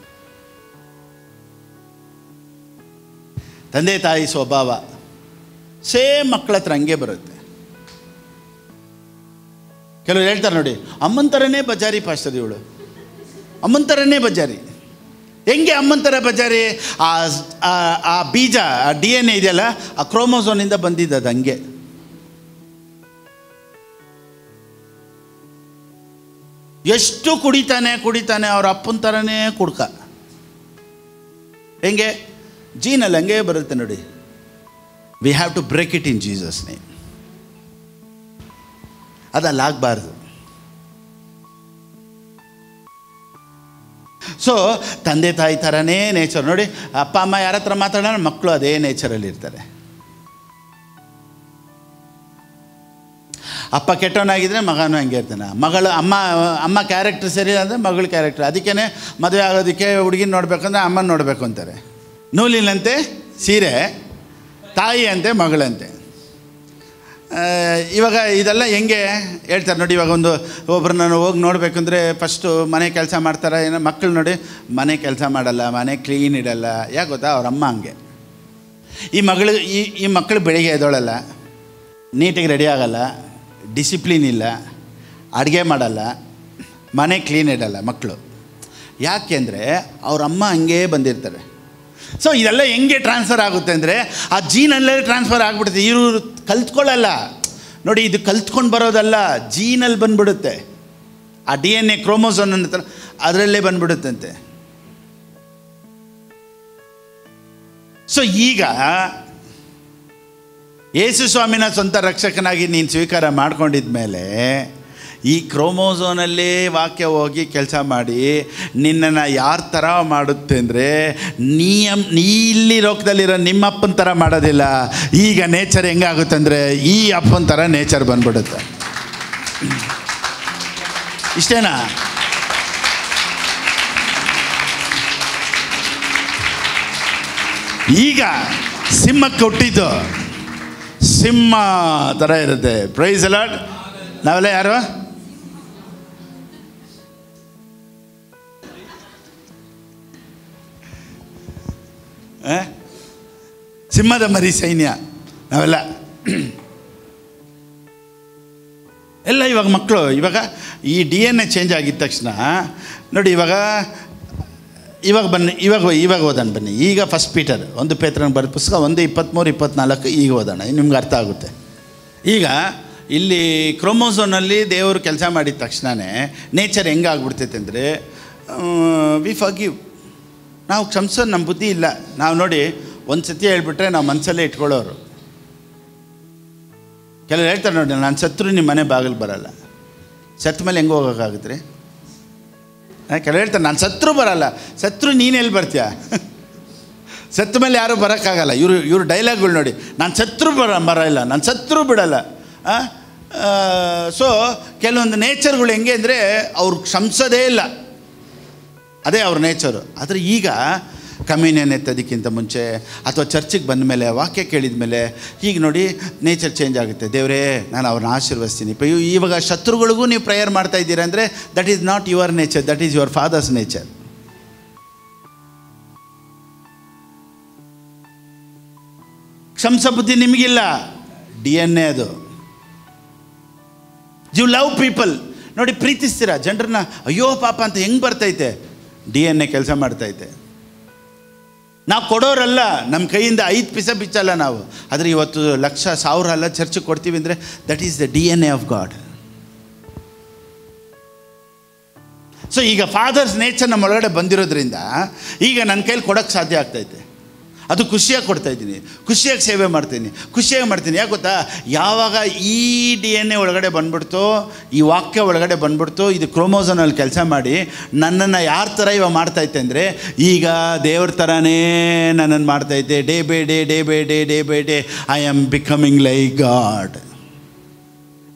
ತಂದೆ ತಾಯಿ ಸ್ವಭಾವ ಸೇಮ್ ಮಕ್ಕಳ ಹತ್ರ ಹಂಗೆ ಬರುತ್ತೆ. ಕೆಲವರು ಹೇಳ್ತಾರೆ ನೋಡಿ, ಅಮ್ಮನ ಥರನೇ ಬಜಾರಿ ಪಾಸ್ಟರ್ ಇವಳು, ಅಮ್ಮನ ಥರನೇ ಬಜಾರಿ. ಹೆಂಗೆ ಅಮ್ಮನ ಥರ ಬಜಾರಿ? ಆ ಬೀಜ, ಆ DNA ಇದೆಯಲ್ಲ, ಆ ಕ್ರೋಮೋಸೋನಿಂದ ಬಂದಿದ್ದದು ಹಂಗೆ. ಎಷ್ಟು ಕುಡಿತಾನೆ ಅವ್ರ ಅಪ್ಪನ ಥರನೇ ಕುಡ್ಕ. ಹೆಂಗೆ? ಜೀನಲ್ಲಿ ಹಂಗೆ ಬರುತ್ತೆ ನೋಡಿ. We have to break it in Jesus name. ಅದಲ್ಲಾಗಬಾರ್ದು. ಸೊ ತಂದೆ ತಾಯಿ ಥರನೇ ನೇಚರ್ ನೋಡಿ. ಅಪ್ಪ ಅಮ್ಮ ಯಾರ ಹತ್ರ ಮಾತಾಡೋಣ, ಮಕ್ಕಳು ಅದೇ ನೇಚರಲ್ಲಿ ಇರ್ತಾರೆ. ಅಪ್ಪ ಕೆಟ್ಟವನಾಗಿದ್ದರೆ ಮಗನೂ ಹಂಗೆ ಇರ್ತಾನೆ. ಮಗಳು ಅಮ್ಮ ಕ್ಯಾರೆಕ್ಟರ್ ಸರಿ ಅಂದರೆ ಮಗಳ ಕ್ಯಾರೆಕ್ಟರ್. ಅದಕ್ಕೇ ಮದುವೆ ಆಗೋದಕ್ಕೆ ಹುಡುಗಿನ ನೋಡಬೇಕಂದ್ರೆ ಅಮ್ಮನ ನೋಡಬೇಕು ಅಂತಾರೆ. ನೂಲಿನಂತೆ ಸೀರೆ, ತಾಯಿ ಅಂತೆ ಮಗಳಂತೆ. ಇವಾಗ ಇದೆಲ್ಲ ಹೆಂಗೆ ಹೇಳ್ತಾರೆ ನೋಡಿ. ಇವಾಗ ಒಬ್ಬರು ನಾನು ಹೋಗಿ ನೋಡಬೇಕಂದ್ರೆ ಫಸ್ಟು ಮನೆ ಕೆಲಸ ಮಾಡ್ತಾರೆ. ಏನೋ ಮಕ್ಕಳು ನೋಡಿ, ಮನೆ ಕೆಲಸ ಮಾಡಲ್ಲ, ಮನೆ ಕ್ಲೀನ್ ಇಡಲ್ಲ. ಯಾಕೆ ಗೊತ್ತಾ? ಅವ್ರ ಅಮ್ಮ ಹಂಗೆ. ಈ ಮಕ್ಕಳು ಬೆಳಿಗ್ಗೆ ಎದ್ದೋಳಲ್ಲ, ನೀಟಾಗಿ ರೆಡಿ ಆಗಲ್ಲ, ಡಿಸಿಪ್ಲಿನ್ ಇಲ್ಲ, ಅಡುಗೆ ಮಾಡಲ್ಲ, ಮನೆ ಕ್ಲೀನ್ ಇಡಲ್ಲ ಮಕ್ಕಳು. ಯಾಕೆ ಅಂದರೆ ಅವ್ರ ಅಮ್ಮ ಹಂಗೇ ಬಂದಿರ್ತಾರೆ. ಸೊ ಇದೆಲ್ಲ ಹೆಂಗೆ ಟ್ರಾನ್ಸ್ಫರ್ ಆಗುತ್ತೆ ಅಂದರೆ ಆ ಜೀನಲ್ಲೇ ಟ್ರಾನ್ಸ್ಫರ್ ಆಗಿಬಿಡುತ್ತೆ. ಇವರು ಕಲ್ತ್ಕೊಳ್ಳಲ್ಲ ನೋಡಿ. ಇದು ಕಲ್ತ್ಕೊಂಡು ಬರೋದಲ್ಲ, ಜೀನಲ್ಲಿ ಬಂದ್ಬಿಡುತ್ತೆ. ಆ DNA ಕ್ರೋಮೋಸೋನ್ ಅಂತಾರೆ, ಅದರಲ್ಲೇ ಬಂದ್ಬಿಡುತ್ತಂತೆ. ಸೊ ಈಗ ಯೇಸು ಸ್ವಾಮಿನ ಸ್ವಂತ ರಕ್ಷಕನಾಗಿ ನೀನು ಸ್ವೀಕಾರ ಮಾಡ್ಕೊಂಡಿದ್ದ ಮೇಲೆ ಈ ಕ್ರೋಮೋಸೋನಲ್ಲೇ ವಾಕ್ಯ ಹೋಗಿ ಕೆಲಸ ಮಾಡಿ ನಿನ್ನನ್ನು ಯಾರ ಥರ ಮಾಡುತ್ತೆ ಅಂದರೆ, ನೀ ಇಲ್ಲಿ ಲೋಕದಲ್ಲಿರೋ ನಿಮ್ಮ ಅಪ್ಪನ ಥರ ಮಾಡೋದಿಲ್ಲ. ಈಗ ನೇಚರ್ ಹೆಂಗಾಗುತ್ತೆ ಅಂದರೆ ಈ ಅಪ್ಪನ ಥರ ನೇಚರ್ ಬಂದ್ಬಿಡುತ್ತೆ. ಇಷ್ಟೇನಾ? ಈಗ ಸಿಂಹಕ್ಕೆ ಹುಟ್ಟಿದ್ದು ಸಿಂಹ ಥರ ಇರುತ್ತೆ. Praise the lord. ನಾವೆಲ್ಲ ಯಾರು? ಸಿಂಹದ ಮರಿ ಸೈನ್ಯ ನಾವೆಲ್ಲ. ಎಲ್ಲ ಇವಾಗ ಮಕ್ಕಳು ಇವಾಗ ಈ DNA ಚೇಂಜ್ ಆಗಿದ ತಕ್ಷಣ ನೋಡಿ, ಇವಾಗ ಓದೋಣ ಬನ್ನಿ. ಈಗ ಫಸ್ಟ್ ಪೀಟರ್ 1 ಪೇತ್ರನ ಬರೆದ ಪುಸ್ತಕ 1:23-24 ಈಗ ಓದೋಣ, ನಿಮ್ಗೆ ಅರ್ಥ ಆಗುತ್ತೆ. ಈಗ ಇಲ್ಲಿ ಕ್ರೋಮೋಸೋನಲ್ಲಿ ದೇವರು ಕೆಲಸ ಮಾಡಿದ ತಕ್ಷಣವೇ ನೇಚರ್ ಹೆಂಗಾಗ್ಬಿಡ್ತೈತೆ ಅಂದರೆ, ವಿ ಫರ್ಗಿವ್, ನಾವು ಕ್ಷಮಿಸೋದು ನಮ್ಮ ಬುದ್ಧಿ ಇಲ್ಲ. ನಾವು ನೋಡಿ ಒಂದು ಸತಿ ಹೇಳ್ಬಿಟ್ರೆ ನಾವು ಮನಸ್ಸಲ್ಲೇ ಇಟ್ಕೊಳ್ಳೋರು. ಕೆಲವರು ಹೇಳ್ತಾರೆ ನೋಡಿ, ನಾನು ಸತ್ರು ನಿಮ್ಮ ಮನೆ ಬಾಗಿಲು ಬರಲ್ಲ. ಸತ್ತ ಮೇಲೆ ಹೆಂಗೆ ಹೋಗೋಕ್ಕಾಗುತ್ತೆ ರೀ? ಕೆಲವರು ಹೇಳ್ತಾರೆ ನಾನು ಸತ್ರು ಬರಲ್ಲ. ಸತ್ರು ನೀನೆಲ್ಲಿ ಬರ್ತೀಯ? ಸತ್ತ ಮೇಲೆ ಯಾರೂ ಬರೋಕ್ಕಾಗಲ್ಲ. ಇವರು ಡೈಲಾಗ್ಗಳು ನೋಡಿ, ನಾನು ಸತ್ರು ಬರಲ್ಲ, ನಾನು ಸತ್ರು ಬಿಡಲ್ಲ. ಸೊ ಕೆಲವೊಂದು ನೇಚರ್ಗಳು ಹೆಂಗೆ ಅಂದರೆ ಅವ್ರು ಕ್ಷಮಿಸೋದೇ ಇಲ್ಲ, ಅದೇ ಅವ್ರ ನೇಚರು. ಆದರೆ ಈಗ ಕಮ್ಯೂನಿಯನ್ ಎತ್ತೋದಕ್ಕಿಂತ ಮುಂಚೆ ಅಥವಾ ಚರ್ಚಿಗೆ ಬಂದ ಮೇಲೆ, ವಾಕ್ಯ ಕೇಳಿದ ಮೇಲೆ ಈಗ ನೋಡಿ ನೇಚರ್ ಚೇಂಜ್ ಆಗುತ್ತೆ. ದೇವರೇ ನಾನು ಅವ್ರನ್ನ ಆಶೀರ್ವದಿಸ್ತೀನಿ. ಇವಾಗ ಶತ್ರುಗಳಿಗೂ ನೀವು ಪ್ರೇಯರ್ ಮಾಡ್ತಾ ಇದ್ದೀರಾ ಅಂದರೆ that is not your nature, that is your father's nature. ಕ್ಷಮಿಸೋ ಬುದ್ಧಿ ನಿಮಗಿಲ್ಲ, DNA ಅದು. ಯು ಲವ್ ಪೀಪಲ್ ನೋಡಿ, ಪ್ರೀತಿಸ್ತೀರಾ ಜನರನ್ನ. ಅಯ್ಯೋ ಪಾಪ ಅಂತ ಹೆಂಗೆ ಬರ್ತೈತೆ? DNA ಕೆಲಸ ಮಾಡ್ತೈತೆ. ನಾವು ಕೊಡೋರಲ್ಲ, ನಮ್ಮ ಕೈಯಿಂದ 5 ಪೈಸೆ ಬಿಚ್ಚಲ್ಲ ನಾವು. ಆದರೆ ಇವತ್ತು 1,00,000 ಎಲ್ಲ ಚರ್ಚಿಗೆ ಕೊಡ್ತೀವಿ ಅಂದರೆ that is the DNA of God. So ಈಗ ಫಾದರ್ಸ್ ನೇಚರ್ ನಮ್ಮ ಒಳಗಡೆ ಬಂದಿರೋದ್ರಿಂದ ಈಗ ನನ್ನ ಕೈಲಿ ಕೊಡೋಕ್ಕೆ ಸಾಧ್ಯ ಆಗ್ತೈತೆ. ಅದು ಖುಷಿಯಾಗಿ ಕೊಡ್ತಾಯಿದ್ದೀನಿ, ಖುಷಿಯಾಗಿ ಸೇವೆ ಮಾಡ್ತೀನಿ, ಖುಷಿಯಾಗಿ ಮಾಡ್ತೀನಿ. ಯಾಕೆ ಗೊತ್ತಾ? ಯಾವಾಗ ಈ DNA ಒಳಗಡೆ ಬಂದ್ಬಿಡ್ತೋ, ಈ ವಾಕ್ಯ ಒಳಗಡೆ ಬಂದ್ಬಿಡ್ತೋ, ಇದು ಕ್ರೋಮೋಸೋನಲ್ಲಿ ಕೆಲಸ ಮಾಡಿ ನನ್ನನ್ನು ಯಾರ ಥರ ಇವಾಗ ಮಾಡ್ತೈತೆ ಅಂದರೆ, ಈಗ ದೇವ್ರ ಥರನೇ ನನ್ನನ್ನು ಮಾಡ್ತೈತೆ. Day by day I am becoming like God.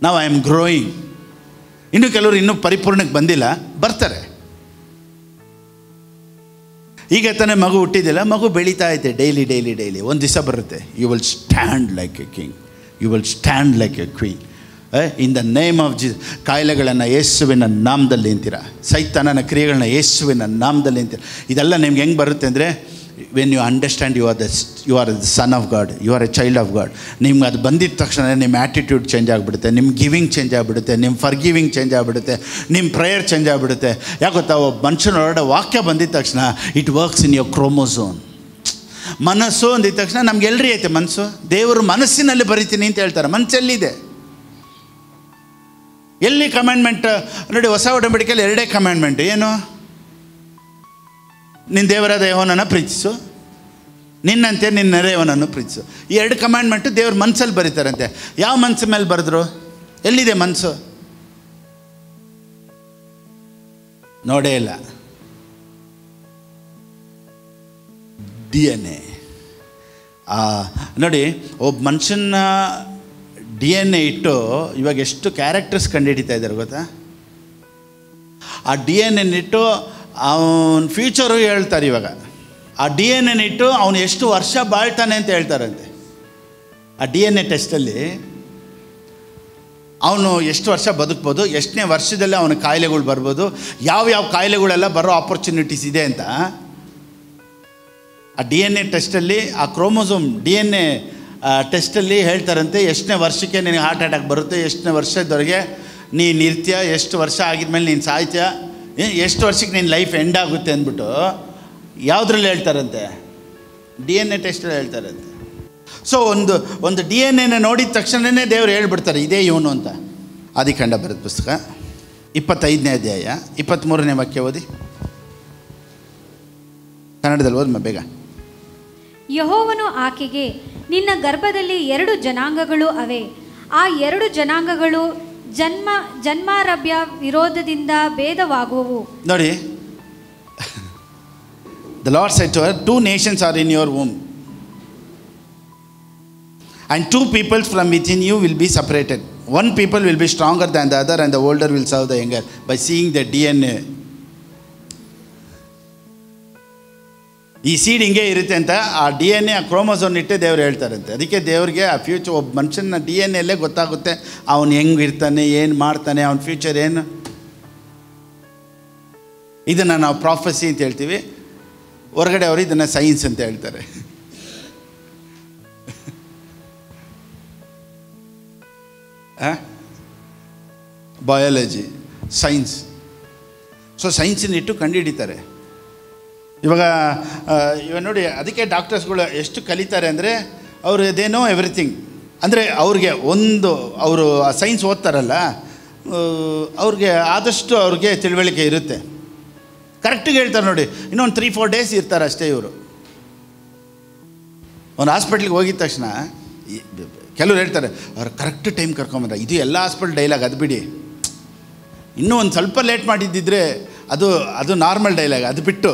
ನಾವು ಐ ಆಮ್ ಗ್ರೋಯಿಂಗ್. ಇನ್ನು ಕೆಲವರು ಇನ್ನೂ ಪರಿಪೂರ್ಣಕ್ಕೆ ಬಂದಿಲ್ಲ, ಬರ್ತಾರೆ. ಈಗ ತಾನೇ ಮಗು ಹುಟ್ಟಿದಿಲ್ಲ, ಮಗು ಬೆಳೀತಾ ಐತೆ ಡೈಲಿ. ಒಂದು ದಿವಸ ಬರುತ್ತೆ, you will stand like a king, you will stand like a queen. In the name of ಕಾಯಿಲೆಗಳನ್ನು ಯೇಸುವಿನ ನಾಮದಲ್ಲಿ ಅಂತೀರ, ಸೈತಾನನ ಕ್ರಿಯೆಗಳನ್ನ ಯೇಸುವಿನ ನಾಮದಲ್ಲಿ ಅಂತೀರ. ಇದೆಲ್ಲ ನಿಮ್ಗೆ ಹೆಂಗೆ ಬರುತ್ತೆ ಅಂದರೆ, when you understand you are the son of God, you are a child of God. ನಿಮ್ಗೆ ಅದು ಬಂದಿದ್ದ ತಕ್ಷಣ ನಿಮ್ಮ ಆ್ಯಟಿಟ್ಯೂಡ್ ಚೇಂಜ್ ಆಗಿಬಿಡುತ್ತೆ, ನಿಮ್ಮ ಗಿವಿಂಗ್ ಚೇಂಜ್ ಆಗಿಬಿಡುತ್ತೆ, ನಿಮ್ಮ ಫರ್ಗಿವಿಂಗ್ ಚೇಂಜ್ ಆಗಿಬಿಡುತ್ತೆ, ನಿಮ್ಮ ಪ್ರೇಯರ್ ಚೇಂಜ್ ಆಗಿಬಿಡುತ್ತೆ. ಯಾಕೆ ಗೊತ್ತಾ, ಒಬ್ಬ ಮನುಷ್ಯನೊಳಗಡೆ ವಾಕ್ಯ ಬಂದಿದ್ದ ತಕ್ಷಣ ಇಟ್ ವರ್ಕ್ಸ್ ಇನ್ ಯುವರ್ ಕ್ರೋಮೋಸೋನ್. ಮನಸ್ಸು ಅಂದಿದ್ದ ತಕ್ಷಣ ನಮ್ಗೆಲ್ಲರಿ ಐತೆ ಮನಸ್ಸು. ದೇವರು ಮನಸ್ಸಿನಲ್ಲಿ ಬರಿತೀನಿ ಅಂತ ಹೇಳ್ತಾರೆ. ಮನಸ್ಸೆಲ್ಲಿದೆ? ಎಲ್ಲಿ ಕಮ್ಯಾಂಡ್ಮೆಂಟ್ ನೋಡಿ, ಹೊಸ ಒಡಂಬಡಿಕೆಯಲ್ಲಿ 2 ಕಮ್ಯಾಂಡ್ಮೆಂಟ್. ಏನು? ನಿನ್ನ ದೇವರಾದ ಯೆಹೋವನನ್ನು ಪ್ರೀತಿಸು, ನಿನ್ನಂತೆ ನಿನ್ನ ನೆರೆಯವನನ್ನು ಪ್ರೀತಿಸು. ಈ 2 ಕಮ್ಯಾಂಡ್ಮೆಂಟು ದೇವ್ರ ಮನಸ್ಸಲ್ಲಿ ಬರೀತಾರಂತೆ. ಯಾವ ಮನಸ್ಸು ಮೇಲೆ ಬರೆದ್ರು? ಎಲ್ಲಿದೆ ಮನಸ್ಸು? ನೋಡೇ ಇಲ್ಲ. DNA ನೋಡಿ, ಒಬ್ಬ ಮನುಷ್ಯನ DNA ಇಟ್ಟು ಇವಾಗ ಎಷ್ಟು ಕ್ಯಾರೆಕ್ಟರ್ಸ್ ಕಂಡುಹಿಡಿತಾ ಇದ್ದಾರೆ ಗೊತ್ತಾ? ಆ DNA ಇಟ್ಟು ಅವನ ಫ್ಯೂಚರು ಹೇಳ್ತಾರೆ. ಇವಾಗ ಆ DNA ಇಟ್ಟು ಅವನು ಎಷ್ಟು ವರ್ಷ ಬಾಳ್ತಾನೆ ಅಂತ ಹೇಳ್ತಾರಂತೆ. ಆ DNA ಟೆಸ್ಟಲ್ಲಿ ಅವನು ಎಷ್ಟು ವರ್ಷ ಬದುಕ್ಬೋದು, ಎಷ್ಟನೇ ವರ್ಷದಲ್ಲಿ ಅವನ ಕಾಯಿಲೆಗಳು ಬರ್ಬೋದು, ಯಾವ ಕಾಯಿಲೆಗಳೆಲ್ಲ ಬರೋ ಆಪರ್ಚುನಿಟೀಸ್ ಇದೆ ಅಂತ ಆ DNA ಟೆಸ್ಟಲ್ಲಿ, ಆ ಕ್ರೋಮೋಸೋಮ್ DNA ಟೆಸ್ಟಲ್ಲಿ ಹೇಳ್ತಾರಂತೆ. ಎಷ್ಟನೇ ವರ್ಷಕ್ಕೆ ನಿನಗೆ ಹಾರ್ಟ್ ಅಟ್ಯಾಕ್ ಬರುತ್ತೆ, ಎಷ್ಟನೇ ವರ್ಷದವರೆಗೆ ನೀನು ಇರ್ತೀಯ, ಎಷ್ಟು ವರ್ಷ ಆಗಿದ್ಮೇಲೆ ನೀನು ಸಾಯ್ತೀಯ, ಎಷ್ಟು ವರ್ಷಕ್ಕೆ ನಿನ್ನ ಲೈಫ್ ಎಂಡ್ ಆಗುತ್ತೆ ಅಂದ್ಬಿಟ್ಟು ಯಾವುದ್ರಲ್ಲಿ ಹೇಳ್ತಾರಂತೆ? DNA ಟೆಸ್ಟಲ್ಲಿ ಹೇಳ್ತಾರಂತೆ. ಸೊ ಒಂದು DNA ನೋಡಿದ ತಕ್ಷಣವೇ ದೇವರು ಹೇಳ್ಬಿಡ್ತಾರೆ ಇದೇ ಇವನು ಅಂತ. ಆದಿಕಾಂಡ ಬರೆದ ಪುಸ್ತಕ 25ನೇ ಅಧ್ಯಾಯ 23ನೇ ವಾಕ್ಯ ಓದಿ. ಕನ್ನಡದಲ್ಲಿ ಓದಮ್ಮ ಬೇಗ. ಯೆಹೋವನು ಆಕೆಗೆ, ನಿನ್ನ ಗರ್ಭದಲ್ಲಿ 2 ಜನಾಂಗಗಳು ಅವೆ, ಆ 2 ಜನಾಂಗಗಳು ಜನ್ಮಾರಭ್ಯ ವಿರೋಧದಿಂದ ಭೇದವಾಗುವವು. ನೋಡಿ, the Lord said to her, 2 nations are in your womb and 2 people from within you will be separated. One people will be stronger than the other and the older will serve the younger. By seeing the DNA, ಈ seed ಹಿಂಗೆ ಇರುತ್ತೆ ಅಂತ ಆ DNA ಆ ಕ್ರೋಮೋಸೋನ್ ಇಟ್ಟೆ ದೇವ್ರು ಹೇಳ್ತಾರಂತೆ. ಅದಕ್ಕೆ ದೇವ್ರಿಗೆ ಆ ಫ್ಯೂಚರ್, ಒಬ್ಬ ಮನುಷ್ಯನ DNA ಗೊತ್ತಾಗುತ್ತೆ ಅವನು ಹೆಂಗೆ ಇರ್ತಾನೆ, ಏನು ಮಾಡ್ತಾನೆ, ಅವನ ಫ್ಯೂಚರ್ ಏನು. ಇದನ್ನು ನಾವು ಪ್ರಾಫೆಸಿ ಅಂತ ಹೇಳ್ತೀವಿ, ಹೊರಗಡೆ ಅವರು ಇದನ್ನು ಸೈನ್ಸ್ ಅಂತ ಹೇಳ್ತಾರೆ. Biology, science. ಸೊ ಸೈನ್ಸಿನಿಟ್ಟು ಕಂಡುಹಿಡಿತಾರೆ. ಇವಾಗ ನೋಡಿ, ಅದಕ್ಕೆ ಡಾಕ್ಟರ್ಸ್ಗಳು ಎಷ್ಟು ಕಲಿತಾರೆ ಅಂದರೆ ಅವರು ದೇ ನೋ ಎವ್ರಿಥಿಂಗ್. ಅಂದರೆ ಅವ್ರಿಗೆ ಅವರು ಸೈನ್ಸ್ ಓದ್ತಾರಲ್ಲ, ಅವ್ರಿಗೆ ಆದಷ್ಟು ಅವ್ರಿಗೆ ತಿಳುವಳಿಕೆ ಇರುತ್ತೆ. ಕರೆಕ್ಟಿಗೆ ಹೇಳ್ತಾರೆ ನೋಡಿ. ಇನ್ನೊಂದು 3-4 ಡೇಸ್ ಇರ್ತಾರೆ ಅಷ್ಟೇ ಇವರು. ಒಂದು ಹಾಸ್ಪಿಟ್ಲಿಗೆ ಹೋಗಿದ ತಕ್ಷಣ ಕೆಲವ್ರು ಹೇಳ್ತಾರೆ ಅವ್ರು ಕರೆಕ್ಟ್ ಟೈಮ್ ಕರ್ಕೊಂಬಂದ. ಇದು ಎಲ್ಲ ಹಾಸ್ಪಿಟಲ್ ಡೈಲಾಗ್, ಅದು ಬಿಡಿ. ಇನ್ನೂ ಒಂದು ಸ್ವಲ್ಪ ಲೇಟ್ ಮಾಡಿದ್ದಿದ್ರೆ ಅದು ನಾರ್ಮಲ್ ಡೈಲಾಗ್. ಅದು ಬಿಟ್ಟು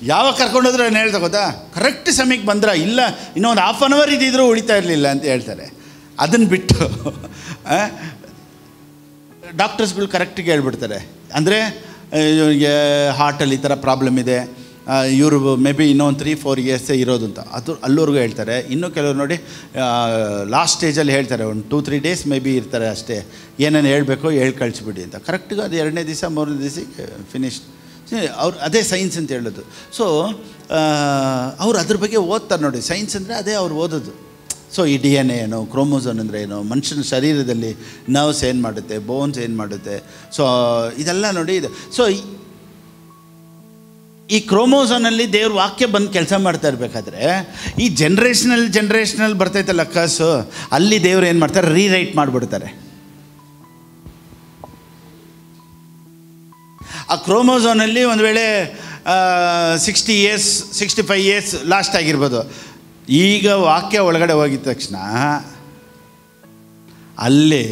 ಯಾವಾಗ ಕರ್ಕೊಂಡೋದ್ರೆ ಏನು ಹೇಳ್ತಾ ಗೊತ್ತಾ, ಕರೆಕ್ಟ್ ಸಮಯಕ್ಕೆ ಬಂದ್ರ, ಇಲ್ಲ ಇನ್ನೊಂದು 1/2 hour ಇದ್ದಿದ್ರೂ ಉಳಿತಾ ಇರಲಿಲ್ಲ ಅಂತ ಹೇಳ್ತಾರೆ. ಅದನ್ನು ಬಿಟ್ಟು ಡಾಕ್ಟರ್ಸ್ಗಳು ಕರೆಕ್ಟಿಗೆ ಹೇಳ್ಬಿಡ್ತಾರೆ. ಅಂದರೆ ಇವರಿಗೆ ಹಾರ್ಟಲ್ಲಿ ಈ ಥರ ಪ್ರಾಬ್ಲಮ್ ಇದೆ, ಇವರು ಮೇ ಬಿ ಇನ್ನೊಂದು 3-4 ಇಯರ್ಸೇ ಇರೋದು ಅಂತ ಅಲ್ಲಿವರೆಗೂ ಹೇಳ್ತಾರೆ. ಇನ್ನೂ ಕೆಲವರು ನೋಡಿ ಲಾಸ್ಟ್ ಸ್ಟೇಜಲ್ಲಿ ಹೇಳ್ತಾರೆ, ಒಂದು 2-3 ಡೇಸ್ ಮೇ ಬಿ ಇರ್ತಾರೆ ಅಷ್ಟೇ, ಏನೇನು ಹೇಳಬೇಕು ಹೇಳಿ ಕಳಿಸ್ಬಿಡಿ ಅಂತ. ಕರೆಕ್ಟಿಗೆ ಅದು 2ನೇ ದಿವಸ 3ನೇ ದಿವಸಕ್ಕೆ ಫಿನಿಶ್. ಅವ್ರು ಅದೇ ಸೈನ್ಸ್ ಅಂತ ಹೇಳೋದು. ಸೊ ಅವ್ರು ಅದ್ರ ಬಗ್ಗೆ ಓದ್ತಾರೆ ನೋಡಿ. ಸೈನ್ಸ್ ಅಂದರೆ ಅದೇ ಅವ್ರು ಓದೋದು. ಸೊ ಈ DNA ಏನು, ಕ್ರೋಮೋಸೋನ್ ಅಂದರೆ ಏನು, ಮನುಷ್ಯನ ಶರೀರದಲ್ಲಿ ನರ್ವ್ಸ್ ಏನು ಮಾಡುತ್ತೆ, ಬೋನ್ಸ್ ಏನು ಮಾಡುತ್ತೆ, ಸೊ ಇದೆಲ್ಲ ನೋಡಿ ಇದೆ. ಸೊ ಈ ಕ್ರೋಮೋಸೋನಲ್ಲಿ ದೇವ್ರ ವಾಕ್ಯ ಬಂದು ಕೆಲಸ ಮಾಡ್ತಾ ಇರಬೇಕಾದ್ರೆ ಈ ಜನ್ರೇಷನಲ್ ಬರ್ತೈತಲ್ಲ ಕಸು, ಅಲ್ಲಿ ದೇವ್ರು ಏನು ಮಾಡ್ತಾರೆ, ರೀರೈಟ್ ಮಾಡಿಬಿಡ್ತಾರೆ. ಆ ಕ್ರೋಮೋಸೋನಲ್ಲಿ ಒಂದು ವೇಳೆ 60 years 65 years ಲಾಸ್ಟ್ ಆಗಿರ್ಬೋದು. ಈಗ ವಾಕ್ಯ ಒಳಗಡೆ ಹೋಗಿದ ತಕ್ಷಣ ಅಲ್ಲಿ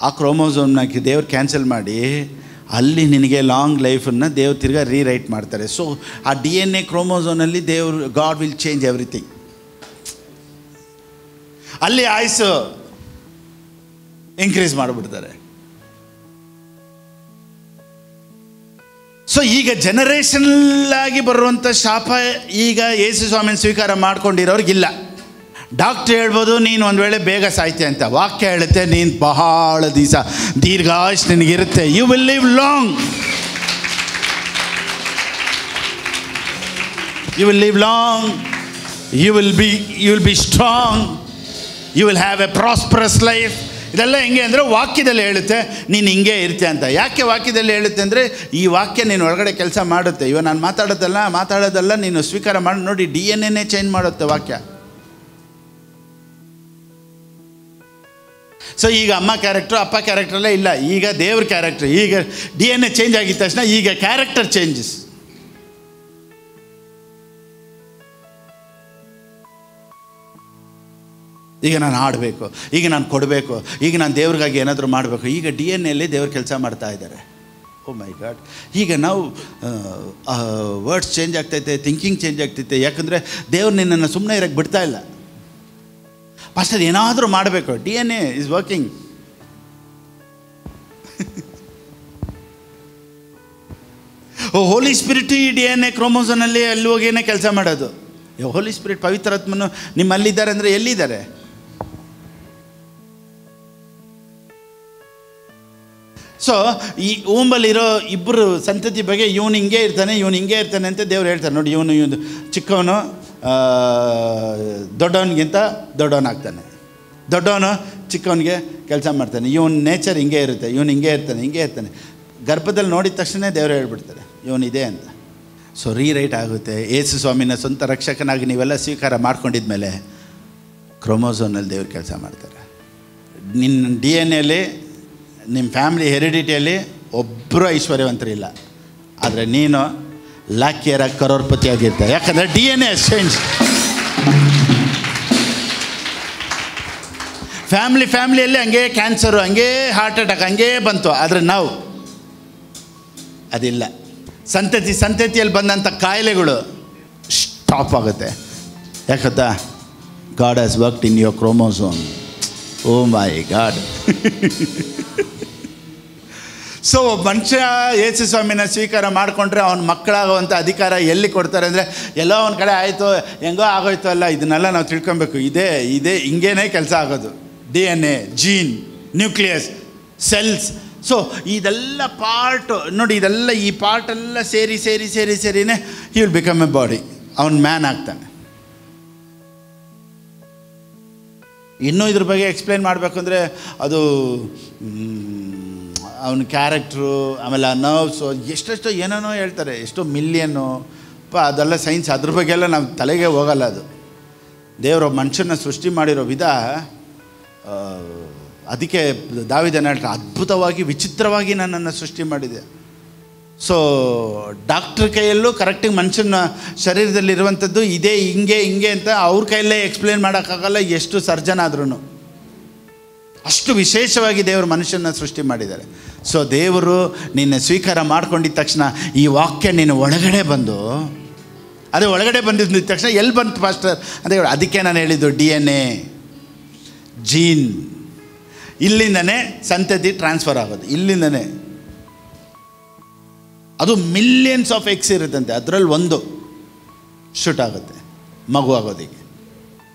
ಆ ಕ್ರೋಮೋಸೋಮ್ನಾಕಿ ದೇವ್ರು ಕ್ಯಾನ್ಸಲ್ ಮಾಡಿ ಅಲ್ಲಿ ನಿನಗೆ ಲಾಂಗ್ ಲೈಫನ್ನು ದೇವ್ರು ತಿರ್ಗಾ ರೀರೈಟ್ ಮಾಡ್ತಾರೆ. ಸೊ ಆ DNA ಕ್ರೋಮೋಸೋನಲ್ಲಿ ದೇವ್ರು ಗಾಡ್ ವಿಲ್ ಚೇಂಜ್ ಎವ್ರಿಥಿಂಗ್. ಅಲ್ಲಿ ಆಯುಸ್ಸು ಇನ್ಕ್ರೀಸ್ ಮಾಡಿಬಿಡ್ತಾರೆ. ಸೊ ಈಗ ಜನರೇಷನಲ್ ಆಗಿ ಬರುವಂಥ ಶಾಪ ಈಗ ಯೇಸು ಸ್ವಾಮಿನ ಸ್ವೀಕಾರ ಮಾಡ್ಕೊಂಡಿರೋರಿಗಿಲ್ಲ. ಡಾಕ್ಟ್ರ್ ಹೇಳ್ಬೋದು ನೀನು ಒಂದು ವೇಳೆ ಬೇಗ ಸಾಯ್ತೆ ಅಂತ, ವಾಕ್ಯ ಹೇಳುತ್ತೆ ನೀನು ಬಹಳ ದಿವಸ ದೀರ್ಘಾಯುಷ್ ನಿನಗಿರುತ್ತೆ, you will live long. you will live long, you will be strong, you will have a prosperous life. ಇದೆಲ್ಲ ಹೆಂಗೆ ಅಂದರೆ ವಾಕ್ಯದಲ್ಲಿ ಹೇಳುತ್ತೆ ನೀನು ಹಿಂಗೆ ಇರ್ತೀಯ ಅಂತ. ಯಾಕೆ ವಾಕ್ಯದಲ್ಲಿ ಹೇಳುತ್ತೆ ಅಂದರೆ ಈ ವಾಕ್ಯ ನೀನು ಒಳಗಡೆ ಕೆಲಸ ಮಾಡುತ್ತೆ. ಇವಾಗ ನಾನು ಮಾತಾಡೋದಲ್ಲ ನೀನು ಸ್ವೀಕಾರ ಮಾಡಿ ನೋಡಿ, DNA ಚೇಂಜ್ ಮಾಡುತ್ತೆ ವಾಕ್ಯ. ಸೊ ಈಗ ಅಮ್ಮ ಕ್ಯಾರೆಕ್ಟ್ರು ಅಪ್ಪ ಕ್ಯಾರೆಕ್ಟ್ರಲ್ಲೇ ಇಲ್ಲ, ಈಗ ದೇವ್ರ ಕ್ಯಾರೆಕ್ಟ್ರ್. ಈಗ DNA ಚೇಂಜ್ ಆಗಿದ ತಕ್ಷಣ ಈಗ ಕ್ಯಾರೆಕ್ಟರ್ ಚೇಂಜಸ್. ಈಗ ನಾನು ಆಡಬೇಕು, ಈಗ ನಾನು ಕೊಡಬೇಕು, ಈಗ ನಾನು ದೇವ್ರಿಗಾಗಿ ಏನಾದರೂ ಮಾಡಬೇಕು. ಈಗ DNA ದೇವ್ರ ಕೆಲಸ ಮಾಡ್ತಾ ಇದ್ದಾರೆ. ಓ ಮೈ ಗಾಡ್. ಈಗ ನಾವು ವರ್ಡ್ಸ್ ಚೇಂಜ್ ಆಗ್ತೈತೆ, ಥಿಂಕಿಂಗ್ ಚೇಂಜ್ ಆಗ್ತೈತೆ. ಯಾಕಂದರೆ ದೇವ್ರು ನಿನ್ನನ್ನು ಸುಮ್ಮನೆ ಇರೋಕ್ಕೆ ಬಿಡ್ತಾ ಇಲ್ಲ. ಪಾಸ್ಟರ್ ಏನಾದರೂ ಮಾಡಬೇಕು, DNA is working. Holy spirit ಈ DNA ಕ್ರೋಮೋಸೋನಲ್ಲಿ ಅಲ್ಲಿ ಹೋಗೇನೆ ಕೆಲಸ ಮಾಡೋದು. ಹೋಲಿ ಸ್ಪಿರಿಟ್ ಪವಿತ್ರಾತ್ಮನು ನಿಮ್ಮಲ್ಲಿದ್ದಾರೆ ಅಂದರೆ ಎಲ್ಲಿದ್ದಾರೆ? ಸೊ ಈ ಊಂಬಲ್ಲಿರೋ ಇಬ್ಬರು ಸಂತತಿ ಬಗ್ಗೆ ಇವನು ಹಿಂಗೆ ಇರ್ತಾನೆ ಅಂತ ದೇವ್ರು ಹೇಳ್ತಾರೆ. ನೋಡಿ, ಇವನು ಚಿಕ್ಕವನು ದೊಡ್ಡವನಿಗಿಂತ ದೊಡ್ಡವನಾಗ್ತಾನೆ, ದೊಡ್ಡವನು ಚಿಕ್ಕವನಿಗೆ ಕೆಲಸ ಮಾಡ್ತಾನೆ. ಇವನ ನೇಚರ್ ಹಿಂಗೆ ಇರುತ್ತೆ, ಇವನು ಹಿಂಗೆ ಇರ್ತಾನೆ. ಗರ್ಭದಲ್ಲಿ ನೋಡಿದ ತಕ್ಷಣ ದೇವರು ಹೇಳ್ಬಿಡ್ತಾರೆ ಇವನಿದೆ ಅಂತ. ಸೊ ರೀರೈಟ್ ಆಗುತ್ತೆ. ಯೇಸು ಸ್ವಾಮಿನ ಸ್ವಂತ ರಕ್ಷಕನಾಗಿ ನೀವೆಲ್ಲ ಸ್ವೀಕಾರ ಮಾಡ್ಕೊಂಡಿದ್ಮೇಲೆ ಕ್ರೋಮೋಸೋನಲ್ಲಿ ದೇವ್ರು ಕೆಲಸ ಮಾಡ್ತಾರೆ. ನಿನ್ನ DNA ನಿಮ್ಮ ಫ್ಯಾಮಿಲಿ ಹೆರಿಡಿಟಿಯಲ್ಲಿ ಒಬ್ಬರು ಐಶ್ವರ್ಯವಂತರಿಲ್ಲ, ಆದರೆ ನೀನು ಲಾಕಿಯರಾಗಿ ಕರೋರ್ಪತಿಯಾಗಿರ್ತಾರೆ. ಯಾಕಂದರೆ DNA ಚೇಂಜ್. ಫ್ಯಾಮಿಲಿಯಲ್ಲಿ ಹಂಗೆ ಕ್ಯಾನ್ಸರು, ಹಂಗೆ ಹಾರ್ಟ್ ಅಟ್ಯಾಕ್ ಹಂಗೆ ಬಂತು, ಆದರೆ ನಾವು ಅದಿಲ್ಲ. ಸಂತತಿಯಲ್ಲಿ ಬಂದಂಥ ಕಾಯಿಲೆಗಳು ಸ್ಟಾಪ್ ಆಗುತ್ತೆ. ಯಾಕಂತ God has worked in your chromosome. Oh my God. So ಮನುಷ್ಯ ಯೇಸು ಸ್ವಾಮಿನ ಸ್ವೀಕಾರ ಮಾಡಿಕೊಂಡ್ರೆ ಅವನ ಮಕ್ಕಳಾಗುವಂಥ ಅಧಿಕಾರ ಎಲ್ಲಿ ಕೊಡ್ತಾರೆ ಅಂದರೆ, ಎಲ್ಲೋ ಒಂದು ಕಡೆ ಆಯಿತು, ಹೆಂಗೋ ಆಗೋಯ್ತು ಅಲ್ಲ. ಇದನ್ನೆಲ್ಲ ನಾವು ತಿಳ್ಕೊಬೇಕು. ಇದೇ ಹಿಂಗೇನೆ ಕೆಲಸ ಆಗೋದು. DNA, gene, nucleus, cells. So ಇದೆಲ್ಲ ಪಾರ್ಟ್ ನೋಡಿ, ಇದೆಲ್ಲ ಈ ಪಾರ್ಟೆಲ್ಲ ಸೇರಿನೇ he will become a body. ಅವನು ಮ್ಯಾನ್ ಆಗ್ತಾನೆ. ಇನ್ನೂ ಇದ್ರ ಬಗ್ಗೆ ಎಕ್ಸ್ಪ್ಲೇನ್ ಮಾಡಬೇಕು ಅಂದರೆ ಅದು ಅವನ ಕ್ಯಾರೆಕ್ಟ್ರು, ಆಮೇಲೆ ಆ ನರ್ವ್ಸು, ಎಷ್ಟೆಷ್ಟೋ ಏನೇನೋ ಹೇಳ್ತಾರೆ, ಎಷ್ಟೋ ಮಿಲಿಯನ್ನು ಅದೆಲ್ಲ ಸೈನ್ಸ್. ಅದ್ರ ಬಗ್ಗೆ ಎಲ್ಲ ನಾವು ತಲೆಗೆ ಹೋಗಲ್ಲ. ಅದು ದೇವರು ಮನುಷ್ಯನ ಸೃಷ್ಟಿ ಮಾಡಿರೋ ವಿಧ. ಅದಕ್ಕೆ ದಾವೀದನ ಹೇಳ್ತಾರೆ, ಅದ್ಭುತವಾಗಿ ವಿಚಿತ್ರವಾಗಿ ನನ್ನನ್ನು ಸೃಷ್ಟಿ ಮಾಡಿದೆ. ಸೊ ಡಾಕ್ಟ್ರ್ ಕೈಯಲ್ಲೂ ಕರೆಕ್ಟಾಗಿ ಮನುಷ್ಯನ ಶರೀರದಲ್ಲಿರುವಂಥದ್ದು ಇದೇ ಹಿಂಗೆ ಅಂತ ಅವ್ರ ಕೈಯಲ್ಲೇ ಎಕ್ಸ್ಪ್ಲೇನ್ ಮಾಡೋಕ್ಕಾಗಲ್ಲ. ಎಷ್ಟು ಸರ್ಜನ್ ಆದ್ರೂ ಅಷ್ಟು ವಿಶೇಷವಾಗಿ ದೇವರು ಮನುಷ್ಯನ ಸೃಷ್ಟಿ ಮಾಡಿದ್ದಾರೆ. ಸೊ ದೇವರು ನಿನ್ನ ಸ್ವೀಕಾರ ಮಾಡ್ಕೊಂಡಿದ್ದ ತಕ್ಷಣ ಈ ವಾಕ್ಯ ನಿನ್ನ ಒಳಗಡೆ ಬಂದು, ಅದೇ ಒಳಗಡೆ ಬಂದಿದ್ದ ತಕ್ಷಣ ಎಲ್ಲಿ ಬಂತು ಪಾಸ್ಟರ್ ಅಂತ ಹೇಳಿ, ಅದಕ್ಕೆ ನಾನು ಹೇಳಿದ್ದು DNA, ಜೀನ್, ಇಲ್ಲಿಂದನೇ ಸಂತತಿ ಟ್ರಾನ್ಸ್ಫರ್ ಆಗೋದು. ಇಲ್ಲಿಂದನೇ ಅದು ಮಿಲಿಯನ್ಸ್ ಆಫ್ ಎಗ್ಸ್ ಇರುತ್ತಂತೆ, ಅದರಲ್ಲಿ ಒಂದು ಶೂಟ್ ಆಗುತ್ತೆ ಮಗು ಆಗೋದಿಗೆ.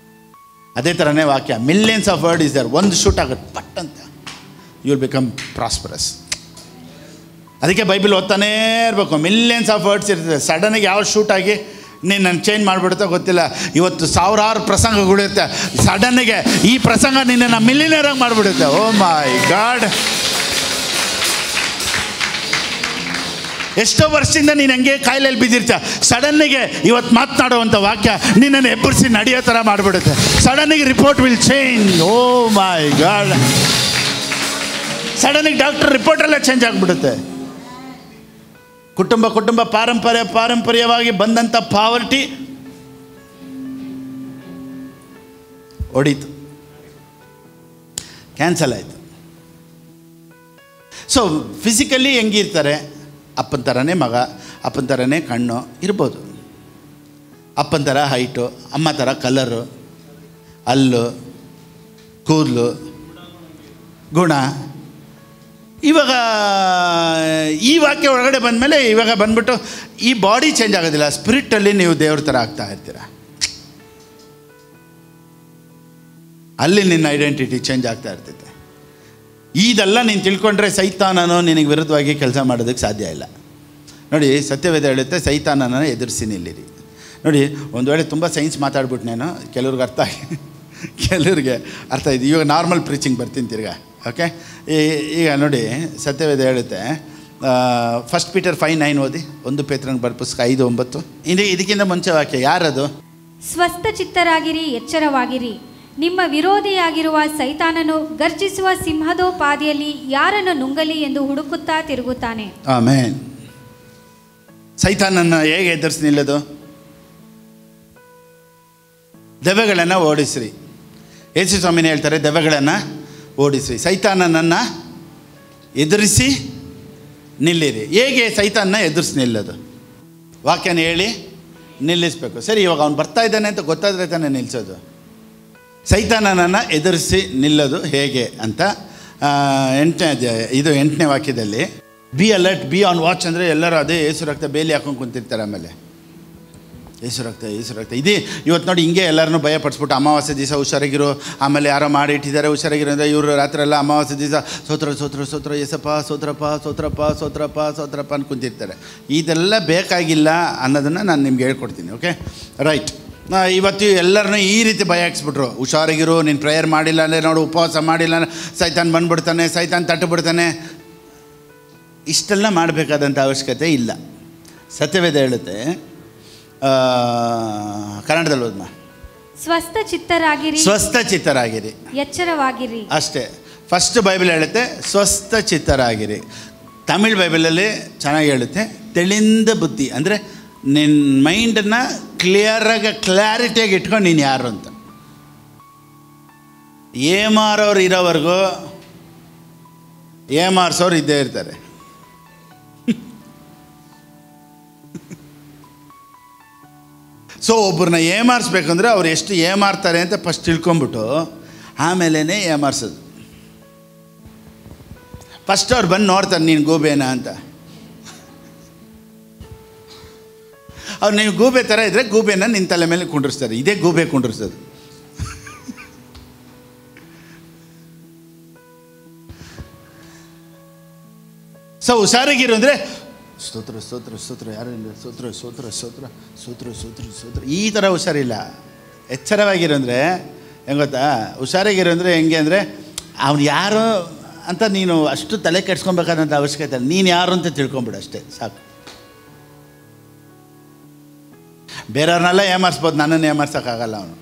ಅದೇ ಥರನೇ ವಾಕ್ಯ, millions of word is there, ಒಂದು ಶೂಟ್ ಆಗುತ್ತೆ ಪಟ್ ಅಂತ, ಯು ವಿಲ್ ಬಿಕಮ್ ಪ್ರಾಸ್ಪರಸ್. ಅದಕ್ಕೆ ಬೈಬಲ್ ಓದ್ತಾನೇ ಇರಬೇಕು. ಮಿಲಿಯನ್ಸ್ ಆಫ್ ವರ್ಡ್ಸ್ ಇರ್ತದೆ. ಸಡನ್ನಾಗಿ ಯಾವ ಶೂಟ್ ಆಗಿ ನೀನು ನನ್ನ ಚೇಂಜ್ ಮಾಡಿಬಿಡುತ್ತೋ ಗೊತ್ತಿಲ್ಲ. ಇವತ್ತು ಸಾವಿರಾರು ಪ್ರಸಂಗಗಳಿರುತ್ತೆ, ಸಡನ್ನಿಗೆ ಈ ಪ್ರಸಂಗ ನಿನ್ನನ್ನು ಮಿಲಿಯನರಾಗಿ ಮಾಡಿಬಿಡುತ್ತೆ. ಓ ಮೈ ಗಾಡ್. ಎಷ್ಟೋ ವರ್ಷದಿಂದ ನೀನು ಹಂಗೆ ಕಾಯಿಲೆಯಲ್ಲಿ ಬಿದ್ದಿರ್ತೀಯ, ಸಡನ್ನಿಗೆ ಇವತ್ತು ಮಾತನಾಡುವಂಥ ವಾಕ್ಯ ನಿನ್ನನ್ನು ಎಬ್ಬರಿಸಿ ನಡೆಯೋ ಥರ ಮಾಡಿಬಿಡುತ್ತೆ. ಸಡನ್ನಿಗೆ report will change. Oh my God. ಸಡನ್ನಿಗೆ ಡಾಕ್ಟರ್ ರಿಪೋರ್ಟೆಲ್ಲ ಚೇಂಜ್ ಆಗಿಬಿಡುತ್ತೆ. ಕುಟುಂಬ ಪಾರಂಪರ್ಯವಾಗಿ ಬಂದಂಥ ಪಾವರ್ಟಿ ಹೊಡೀತು, ಕ್ಯಾನ್ಸಲ್ ಆಯಿತು. ಸೊ ಫಿಸಿಕಲಿ ಹೆಂಗಿರ್ತಾರೆ, ಅಪ್ಪನ ಥರನೇ ಮಗ, ಅಪ್ಪನ ಥರನೇ ಕಣ್ಣು ಇರ್ಬೋದು, ಅಪ್ಪನ ಥರ ಹೈಟು, ಅಮ್ಮ ಥರ ಕಲರು, ಹಲ್ಲು, ಕೂದಲು, ಗುಣ. ಇವಾಗ ಈ ವಾಕ್ಯ ಒಳಗಡೆ ಬಂದಮೇಲೆ ಇವಾಗ ಬಂದ್ಬಿಟ್ಟು ಈ ಬಾಡಿ ಚೇಂಜ್ ಆಗೋದಿಲ್ಲ, ಸ್ಪಿರಿಟಲ್ಲಿ ನೀವು ದೇವ್ರ ಥರ ಆಗ್ತಾ ಇರ್ತೀರ. ಅಲ್ಲಿ ನಿನ್ನ ಐಡೆಂಟಿಟಿ ಚೇಂಜ್ ಆಗ್ತಾ ಇರ್ತೈತೆ. ಇದೆಲ್ಲ ನೀನು ತಿಳ್ಕೊಂಡ್ರೆ ಸೈತಾನನು ನಿನಗೆ ವಿರುದ್ಧವಾಗಿ ಕೆಲಸ ಮಾಡೋದಕ್ಕೆ ಸಾಧ್ಯ ಇಲ್ಲ. ನೋಡಿ, ಸತ್ಯವೇದ ಹೇಳುತ್ತೆ, ಸೈತಾನನ ಎದುರಿಸಿ ನಿಲ್ಲಿರಿ. ನೋಡಿ, ಒಂದು ವೇಳೆ ತುಂಬ ಸೈನ್ಸ್ ಮಾತಾಡ್ಬಿಟ್ಟು ನಾನು ಕೆಲವ್ರಿಗೆ ಕೆಲವ್ರಿಗೆ ಅರ್ಥ ಆಯ್ತು. ಇವಾಗ ನಾರ್ಮಲ್ ಪ್ರೀಚಿಂಗ್ ಬರ್ತೀನಿ ತಿರ್ಗಾ. ಓಕೆ, ಈಗ ನೋಡಿ, ಸತ್ಯವೇದ ಹೇಳುತ್ತೆ, 1 Peter 5:9 ಓದಿ. 1 ಪೇತ್ರನಿಗೆ ಬರೆದ ಪುಸ್ತಕ 5:9. ಇದಕ್ಕಿಂತ ಮುಂಚೆ ವಾಕ್ಯ ಯಾರದು? ಸ್ವಸ್ಥ ಚಿತ್ತರಾಗಿರಿ, ಎಚ್ಚರವಾಗಿರಿ. ನಿಮ್ಮ ವಿರೋಧಿಯಾಗಿರುವ ಸೈತಾನನು ಗರ್ಜಿಸುವ ಸಿಂಹದೋಪಾದಿಯಲ್ಲಿ ಯಾರನ್ನು ನುಂಗಲಿ ಎಂದು ಹುಡುಕುತ್ತಾ ತಿರುಗುತ್ತಾನೆ. ಆಮೆನ್. ಸೈತಾನನ್ನು ಹೇಗೆ ಎದುರಿಸಿ ನಿಲ್ಲೋದು? ದೆವ್ವಗಳನ್ನು ಓಡಿಸ್ರಿ. ಯೇಸು ಸ್ವಾಮಿನೇ ಹೇಳ್ತಾರೆ, ದೆವ್ವಗಳನ್ನು ಓಡಿಸ್ರಿ, ಸೈತಾನನನ್ನು ಎದುರಿಸಿ ನಿಲ್ಲಿರಿ. ಹೇಗೆ ಸೈತಾನನ್ನ ಎದುರಿಸಿ ನಿಲ್ಲೋದು? ವಾಕ್ಯನ ಹೇಳಿ ನಿಲ್ಲಿಸಬೇಕು. ಸರಿ, ಇವಾಗ ಅವ್ನು ಬರ್ತಾ ಇದ್ದಾನೆ ಅಂತ ಗೊತ್ತಾದರೆ ತಾನೇ ನಿಲ್ಲಿಸೋದು. ಸೈತಾನನನ್ನು ಎದುರಿಸಿ ನಿಲ್ಲೋದು ಹೇಗೆ ಅಂತ 8ನೇ ವಾಕ್ಯದಲ್ಲಿ, be alert, B on watch ಅಂದರೆ ಎಲ್ಲರೂ ಅದೇ ಯೇಸು ರಕ್ತ ಬೇಲಿ ಹಾಕೊಂಡು ಕುಂತಿರ್ತಾರೆ. ಆಮೇಲೆ ಯೇಸು ರಕ್ತ ಇದೇ ಇವತ್ತು ನೋಡಿ, ಹಿಂಗೆ ಎಲ್ಲರನ್ನೂ ಭಯಪಡಿಸ್ಬಿಟ್ಟು ಅಮಾವಾಸ್ಯೆ ದಿವಸ ಹುಷಾರಾಗಿರು, ಆಮೇಲೆ ಯಾರೋ ಮಾಡಿ ಇಟ್ಟಿದ್ದಾರೆ ಹುಷಾರಾಗಿರೋ ಅಂದರೆ ಇವರು ರಾತ್ರಿ ಎಲ್ಲ ಅಮಾವಾಸ್ಯೆ ದಿವಸ ಸೋತ್ರ ಯೇಸಪ್ಪ ಸೋತ್ರಪ್ಪ ಅಂತ ಕುಂತಿರ್ತಾರೆ. ಇದೆಲ್ಲ ಬೇಕಾಗಿಲ್ಲ ಅನ್ನೋದನ್ನು ನಾನು ನಿಮ್ಗೆ ಹೇಳ್ಕೊಡ್ತೀನಿ. Okay, right. ಇವತ್ತು ಎಲ್ಲರನ್ನೂ ಈ ರೀತಿ ಭಯ ಹಾಕ್ಸ್ಬಿಟ್ರು. ಹುಷಾರಾಗಿರು, ನೀನು ಪ್ರೇಯರ್ ಮಾಡಿಲ್ಲ ಅಂದರೆ ನೋಡು, ಉಪವಾಸ ಮಾಡಿಲ್ಲ ಅಂದರೆ ಸೈತಾನ್ ಬಂದುಬಿಡ್ತಾನೆ, ಸೈತಾನ್ ತಟ್ಟುಬಿಡ್ತಾನೆ. ಇಷ್ಟೆಲ್ಲ ಮಾಡಬೇಕಾದಂಥ ಅವಶ್ಯಕತೆ ಇಲ್ಲ. ಸತ್ಯವೇದ ಹೇಳುತ್ತೆ, ಕನ್ನಡದಲ್ಲಿ ಓದ್ಮ, ಸ್ವಸ್ಥ ಚಿತ್ತರಾಗಿರಿ, ಎಚ್ಚರವಾಗಿರಿ. ಅಷ್ಟೇ. ಫಸ್ಟ್ ಬೈಬಲ್ ಹೇಳುತ್ತೆ ಸ್ವಸ್ಥ ಚಿತ್ತರಾಗಿರಿ. ತಮಿಳ್ ಬೈಬಲಲ್ಲಿ ಚೆನ್ನಾಗಿ ಹೇಳುತ್ತೆ ತೆಳಿಂದ ಬುದ್ಧಿ, ಅಂದರೆ ನಿನ್ನ ಮೈಂಡನ್ನು ಕ್ಲಾರಿಟಿಯಾಗಿ ಇಟ್ಕೊಂಡು ನೀನು ಯಾರು ಅಂತ. ಏಮಾರೋರು ಇರೋವರೆಗೂ ಏಮಾರ್ಸೋರು ಇದ್ದೇ ಇರ್ತಾರೆ. ಸೊ ಒಬ್ಬರನ್ನ ಏಮಾರಿಸ್ಬೇಕಂದ್ರೆ ಅವ್ರು ಎಷ್ಟು ಏಮಾರ್ತಾರೆ ಅಂತ ಫಸ್ಟ್ ತಿಳ್ಕೊಂಬಿಟ್ಟು ಆಮೇಲೆ ಏಮಾರಿಸೋದು. ಫಸ್ಟ್ ಅವ್ರು ಬಂದು ನೋಡ್ತಾರೆ ನೀನು ಗೂಬೇನಾ ಅಂತ. ಅವ್ರು ನೀವು ಗೂಬೆ ಥರ ಇದ್ದರೆ ಗೂಬೆನ ನಿನ್ನ ತಲೆ ಮೇಲೆ ಕುಂಡ್ರಿಸ್ತಾರೆ. ಇದೇ ಗೂಬೆ ಕುಂಡ್ರಿಸೋದು. ಸೊ ಹುಷಾರಾಗಿರು ಅಂದರೆ ಸ್ತೋತ್ರ ಯಾರಿಲ್ಲ, ಸ್ತೋತ್ರ ಈ ಥರ ಹುಷಾರಿಲ್ಲ. ಎಚ್ಚರವಾಗಿರು ಅಂದರೆ ಹೆಂಗೆ ಗೊತ್ತಾ? ಹುಷಾರಾಗಿರು ಅಂದರೆ ಹೆಂಗೆ ಅಂದರೆ ಅವ್ನು ಯಾರು ಅಂತ ನೀನು ಅಷ್ಟು ತಲೆ ಕೆಡ್ಸ್ಕೊಬೇಕಾದಂಥ ಅವಶ್ಯಕತೆ ಇಲ್ಲ. ನೀನು ಯಾರು ಅಂತ ತಿಳ್ಕೊಂಬಿಡು ಅಷ್ಟೇ ಸಾಕು. ಬೇರೆಯವ್ರನ್ನೆಲ್ಲ ಏಮಾರಿಸ್ಬೋದು, ನನ್ನನ್ನು ಏಮಾರ್ಸೋಕ್ಕಾಗಲ್ಲ ಅವನು.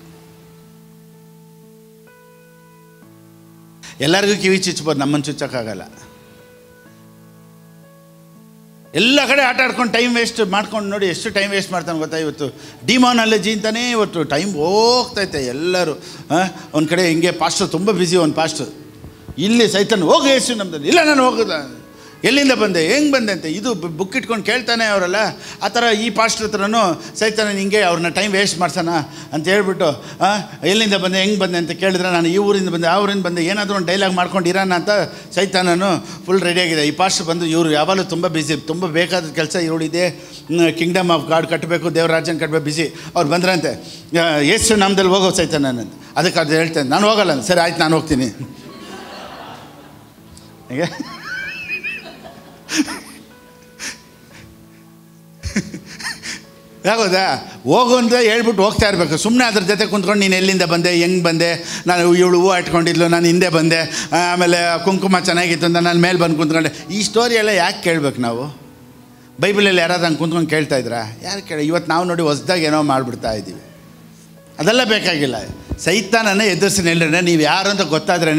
ಎಲ್ಲರಿಗೂ ಕಿವಿ ಚುಚ್ಬೋದು, ನಮ್ಮನ್ನು ಚುಚ್ಚೋಕ್ಕಾಗಲ್ಲ. ಎಲ್ಲ ಕಡೆ ಆಟ ಆಡ್ಕೊಂಡು ಟೈಮ್ ವೇಸ್ಟ್ ಮಾಡ್ಕೊಂಡು ನೋಡಿ ಎಷ್ಟು ಟೈಮ್ ವೇಸ್ಟ್ ಮಾಡ್ತಾನೆ ಗೊತ್ತಾ. ಇವತ್ತು ಡಿಮಾನಾಲಜಿ ಅಂತಲೇ ಇವತ್ತು ಟೈಮ್ ಹೋಗ್ತೈತೆ ಎಲ್ಲರೂ. ಒಂದು ಕಡೆ ಹಿಂಗೆ ಪಾಸ್ಟರ್ ತುಂಬ ಬ್ಯುಸಿ, ಒಂದು ಪಾಸ್ಟರ್ ಇಲ್ಲಿ ಸೈತಾನ್ ಹೋಗಿ ಎಷ್ಟು ನಮ್ದು ಇಲ್ಲ ನಾನು ಹೋಗೋದ, ಎಲ್ಲಿಂದ ಬಂದೆ, ಹೆಂಗೆ ಬಂದೆ ಅಂತ ಇದು ಬುಕ್ ಇಟ್ಕೊಂಡು ಕೇಳ್ತಾನೆ ಅವರೆಲ್ಲ. ಆ ಥರ ಈ ಪಾಸ್ಟರ್ ಹತ್ರನೂ ಸೈತಾನ ಹಿಂಗೆ ಅವ್ರನ್ನ ಟೈಮ್ ವೇಸ್ಟ್ ಮಾಡ್ಸೋಣ ಅಂತ ಹೇಳ್ಬಿಟ್ಟು ಎಲ್ಲಿಂದ ಬಂದೆ, ಹೆಂಗೆ ಬಂದೆ ಅಂತ ಕೇಳಿದ್ರೆ ನಾನು ಈ ಊರಿಂದ ಬಂದೆ, ಆ ಊರಿಂದ ಬಂದೆ, ಏನಾದರೂ ಒಂದು ಡೈಲಾಗ್ ಮಾಡ್ಕೊಂಡು ಇರೋಣ ಅಂತ ಸೈತಾನನು ಫುಲ್ ರೆಡಿಯಾಗಿದೆ. ಈ ಪಾಸ್ಟರ್ ಬಂದು ಇವರು ಯಾವಾಗಲೂ ತುಂಬ ಬ್ಯುಸಿ, ತುಂಬ ಬೇಕಾದ ಕೆಲಸ ಇವಳಿದೆ, ಕಿಂಗ್ಡಮ್ ಆಫ್ ಗಾಡ್ ಕಟ್ಟಬೇಕು, ದೇವ್ರ ರಾಜ್ಯನ ಕಟ್ಟಬೇಕು, ಬಿಸಿ. ಅವ್ರು ಬಂದ್ರಂತೆ ಯೇಸು ನಾಮದಲ್ಲಿ ಹೋಗೋ ಸೈತಾನ. ಅದಕ್ಕೆ ಅದು ಹೇಳ್ತೇನೆ, ನಾನು ಹೋಗಲ್ಲ. ಸರಿ ಆಯ್ತು, ನಾನು ಹೋಗ್ತೀನಿ. ಹೇಗೆ ಯಾಗೋದಾ? ಹೋಗು ಅಂತ ಹೇಳ್ಬಿಟ್ಟು ಹೋಗ್ತಾ ಇರಬೇಕು. ಸುಮ್ಮನೆ ಅದ್ರ ಜೊತೆ ಕುಂತ್ಕೊಂಡು ನೀನು ಎಲ್ಲಿಂದ ಬಂದೆ, ಹೆಂಗೆ ಬಂದೆ, ನಾನು ಇವಳು ಹೂವು ಇಟ್ಕೊಂಡಿದ್ಲು, ನಾನು ಹಿಂದೆ ಬಂದೆ, ಆಮೇಲೆ ಕುಂಕುಮ ಚೆನ್ನಾಗಿತ್ತು ಅಂತ ನಾನು ಮೇಲೆ ಬಂದು ಕುಂತ್ಕೊಂಡೆ. ಈ ಸ್ಟೋರಿ ಎಲ್ಲ ಯಾಕೆ ಕೇಳಬೇಕು ನಾವು? ಬೈಬಲಲ್ಲಿ ಯಾರಾದ್ರು ಹಂಗೆ ಕುಂತ್ಕೊಂಡು ಕೇಳ್ತಾ ಇದ್ರಾ? ಯಾರು ಇವತ್ತು ನಾವು ನೋಡಿ ಹೊಸ್ದಾಗಿ ಏನೋ ಮಾಡಿಬಿಡ್ತಾ ಇದ್ದೀವಿ. ಅದೆಲ್ಲ ಬೇಕಾಗಿಲ್ಲ. ಸೈತಾನನ್ನು ಎದುರಿಸಿ ನಿಲ್ಲರೆ ನೀವು ಯಾರು ಅಂತ ಗೊತ್ತಾದ್ರೇ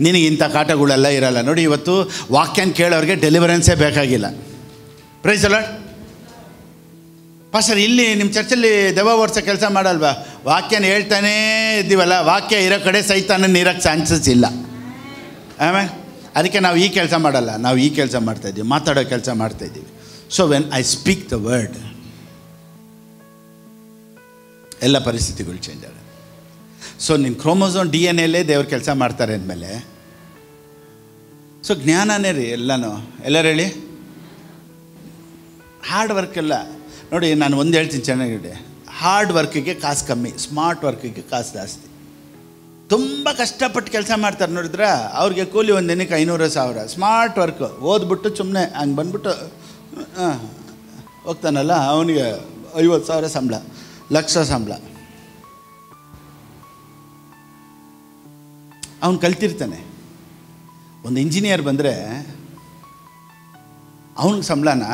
ನಿನಗೆ ಇಂಥ ಕಾಟಗಳೆಲ್ಲ ಇರಲ್ಲ. ನೋಡಿ, ಇವತ್ತು ವಾಕ್ಯನ ಕೇಳೋರಿಗೆ ಡೆಲಿವರೆನ್ಸೇ ಬೇಕಾಗಿಲ್ಲ. Price the lord. ಪಾಸ್ಟರ್ ಇಲ್ಲಿ ನಿಮ್ಮ ಚರ್ಚಲ್ಲಿ ದೆವ್ವ ಓಡಿಸೋ ಕೆಲಸ ಮಾಡಲ್ವಾ? ವಾಕ್ಯನ ಹೇಳ್ತಾನೇ ಇದ್ದೀವಲ್ಲ, ವಾಕ್ಯ ಇರೋ ಕಡೆ ಸೈತಾನನ್ನು ಇರೋಕ್ಕೆ ಚಾನ್ಸಸ್ ಇಲ್ಲ. ಆಮೇಲೆ ಅದಕ್ಕೆ ನಾವು ಈ ಕೆಲಸ ಮಾಡಲ್ಲ, ನಾವು ಈ ಕೆಲಸ ಮಾಡ್ತಾಯಿದ್ದೀವಿ, ಮಾತಾಡೋ ಕೆಲಸ ಮಾಡ್ತಾಯಿದ್ದೀವಿ. So when I speak the word, ಎಲ್ಲ ಪರಿಸ್ಥಿತಿಗಳು ಚೇಂಜ್ ಆಗುತ್ತೆ. ಸೊ ನಿನ್ನ ಕ್ರೋಮೋಸೋಮ್ DNA ದೇವ್ರ ಕೆಲಸ ಮಾಡ್ತಾರೆ ಅಂದಮೇಲೆ, ಸೊ ಜ್ಞಾನನೇ ರೀ ಎಲ್ಲನೂ. ಎಲ್ಲರೂ ಹೇಳಿ, ಹಾರ್ಡ್ ವರ್ಕ್ ಎಲ್ಲ ನೋಡಿ. ನಾನು ಒಂದು ಹೇಳ್ತೀನಿ ಚೆನ್ನಾಗಿದೆ, ಹಾರ್ಡ್ ವರ್ಕಿಗೆ ಕಾಸು ಕಮ್ಮಿ, ಸ್ಮಾರ್ಟ್ ವರ್ಕಿಗೆ ಕಾಸು ಜಾಸ್ತಿ. ತುಂಬ ಕಷ್ಟಪಟ್ಟು ಕೆಲಸ ಮಾಡ್ತಾರೆ ನೋಡಿದ್ರೆ ಅವ್ರಿಗೆ ಕೂಲಿ ಒಂದು ದಿನಕ್ಕೆ 500,000. ಸ್ಮಾರ್ಟ್ ವರ್ಕ್ ಓದ್ಬಿಟ್ಟು ಸುಮ್ಮನೆ ಹಂಗೆ ಬಂದ್ಬಿಟ್ಟು ಹೋಗ್ತಾನಲ್ಲ, ಅವನಿಗೆ 50,000 ಸಂಬಳ. ಲಕ್ಷ ಸಂಬಳ. ಅವನು ಕಲ್ತಿರ್ತಾನೆ. ಒಂದು ಇಂಜಿನಿಯರ್ ಬಂದರೆ ಅವನಿಗೆ ಸಂಬಳನ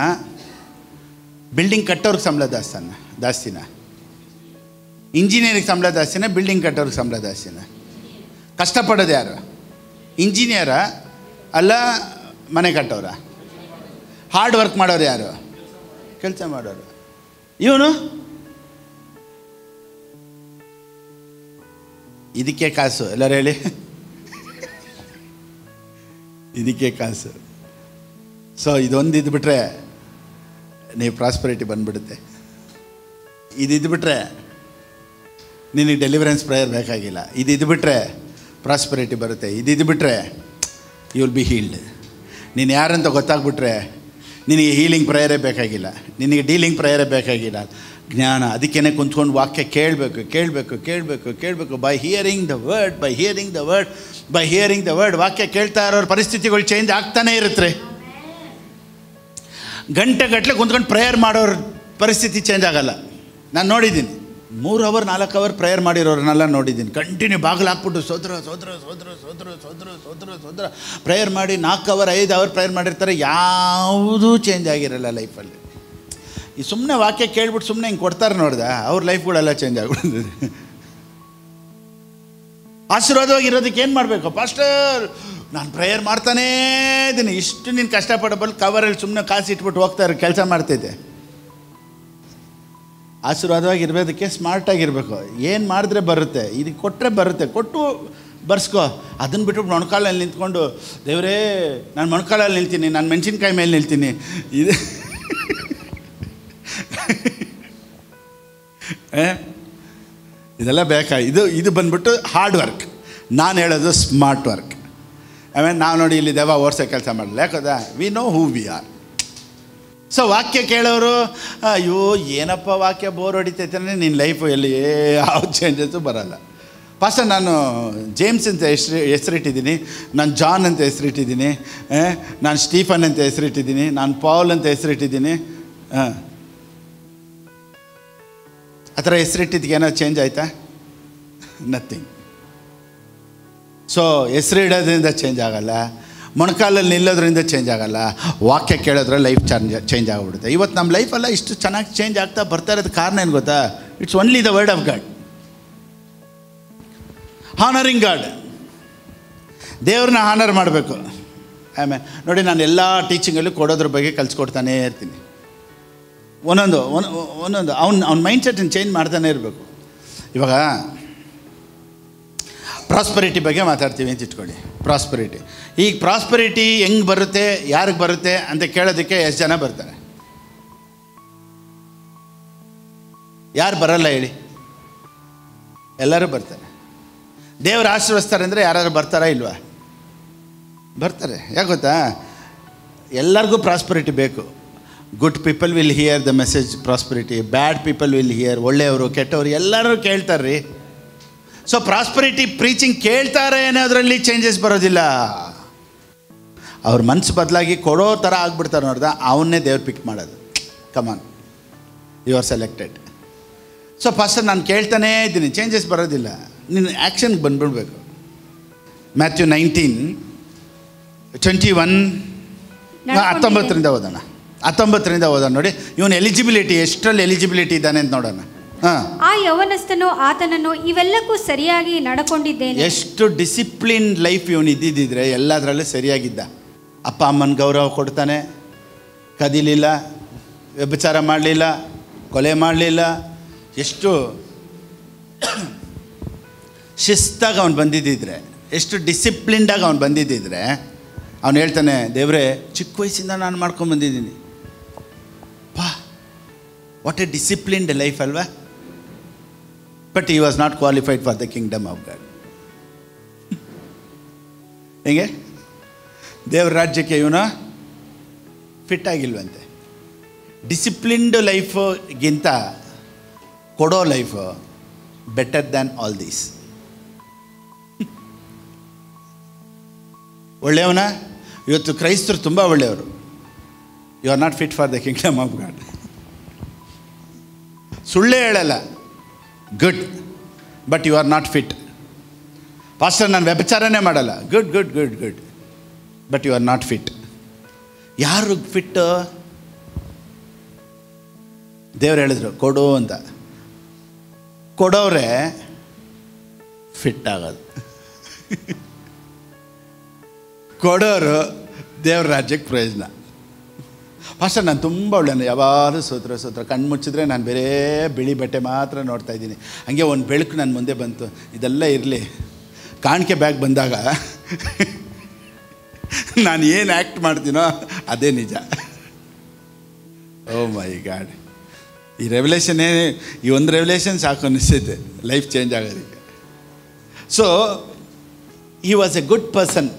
ಬಿಲ್ಡಿಂಗ್ ಕಟ್ಟೋರ್ಗೆ ಸಂಬಳ ಜಾಸ್ತಿನ? ಇಂಜಿನಿಯರಿಗೆ ಸಂಬಳ ಜಾಸ್ತಿನ, ಬಿಲ್ಡಿಂಗ್ ಕಟ್ಟೋರ್ಗೆ ಸಂಬಳ ಜಾಸ್ತಿನ? ಕಷ್ಟಪಡೋದು ಯಾರು? ಇಂಜಿನಿಯರ ಅಲ್ಲ ಮನೆ ಕಟ್ಟೋರ? ಹಾರ್ಡ್ ವರ್ಕ್ ಮಾಡೋರು ಯಾರು? ಕೆಲಸ ಮಾಡೋರು. ಇವನು ಇದಕ್ಕೆ ಕಾಸು. ಎಲ್ಲರೂ ಹೇಳಿ, ಇದಕ್ಕೆ ಕಾಸು. ಸೊ ಇದೊಂದು ಇದ್ಬಿಟ್ರೆ ನೀವು ಪ್ರಾಸ್ಪರಿಟಿ ಬಂದ್ಬಿಡುತ್ತೆ. ಇದಿದ್ಬಿಟ್ರೆ ನಿನಗೆ ಡೆಲಿವರೆನ್ಸ್ ಪ್ರೇಯರ್ ಬೇಕಾಗಿಲ್ಲ. ಇದಿದ್ಬಿಟ್ರೆ ಪ್ರಾಸ್ಪರಿಟಿ ಬರುತ್ತೆ. ಇದಿದ್ಬಿಟ್ರೆ ಯು ವಿಲ್ ಬಿ ಹೀಲ್ಡ್. ನೀನು ಯಾರಂತ ಗೊತ್ತಾಗ್ಬಿಟ್ರೆ ನಿನಗೆ ಹೀಲಿಂಗ್ ಪ್ರೇಯರೇ ಬೇಕಾಗಿಲ್ಲ, ನಿನಗೆ ಡೀಲಿಂಗ್ ಪ್ರೇಯರೇ ಬೇಕಾಗಿಲ್ಲ. ಜ್ಞಾನ. ಅದಕ್ಕೇ ಕುಂತ್ಕೊಂಡು ವಾಕ್ಯ ಕೇಳಬೇಕು. By hearing the word, by hearing the word. ವಾಕ್ಯ ಕೇಳ್ತಾ ಇರೋರು ಪರಿಸ್ಥಿತಿಗಳು ಚೇಂಜ್ ಆಗ್ತಾನೇ ಇರುತ್ತೆ. ಗಂಟೆಗಟ್ಟಲೆ ಕುಂತ್ಕೊಂಡು ಪ್ರೇಯರ್ ಮಾಡೋರ ಪರಿಸ್ಥಿತಿ ಚೇಂಜ್ ಆಗಲ್ಲ. ನಾನು ನೋಡಿದ್ದೀನಿ, 3 ಅವರ್ 4 ಅವರ್ ಪ್ರೇಯರ್ ಮಾಡಿರೋರನ್ನೆಲ್ಲ ನೋಡಿದ್ದೀನಿ. ಕಂಟಿನ್ಯೂ ಬಾಗಿಲು ಹಾಕ್ಬಿಟ್ಟು ಸೋದ್ರ ಪ್ರೇಯರ್ ಮಾಡಿ 4 ಅವರ್ 5 ಅವರ್ ಪ್ರೇಯರ್ ಮಾಡಿರ್ತಾರೆ. ಯಾವುದೂ ಚೇಂಜ್ ಆಗಿರಲ್ಲ ಲೈಫಲ್ಲಿ. ಈ ಸುಮ್ಮನೆ ವಾಕ್ಯ ಕೇಳ್ಬಿಟ್ಟು ಸುಮ್ಮನೆ ಹಿಂಗೆ ಕೊಡ್ತಾರೆ ನೋಡ್ದೆ, ಅವ್ರ ಲೈಫ್ಗಳೆಲ್ಲ ಚೇಂಜ್ ಆಗ್ಬಿಡ್ತದೆ. ಆಶೀರ್ವಾದವಾಗಿರೋದಕ್ಕೆ ಏನು ಮಾಡಬೇಕು? ಪಾಸ್ಟರ್ ನಾನು ಪ್ರೇಯರ್ ಮಾಡ್ತಾನೇ ಇದ್ದೀನಿ. ಇಷ್ಟು ನೀನು ಕಷ್ಟಪಡಬಲ್ ಕವರಲ್ಲಿ ಸುಮ್ಮನೆ ಕಾಸು ಇಟ್ಬಿಟ್ಟು ಹೋಗ್ತಾರೆ, ಕೆಲಸ ಮಾಡ್ತೈತೆ. ಆಶೀರ್ವಾದವಾಗಿರ್ಬೇದಕ್ಕೆ ಸ್ಮಾರ್ಟಾಗಿರಬೇಕು. ಏನು ಮಾಡಿದ್ರೆ ಬರುತ್ತೆ, ಇದಕ್ಕೆ ಕೊಟ್ಟರೆ ಬರುತ್ತೆ. ಕೊಟ್ಟು ಬರ್ಸ್ಕೊ. ಅದನ್ನು ಬಿಟ್ಟು ಮೊಣಕಾಲಲ್ಲಿ ನಿಂತ್ಕೊಂಡು ದೇವರೇ ನಾನು ಮೊಣಕಾಲಲ್ಲಿ ನಿಲ್ತೀನಿ, ನಾನು ಮೆಣಸಿನ್ಕಾಯಿ ಮೇಲೆ ನಿಲ್ತೀನಿ, ಇದು ಇದೆಲ್ಲ ಬೇಕಾ? ಇದು ಬಂದ್ಬಿಟ್ಟು ಹಾರ್ಡ್ ವರ್ಕ್. ನಾನು ಹೇಳೋದು ಸ್ಮಾರ್ಟ್ ವರ್ಕ್. ಆಮೇಲೆ ನಾವು ನೋಡಿ ಇಲ್ಲಿ ದೇವ ಓರ್ಸೋ ಕೆಲಸ ಮಾಡಲ್ಲ. ಯಾಕಂದ್ರೆ we know who we are. So ವಾಕ್ಯ ಕೇಳೋರು ಅಯ್ಯೋ ಏನಪ್ಪ ವಾಕ್ಯ ಬೋರ್ ಹೊಡಿತೈತೆ ಅಂದರೆ ನಿನ್ನ ಲೈಫು ಎಲ್ಲಿ ಯಾವ ಚೇಂಜಸ್ಸು ಬರೋಲ್ಲ. ಪಾಸ್ಟರ್ ನಾನು ಜೇಮ್ಸ್ ಅಂತ ಹೆಸರಿಟ್ಟಿದ್ದೀನಿ, ನಾನು ಜಾನ್ ಅಂತ ಹೆಸರಿಟ್ಟಿದ್ದೀನಿ, ನಾನು ಸ್ಟೀಫನ್ ಅಂತ ಹೆಸರಿಟ್ಟಿದ್ದೀನಿ, ನಾನು ಪೌಲ್ ಅಂತ ಹೆಸರಿಟ್ಟಿದ್ದೀನಿ. ಆ ಥರ ಹೆಸರಿಟ್ಟಿದ್ದಕ್ಕೆ ಏನೋ ಚೇಂಜ್ ಆಯಿತಾ? ನಥಿಂಗ್. ಸೊ ಹೆಸರಿಡೋದ್ರಿಂದ ಚೇಂಜ್ ಆಗಲ್ಲ, ಮೊಣಕಾಲಲ್ಲಿ ನಿಲ್ಲೋದ್ರಿಂದ ಚೇಂಜ್ ಆಗಲ್ಲ, ವಾಕ್ಯ ಕೇಳೋದ್ರೆ ಲೈಫ್ ಚೇಂಜ್ ಆಗಿಬಿಡುತ್ತೆ. ಇವತ್ತು ನಮ್ಮ ಲೈಫೆಲ್ಲ ಇಷ್ಟು ಚೆನ್ನಾಗಿ ಚೇಂಜ್ ಆಗ್ತಾ ಬರ್ತಾ ಇರೋದು ಕಾರಣ ಏನು ಗೊತ್ತಾ? It's only the word of god. Honouring god. ದೇವ್ರನ್ನ ಹಾನರ್ ಮಾಡಬೇಕು. ಆಮೇಲೆ ನೋಡಿ, ನಾನು ಎಲ್ಲ ಟೀಚಿಂಗಲ್ಲೂ ಕೊಡೋದ್ರ ಬಗ್ಗೆ ಕಲಿಸ್ಕೊಡ್ತಾನೇ ಇರ್ತೀನಿ. ಒಂದೊಂದು ಅವ್ನ ಮೈಂಡ್ಸೆಟ್ಟನ್ನು ಚೇಂಜ್ ಮಾಡ್ತಾನೆ ಇರಬೇಕು. ಇವಾಗ ಪ್ರಾಸ್ಪರಿಟಿ ಬಗ್ಗೆ ಮಾತಾಡ್ತೀವಿ ಅಂತ ಇಟ್ಕೊಳ್ಳಿ. ಪ್ರಾಸ್ಪರಿಟಿ, ಈಗ ಪ್ರಾಸ್ಪರಿಟಿ ಹೆಂಗೆ ಬರುತ್ತೆ, ಯಾರಿಗೆ ಬರುತ್ತೆ ಅಂತ ಕೇಳೋದಕ್ಕೆ ಎಷ್ಟು ಜನ ಬರ್ತಾರೆ? ಯಾರು ಬರಲ್ಲ ಹೇಳಿ? ಎಲ್ಲರೂ ಬರ್ತಾರೆ. ದೇವರು ಆಶೀರ್ವದಿಸ್ತಾರೆ ಅಂದರೆ ಯಾರು ಬರ್ತಾರಾ ಇಲ್ವಾ? ಬರ್ತಾರೆ. ಯಾಕೆ ಗೊತ್ತಾ? ಎಲ್ಲರಿಗೂ ಪ್ರಾಸ್ಪರಿಟಿ ಬೇಕು. Good people will hear the message prosperity, bad people will hear. ಒಳ್ಳೆಯವರು ಕೆಟ್ಟವರು ಎಲ್ಲರೂ ಕೇಳ್ತಾರೆ ರೀ. ಸೊ ಪ್ರಾಸ್ಪರಿಟಿ ಪ್ರೀಚಿಂಗ್ ಕೇಳ್ತಾರೆ ಅನ್ನೋದ್ರಲ್ಲಿ ಚೇಂಜಸ್ ಬರೋದಿಲ್ಲ. ಅವ್ರ ಮನಸ್ಸು ಬದಲಾಗಿ ಕೊಡೋ ಥರ ಆಗ್ಬಿಡ್ತಾರೆ ನೋಡ್ದ, ಅವನ್ನೇ ದೇವ್ರು ಪಿಕ್ ಮಾಡೋದು. Come on, you are selected. So pastor ನಾನು ಕೇಳ್ತಾನೇ ಇದ್ದೀನಿ, ಚೇಂಜಸ್ ಬರೋದಿಲ್ಲ. ನೀನು ಆ್ಯಕ್ಷನ್ಗೆ ಬಂದ್ಬಿಡ್ಬೇಕು. ಮ್ಯಾಥ್ಯೂ 19:21 19ರಿಂದ ಓದೋಣ. 19ರಿಂದ ಓದೋಣ. ನೋಡಿ, ಇವನು ಎಲಿಜಿಬಿಲಿಟಿ ಎಷ್ಟರಲ್ಲಿ ಎಲಿಜಿಬಿಲಿಟಿ ಇದ್ದಾನೆ ಅಂತ ನೋಡೋಣ. ಆ ಯೌವನಸ್ಥನು ಆತನನ್ನು ಇವೆಲ್ಲಕ್ಕೂ ಸರಿಯಾಗಿ ನಡ್ಕೊಂಡಿದ್ದೇನೆ. ಎಷ್ಟು ಡಿಸಿಪ್ಲಿನ್ ಲೈಫ್ ಇವನು ಇದ್ದಿದ್ದರೆ ಎಲ್ಲದರಲ್ಲೂ ಸರಿಯಾಗಿದ್ದ. ಅಪ್ಪ ಅಮ್ಮನ ಗೌರವ ಕೊಡ್ತಾನೆ, ಕದಿಲಿಲ್ಲ, ವ್ಯಭಿಚಾರ ಮಾಡಲಿಲ್ಲ, ಕೊಲೆ ಮಾಡಲಿಲ್ಲ. ಎಷ್ಟು ಶಿಸ್ತಾಗಿ ಅವನು ಬಂದಿದ್ದಿದ್ರೆ, ಎಷ್ಟು ಡಿಸಿಪ್ಲಿನ್ಡಾಗಿ ಅವನು ಬಂದಿದ್ದಿದ್ರೆ, ಅವನು ಹೇಳ್ತಾನೆ, ದೇವರೇ ಚಿಕ್ಕ ವಯಸ್ಸಿಂದ ನಾನು ಮಾಡ್ಕೊಂಬಂದಿದ್ದೀನಿ. ವಾಟ್ ಎ ಡಿಸಿಪ್ಲಿನ್ಡ್ ಲೈಫ್ ಅಲ್ವಾ? But he was not qualified for the kingdom of God. ಹೆಂಗೆ? ದೇವ್ರ ರಾಜ್ಯಕ್ಕೆ ಇವನು ಫಿಟ್ ಆಗಿಲ್ವಂತೆ. ಡಿಸಿಪ್ಲಿನ್ಡ್ ಲೈಫ್ಗಿಂತ ಕೊಡೋ life better than all these. ಒಳ್ಳೆಯವನ? ಇವತ್ತು ಕ್ರೈಸ್ತರು ತುಂಬ ಒಳ್ಳೆಯವರು. You are not fit for the kingdom of God. ಸುಳ್ಳೇ ಹೇಳಲ್ಲ, good, but you are not fit. Pastor ನಾನು ವ್ಯಭಿಚಾರನೇ ಮಾಡಲ್ಲ. Good good good good, but you are not fit. ಯಾರು ಫಿಟ್ಟು? ದೇವ್ರು ಹೇಳಿದ್ರು ಕೊಡು ಅಂತ. ಕೊಡೋರೆ ಫಿಟ್ ಆಗೋದು. ಕೊಡೋರು ದೇವ್ರ ರಾಜ್ಯಕ್ಕೆ ಪ್ರಯೋಜನ. ಪಾಸ್ಟರ್ ನಾನು ತುಂಬ ಒಳ್ಳೆಯನು, ಯಾವಾಗಲೂ ಸೋತ್ರ ಕಣ್ಣು ಮುಚ್ಚಿದ್ರೆ ನಾನು ಬೇರೆ ಬಿಳಿ ಬಟ್ಟೆ ಮಾತ್ರ ನೋಡ್ತಾ ಇದ್ದೀನಿ. ಹಂಗೆ ಒಂದು ಬೆಳಕು ನನ್ನ ಮುಂದೆ ಬಂತು, ಇದೆಲ್ಲ ಇರಲಿ, ಕಾಣಿಕೆ ಬ್ಯಾಗ್ ಬಂದಾಗ ನಾನು ಏನು ಆ್ಯಕ್ಟ್ ಮಾಡ್ತೀನೋ ಅದೇ ನಿಜ. ಓ ಮೈ ಗಾಡ್, ಈ ರೆವಲ್ಯೂಷನ್ನೇ, ಈ ಒಂದು ರೆವಲ್ಯೂಷನ್ ಸಾಕು ಅನಿಸ್ತೈತೆ ಲೈಫ್ ಚೇಂಜ್ ಆಗೋದಕ್ಕೆ. So he was A good person,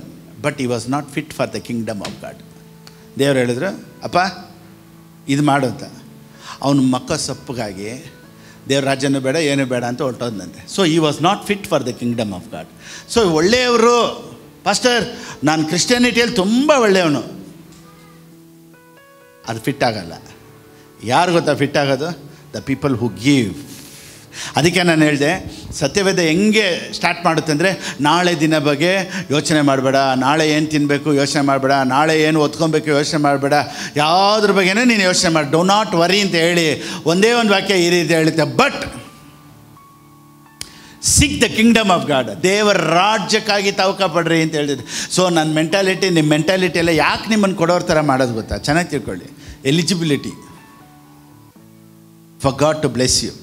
but he was not fit for the kingdom of god. ದೇವ್ರು ಹೇಳಿದ್ರು, ಅಪ್ಪ ಇದು ಮಾಡು ಅಂತ. ಅವನು ಮಕ್ಕ ಸಪ್ಪಗಾಗಿ ದೇವ್ರ ರಾಜ್ಯನೂ ಬೇಡ ಏನೂ ಬೇಡ ಅಂತ ಹೊರಟೋದಂತೆ. So he was not fit for the kingdom of God. So ಒಳ್ಳೆಯವರು, ಪಾಸ್ಟರ್ ನಾನು ಕ್ರಿಶ್ಚಿಯಾನಿಟಿಯಲ್ಲಿ ತುಂಬ ಒಳ್ಳೆಯವನು, ಅದು ಫಿಟ್ ಆಗಲ್ಲ. ಯಾರು ಗೊತ್ತಾ ಫಿಟ್ ಆಗೋದು? The people who give. ಅದಕ್ಕೆ ನಾನು ಹೇಳಿದೆ, ಸತ್ಯವೇದ ಹೆಂಗೆ ಸ್ಟಾರ್ಟ್ ಮಾಡುತ್ತೆ ಅಂದರೆ, ನಾಳೆ ದಿನ ಬಗ್ಗೆ ಯೋಚನೆ ಮಾಡಬೇಡ, ನಾಳೆ ಏನು ತಿನ್ನಬೇಕು ಯೋಚನೆ ಮಾಡಬೇಡ, ನಾಳೆ ಏನು ಒತ್ಕೊಬೇಕು ಯೋಚನೆ ಮಾಡಬೇಡ, ಯಾವುದ್ರ ಬಗ್ಗೆನೇ ನೀನು ಯೋಚನೆ ಮಾಡಿ, ಡೋ ನಾಟ್ ವರಿ ಅಂತ ಹೇಳಿ ಒಂದೇ ಒಂದು ವಾಕ್ಯ ಈ ರೀತಿ ಹೇಳುತ್ತೆ, but seek the kingdom of God. ದೇವರ ರಾಜ್ಯಕ್ಕಾಗಿ ತವಕ ಪಡ್ರಿ ಅಂತ ಹೇಳ್ತಿದ್ದೆ. ಸೊ ನನ್ನ ಮೆಂಟಾಲಿಟಿ, ನಿಮ್ಮ ಮೆಂಟಾಲಿಟಿ ಎಲ್ಲ ಯಾಕೆ ನಿಮ್ಮನ್ನು ಕೊಡೋರ ಥರ ಮಾಡೋದು ಗೊತ್ತಾ? ಚೆನ್ನಾಗಿ ತಿಳ್ಕೊಳ್ಳಿ. Eligibility for God to bless you.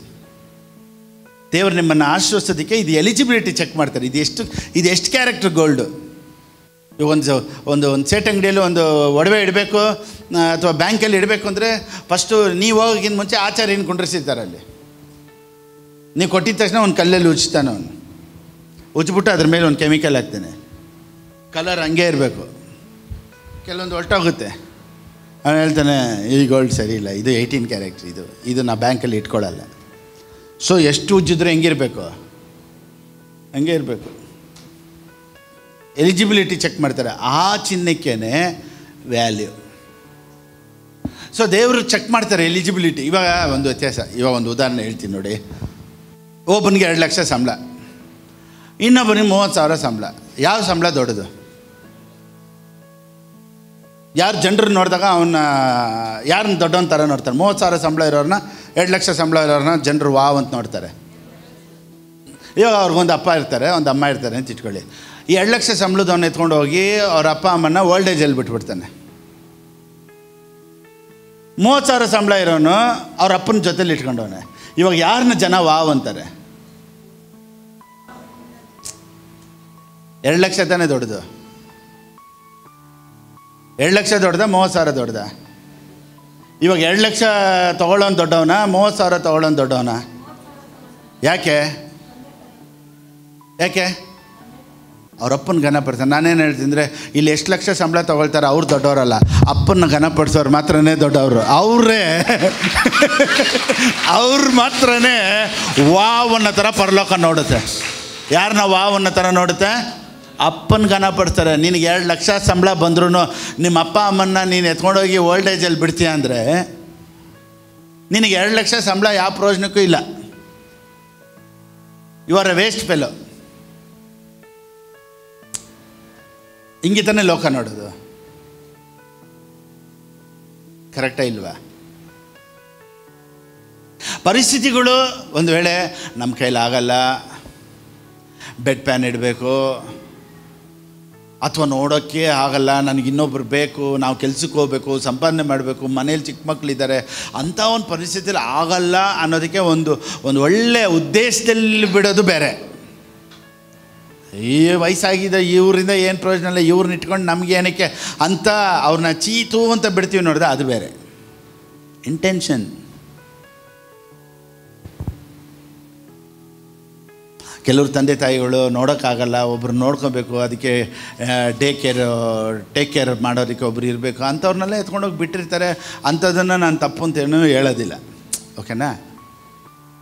ದೇವರು ನಿಮ್ಮನ್ನು ಆಶ್ರಯಿಸೋದಕ್ಕೆ ಇದು ಎಲಿಜಿಬಿಲಿಟಿ ಚೆಕ್ ಮಾಡ್ತಾರೆ. ಇದು ಎಷ್ಟು ಕ್ಯಾರೆಕ್ಟರ್ ಗೋಲ್ಡು. ಒಂದು ಸೇಟ್ ಅಂಗಡಿಯಲ್ಲಿ ಒಂದು ಒಡವೆ ಇಡಬೇಕು ಅಥವಾ ಬ್ಯಾಂಕಲ್ಲಿ ಇಡಬೇಕು ಅಂದರೆ ಫಸ್ಟು ನೀವು ಹೋಗೋಕ್ಕಿಂತ ಮುಂಚೆ ಆಚಾರ್ಯನ ಕುಂಡ್ರಿಸಿರ್ತಾರೆ. ಅಲ್ಲಿ ನೀವು ಕೊಟ್ಟಿದ ತಕ್ಷಣ ಒಂದು ಕಲ್ಲಲ್ಲಿ ಉಜ್ತಾನೆ, ಅವನು ಉಜ್ಬಿಟ್ಟು ಅದ್ರ ಮೇಲೆ ಒಂದು ಕೆಮಿಕಲ್ ಹಾಕ್ತಾನೆ, ಕಲರ್ ಹಂಗೆ ಇರಬೇಕು. ಕೆಲವೊಂದು ಹೊರಟೋಗುತ್ತೆ, ಅವನು ಹೇಳ್ತಾನೆ ಈ ಗೋಲ್ಡ್ ಸರಿ ಇಲ್ಲ, ಇದು 18 ಕ್ಯಾರೆಕ್ಟರ್, ಇದು ನಾ ಬ್ಯಾಂಕಲ್ಲಿ ಇಟ್ಕೊಳ್ಳಲ್ಲ. ಸೊ ಎಷ್ಟು ಉಜ್ಜಿದ್ರೆ ಹೆಂಗಿರಬೇಕು? ಹಂಗೆ ಇರಬೇಕು. ಎಲಿಜಿಬಿಲಿಟಿ ಚೆಕ್ ಮಾಡ್ತಾರೆ, ಆ ಚಿನ್ನಕ್ಕೇ ವ್ಯಾಲ್ಯೂ. ಸೊ ದೇವರು ಚೆಕ್ ಮಾಡ್ತಾರೆ ಎಲಿಜಿಬಿಲಿಟಿ. ಇವಾಗ ಒಂದು ವ್ಯತ್ಯಾಸ, ಇವಾಗ ಒಂದು ಉದಾಹರಣೆ ಹೇಳ್ತೀನಿ ನೋಡಿ. ಒಬ್ಬನಿಗೆ 2 ಲಕ್ಷ ಸಂಬಳ, ಇನ್ನೊಬ್ಬನಿಗೆ 30,000 ಸಂಬಳ. ಯಾವ ಸಂಬಳ ದೊಡ್ಡದು? ಯಾರು ಜನರು ನೋಡಿದಾಗ ಅವನ್ನ ಯಾರನ್ನ ದೊಡ್ಡವನ ಥರ ನೋಡ್ತಾರೆ? 30,000 ಸಂಬಳ ಇರೋರನ್ನ, 2 ಲಕ್ಷ ಸಂಬಳ ಇರೋರನ್ನ ಜನರು ವಾವ್ ಅಂತ ನೋಡ್ತಾರೆ. ಇವಾಗ ಅವ್ರಿಗೊಂದು ಅಪ್ಪ ಇರ್ತಾರೆ, ಒಂದು ಅಮ್ಮ ಇರ್ತಾರೆ ಅಂತ ಇಟ್ಕೊಳ್ಳಿ. ಈ 2 ಲಕ್ಷ ಸಂಬಳದವನ್ನ ಎತ್ಕೊಂಡು ಹೋಗಿ ಅವ್ರ ಅಪ್ಪ ಅಮ್ಮನ ಓಲ್ಡ್ ಏಜಲ್ಲಿ ಬಿಟ್ಬಿಡ್ತಾನೆ. 30,000 ಸಂಬಳ ಇರೋನು ಅವ್ರ ಅಪ್ಪನ ಜೊತೆಲಿ ಇಟ್ಕೊಂಡವನೆ. ಇವಾಗ ಯಾರನ್ನ ಜನ ವಾವ್ ಅಂತಾರೆ? 2 ಲಕ್ಷ ತಾನೇ ದೊಡ್ಡದು. 2 ಲಕ್ಷ ದೊಡ್ಡದ, 30,000 ದೊಡ್ಡದ? ಇವಾಗ 2 ಲಕ್ಷ ತೊಗೊಳ್ಳೋನು ದೊಡ್ಡವನ, 30,000 ತೊಗೊಳ್ಳೋನು ದೊಡ್ಡವನ? ಯಾಕೆ ಅವ್ರಪ್ಪನ ಘನಪಡಿಸ್ತಾರೆ. ನಾನೇನು ಹೇಳ್ತೀನಿ ಅಂದರೆ, ಇಲ್ಲಿ ಎಷ್ಟು ಲಕ್ಷ ಸಂಬಳ ತೊಗೊಳ್ತಾರೆ ಅವ್ರು ದೊಡ್ಡವರಲ್ಲ, ಅಪ್ಪನ ಘನಪಡಿಸೋರು ಮಾತ್ರನೇ ದೊಡ್ಡವರು. ಅವ್ರು ಮಾತ್ರನೇ ವಾವ್ ಅನ್ನೋ ಥರ ಪರಲೋಕ ನೋಡುತ್ತೆ. ಯಾರನ್ನ ವಾವ್ ಅನ್ನೋ ಥರ ನೋಡುತ್ತೆ? ಅಪ್ಪನ ಘನಪಡಿಸ್ತಾರೆ. ನಿನಗೆ 2 ಲಕ್ಷ ಸಂಬಳ ಬಂದ್ರೂ ನಿಮ್ಮ ಅಪ್ಪ ಅಮ್ಮನ್ನ ನೀನು ಎತ್ಕೊಂಡೋಗಿ ಓಲ್ಡ್ ಏಜಲ್ಲಿ ಬಿಡ್ತೀಯ ಅಂದರೆ ನಿನಗೆ 2 ಲಕ್ಷ ಸಂಬಳ ಯಾವ ಪ್ರಯೋಜನಕ್ಕೂ ಇಲ್ಲ. You are a waste fellow. ಹಿಂಗಿತಾನೆ ಲೋಕ ನೋಡೋದು. ಕರೆಕ್ಟಾ ಇಲ್ವಾ? ಪರಿಸ್ಥಿತಿಗಳು ಒಂದು ವೇಳೆ ನಮ್ಮ ಕೈಲಾಗಲ್ಲ, ಬೆಡ್ ಪ್ಯಾನ್ ಇಡಬೇಕು, ಅಥವಾ ನೋಡೋಕ್ಕೆ ಆಗಲ್ಲ, ನನಗೆ ಇನ್ನೊಬ್ರು ಬೇಕು, ನಾವು ಕೆಲ್ಸಕ್ಕೆ ಹೋಗಬೇಕು, ಸಂಪಾದನೆ ಮಾಡಬೇಕು, ಮನೇಲಿ ಚಿಕ್ಕ ಮಕ್ಕಳಿದ್ದಾರೆ, ಅಂಥ ಒಂದು ಪರಿಸ್ಥಿತಿಯಲ್ಲಿ ಆಗಲ್ಲ ಅನ್ನೋದಕ್ಕೆ ಒಂದು ಒಳ್ಳೆಯ ಉದ್ದೇಶದಲ್ಲಿ ಬಿಡೋದು ಬೇರೆ. ಈ ವಯಸ್ಸಾಗಿದೆ, ಇವರಿಂದ ಏನು ಪ್ರಯೋಜನ ಇಲ್ಲ, ಇವ್ರನ್ನ ಇಟ್ಕೊಂಡು ನಮಗೆ ಏನಕ್ಕೆ ಅಂತ ಅವ್ರನ್ನ ಚೀತು ಅಂತ ಬಿಡ್ತೀವಿ ನೋಡಿದ್ರೆ ಅದು ಬೇರೆ. ಇಂಟೆನ್ಷನ್. ಕೆಲವ್ರು ತಂದೆ ತಾಯಿಗಳು ನೋಡೋಕ್ಕಾಗಲ್ಲ, ಒಬ್ರು ನೋಡ್ಕೋಬೇಕು, ಅದಕ್ಕೆ ಟೇಕ್ ಕೇರ್ ಮಾಡೋದಕ್ಕೆ ಒಬ್ರು ಇರಬೇಕು, ಅಂಥವ್ರನ್ನೆಲ್ಲ ಎತ್ಕೊಂಡೋಗಿ ಬಿಟ್ಟಿರ್ತಾರೆ. ಅಂಥದ್ದನ್ನು ನಾನು ತಪ್ಪು ಅಂತೇನೂ ಹೇಳೋದಿಲ್ಲ. ಓಕೆನಾ?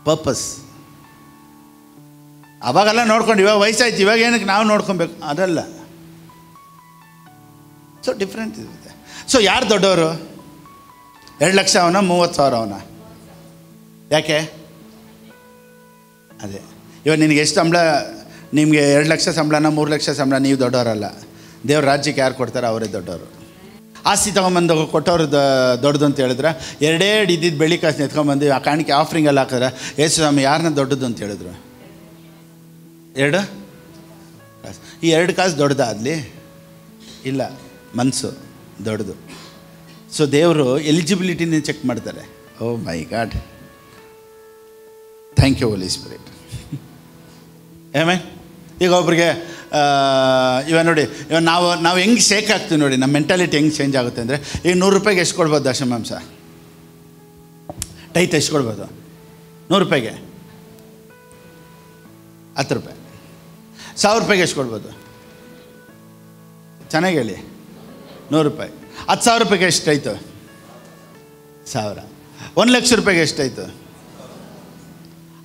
ಪರ್ಪಸ್ ಅವಾಗೆಲ್ಲ ನೋಡ್ಕೊಂಡು, ಇವಾಗ ವಯಸ್ಸಾಯ್ತು, ಇವಾಗ ಏನಕ್ಕೆ ನಾವು ನೋಡ್ಕೊಬೇಕು? ಅದಲ್ಲ. ಸೊ ಡಿಫ್ರೆಂಟ್ ಇರುತ್ತೆ. ಸೊ ಯಾರು ದೊಡ್ಡವರು? 2 ಲಕ್ಷ ಅವನ, 30,000 ಅವನ? ಯಾಕೆ? ಅದೇ ಇವಾಗ ನಿನಗೆ ಎಷ್ಟು ಸಂಬಳ, ನಿಮಗೆ 2 ಲಕ್ಷ ಸಂಬಳನ 3 ಲಕ್ಷ ಸಂಬಳ, ನೀವು ದೊಡ್ಡವರಲ್ಲ. ದೇವ್ರ ರಾಜ್ಯಕ್ಕೆ ಯಾರು ಕೊಡ್ತಾರೋ ಅವರೇ ದೊಡ್ಡವರು. ಆಸ್ತಿ ತೊಗೊಂಬಂದು ಕೊಟ್ಟವ್ರು ದೊಡ್ಡದು ಅಂತ ಹೇಳಿದ್ರೆ 2 ಇದ್ದಿದ್ದು ಬೆಳ್ಳಿ ಕಾಸು ಎತ್ಕೊಂಬಂದು ಆ ಕಾಣಿಕೆ ಆಫ್ರಿಂಗಲ್ಲಿ ಹಾಕಿದ್ರೆ ಯೇಸು ಸ್ವಾಮಿ ಯಾರನ್ನ ದೊಡ್ಡದು ಅಂತ ಹೇಳಿದ್ರು? 2 ಕಾಸು. ಈ 2 ಕಾಸು ದೊಡ್ಡದಾಗಲಿ ಇಲ್ಲ, ಮನಸ್ಸು ದೊಡ್ಡದು. ಸೊ ದೇವರು ಎಲಿಜಿಬಿಲಿಟಿನ ಚೆಕ್ ಮಾಡ್ತಾರೆ. Oh my God, thank you holy spirit. ಏಮೇ ಈಗ ಒಬ್ರಿಗೆ ಇವಾಗ ನೋಡಿ, ಇವಾಗ ನಾವು ಹೆಂಗೆ ಶೇಕ್ ಆಗ್ತೀವಿ ನೋಡಿ, ನಮ್ಮ ಮೆಂಟಾಲಿಟಿ ಹೆಂಗೆ ಚೇಂಜ್ ಆಗುತ್ತೆ ಅಂದರೆ, ಈಗ 100 ರೂಪಾಯಿಗೆ ಎಷ್ಟು ಕೊಡ್ಬೋದು ದಶಮಾಂಶ? ಟೈತ್ ಎಷ್ಟು ಕೊಡ್ಬೋದು? 100 ರೂಪಾಯಿಗೆ 10 ರೂಪಾಯಿ. 1000 ರೂಪಾಯಿಗೆ ಎಷ್ಟು ಕೊಡ್ಬೋದು? ಚೆನ್ನಾಗಿ ಹೇಳಿ. 100 ರೂಪಾಯಿ. 10,000 ರೂಪಾಯಿಗೆ ಎಷ್ಟಾಯಿತು? 1000. 1 ಲಕ್ಷ ರೂಪಾಯಿಗೆ ಎಷ್ಟಾಯಿತು?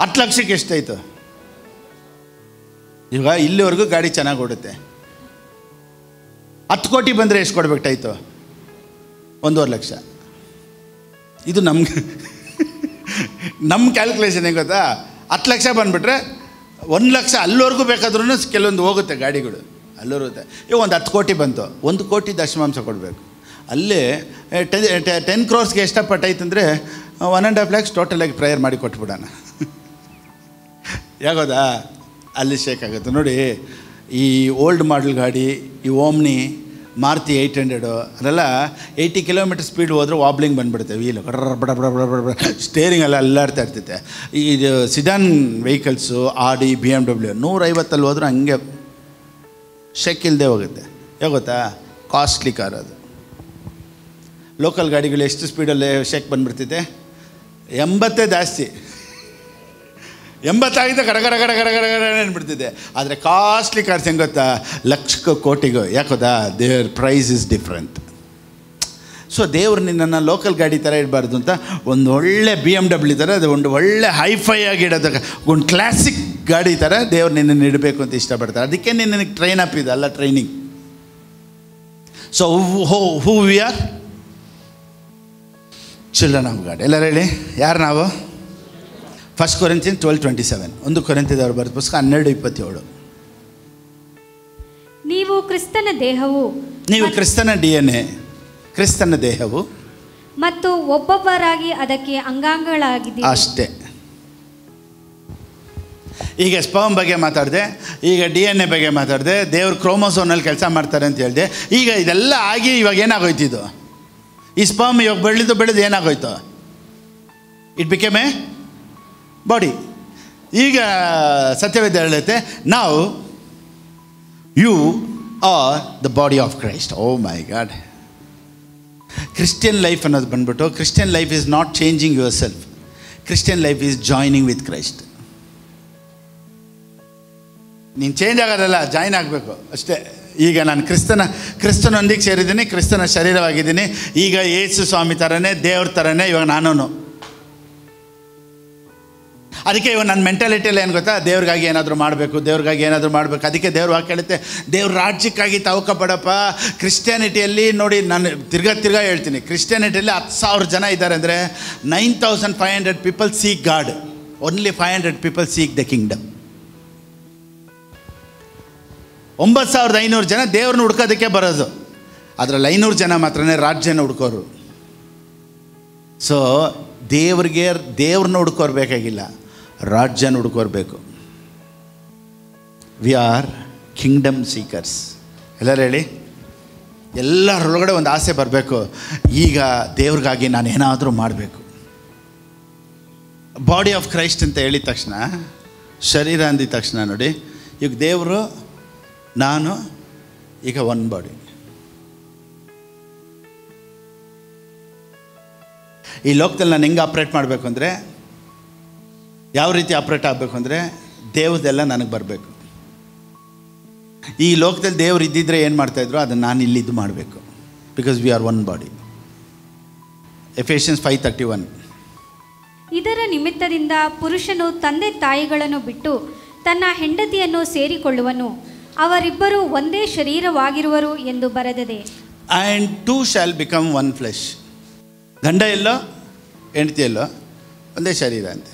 10 ಲಕ್ಷಕ್ಕೆ ಎಷ್ಟಾಯಿತು? ಇವಾಗ ಇಲ್ಲಿವರೆಗೂ ಗಾಡಿ ಚೆನ್ನಾಗಿ ಓಡುತ್ತೆ. 10 ಕೋಟಿ ಬಂದರೆ ಎಷ್ಟು ಕೊಡ್ಬೇಕಾಯ್ತು? 1.5 ಲಕ್ಷ. ಇದು ನಮ್ಮ ಕ್ಯಾಲ್ಕುಲೇಷನ್ ಹೆಂಗೆ ಗೊತ್ತಾ? 10 ಲಕ್ಷ ಬಂದುಬಿಟ್ರೆ 1 ಲಕ್ಷ ಅಲ್ಲಿವರೆಗೂ ಬೇಕಾದ್ರೂ ಕೆಲವೊಂದು ಹೋಗುತ್ತೆ ಗಾಡಿಗಳು, ಅಲ್ಲಿರುತ್ತೆ. ಇವಾಗ ಒಂದು 10 ಕೋಟಿ ಬಂತು, 1 ಕೋಟಿ ದಶಮಾಂಶ ಕೊಡಬೇಕು. ಅಲ್ಲೇ 10 ಕ್ರೋರ್ಸ್ಗೆ ಎಷ್ಟಪಟ್ಟೈತಂದರೆ 1.5 lakhs ಟೋಟಲಾಗಿ ಪ್ರೇಯರ್ ಮಾಡಿ ಕೊಟ್ಬಿಡೋಣ. ಯಾಗೋದಾ? ಅಲ್ಲಿ ಶೇಕ್ ಆಗುತ್ತೆ ನೋಡಿ. ಈ ಓಲ್ಡ್ ಮಾಡಲ್ ಗಾಡಿ, ಈ ಓಮ್ನಿ, ಮಾರುತಿ 800 ಅದೆಲ್ಲ 80 ಕಿಲೋಮೀಟರ್ ಸ್ಪೀಡ್ ಹೋದ್ರೆ ವಾಬ್ಲಿಂಗ್ ಬಂದುಬಿಡುತ್ತೆ. ವೀಲು ಬಡ ಬಡ ಬಡ ಬಡ ಸ್ಟೇರಿಂಗ್ ಎಲ್ಲ ಅಲ್ಲಾಡ್ತಾ ಇರ್ತೈತೆ. ಇದು ಸಿಡಾನ್ ವೆಹಿಕಲ್ಸು ಆಡಿ BMW 150 ಹೋದ್ರೆ ಹಂಗೆ ಶೇಕ್ ಇಲ್ಲದೆ ಹೋಗುತ್ತೆ. ಯಾಗೊತ್ತಾ? ಕಾಸ್ಟ್ಲಿ ಕಾರ್ ಅದು. ಲೋಕಲ್ ಗಾಡಿಗಳು ಎಷ್ಟು ಸ್ಪೀಡಲ್ಲಿ ಶೇಕ್ ಬಂದುಬಿಡ್ತೈತೆ? 80 ಜಾಸ್ತಿ. 80 ಆಗಿದ್ದ ಗಡ ಗಡ ಗಡ ಗಡ ಗಡ ಗಡ ಅನ್ಬಿಡ್ತಿದೆ. ಆದರೆ ಕಾಸ್ಟ್ಲಿ ಕಾರ್ಸ್ ಹೆಂಗೆ ಗೊತ್ತಾ? ಲಕ್ಷಕ್ಕೂ ಕೋಟಿಗೂ. ಯಾಕೋದಾ? ದೇವ್ರ ಪ್ರೈಸ್ ಇಸ್ ಡಿಫ್ರೆಂಟ್. ಸೊ ದೇವ್ರು ನಿನ್ನನ್ನು ಲೋಕಲ್ ಗಾಡಿ ಥರ ಇಡಬಾರ್ದು ಅಂತ ಒಂದು ಒಳ್ಳೆ BMW ಥರ, ಅದು ಒಂದು ಒಳ್ಳೆ ಹೈಫೈ ಆಗಿಡೋದಕ್ಕೆ ಒಂದು ಕ್ಲಾಸಿಕ್ ಗಾಡಿ ಥರ ದೇವ್ರು ನಿನ್ನನ್ನು ಇಡಬೇಕು ಅಂತ ಇಷ್ಟಪಡ್ತಾರೆ. ಅದಕ್ಕೆ ನಿನಗೆ ಟ್ರೈನ್ ಅಪ್ ಇದೆ, ಅಲ್ಲ training. So who we are? Children of god. ಎಲ್ಲರೂ ಹೇಳಿ, ಯಾರು ನಾವು? 1 Corinthians 12:27. 1 ಕೊರಿಂಥದವರು ಬರೆದ ಪುಸ್ತಕ 12:27. ನೀವು ಕ್ರಿಸ್ತನ ದೇಹವು, ನೀವು ಕ್ರಿಸ್ತನ DNA, ಕ್ರಿಸ್ತನ ದೇಹವು ಮತ್ತು ಒಬ್ಬೊಬ್ಬರಾಗಿ ಅದಕ್ಕೆ ಅಂಗಾಂಗಗಳಾಗಿದ್ದೀರಿ. ಅಷ್ಟೇ. ಈಗ ಸ್ಪರ್ಮ್ ಬಗ್ಗೆ ಮಾತಾಡಿದೆ, ಈಗ DNA ಬಗ್ಗೆ ಮಾತಾಡಿದೆ, ದೇವ್ರು ಕ್ರೋಮೋಸೋನಲ್ಲಿ ಕೆಲಸ ಮಾಡ್ತಾರೆ ಅಂತ ಹೇಳಿದೆ. ಈಗ ಇದೆಲ್ಲ ಆಗಿ ಇವಾಗ ಏನಾಗೋಯ್ತು? ಇದು ಈ ಸ್ಪರ್ಮ್ ಇವಾಗ ಬೆಳೆದು ಏನಾಗೋಯ್ತು? It became a body. ಈಗ ಸತ್ಯವೇದ ಹೇಳುತ್ತೆ, ನಾವು you are the body of Christ. Oh my God. Christian life ಅನ್ನೋದು ಬಂದ್ಬಿಟ್ಟು, Christian life is not changing your self, Christian life is joining with Christ. ನೀನು ಚೇಂಜ್ ಆಗೋದಲ್ಲ, ಜಾಯ್ನ್ ಆಗಬೇಕು ಅಷ್ಟೇ. ಈಗ ನಾನು ಕ್ರಿಸ್ತನೊಂದಿಗೆ ಸೇರಿದ್ದೀನಿ, ಕ್ರಿಸ್ತನ ಶರೀರವಾಗಿದ್ದೀನಿ. ಈಗ ಯೇಸು ಸ್ವಾಮಿ ಥರನೇ, ದೇವ್ರ ಥರನೇ ಇವಾಗ ನಾನು. ಅದಕ್ಕೆ ಇವಾಗ ನನ್ನ ಮೆಂಟಾಲಿಟಿಯಲ್ಲಿ ಏನು ಗೊತ್ತಾ? ದೇವ್ರಿಗಾಗಿ ಏನಾದರೂ ಮಾಡಬೇಕು, ದೇವ್ರಿಗಾಗಿ ಏನಾದರೂ ಮಾಡಬೇಕು. ಅದಕ್ಕೆ ದೇವ್ರ ವಾಕ್ಯ ಹೇಳುತ್ತೆ, ದೇವ್ರ ರಾಜ್ಯಕ್ಕಾಗಿ ತವಕ ಪಡಪ್ಪ. ಕ್ರಿಸ್ಟಿಯಾನಿಟಿಯಲ್ಲಿ ನೋಡಿ, ನಾನು ತಿರ್ಗಾ ಹೇಳ್ತೀನಿ, ಕ್ರಿಸ್ಟಿಯಾನಿಟಿಯಲ್ಲಿ 10,000 ಜನ ಇದ್ದಾರೆ ಅಂದರೆ 9,500 people seek god, only 500 people seek the Kingdom. 9,500 ಜನ ದೇವ್ರನ್ನ ಹುಡ್ಕೋದಕ್ಕೆ ಬರೋದು, ಅದರಲ್ಲಿ 500 ಜನ ಮಾತ್ರನೇ ರಾಜ್ಯನ ಹುಡ್ಕೋರು. ಸೊ ದೇವ್ರನ್ನ ಹುಡ್ಕೋರು ಬೇಕಾಗಿಲ್ಲ, ರಾಜ್ಯನ ಹುಡ್ಕೋರ್ಬೇಕು. We are kingdom seekers. ಎಲ್ಲರೂ ಹೇಳಿ, ಎಲ್ಲರೊಳಗಡೆ ಒಂದು ಆಸೆ ಬರಬೇಕು, ಈಗ ದೇವ್ರಿಗಾಗಿ ನಾನು ಏನಾದರೂ ಮಾಡಬೇಕು. ಬಾಡಿ ಆಫ್ ಕ್ರೈಸ್ಟ್ ಅಂತ ಹೇಳಿದ ತಕ್ಷಣ, ಶರೀರ ಅಂದಿದ ತಕ್ಷಣ ನೋಡಿ, ಈಗ ದೇವರು ನಾನು ಈಗ ಒಂದು ಬಾಡಿ. ಈ ಲೋಕದಲ್ಲಿ ನಾನು ಹೆಂಗೆ ಆಪ್ರೇಟ್ ಮಾಡಬೇಕು ಅಂದರೆ, ಯಾವ ರೀತಿ ಆಪ್ರೇಟ್ ಆಗಬೇಕು ಅಂದರೆ, ದೇವ್ರದೆಲ್ಲ ನನಗೆ ಬರಬೇಕು. ಈ ಲೋಕದಲ್ಲಿ ದೇವ್ರು ಇದ್ದಿದ್ರೆ ಏನು ಮಾಡ್ತಾಯಿದ್ರು, ಅದನ್ನು ನಾನು ಇಲ್ಲಿದ್ದು ಮಾಡಬೇಕು. Because we are one body. Ephesians 5:31. ಇದರ ನಿಮಿತ್ತದಿಂದ ಪುರುಷನು ತಂದೆ ತಾಯಿಗಳನ್ನು ಬಿಟ್ಟು ತನ್ನ ಹೆಂಡತಿಯನ್ನು ಸೇರಿಕೊಳ್ಳುವನು, ಅವರಿಬ್ಬರು ಒಂದೇ ಶರೀರವಾಗಿರುವರು ಎಂದು ಬರೆದಿದೆ. And 2 shall become one flesh. ಗಂಡ ಎಲ್ಲೋ ಹೆಂಡತಿ ಎಲ್ಲೋ ಒಂದೇ ಶರೀರ ಅಂತೆ.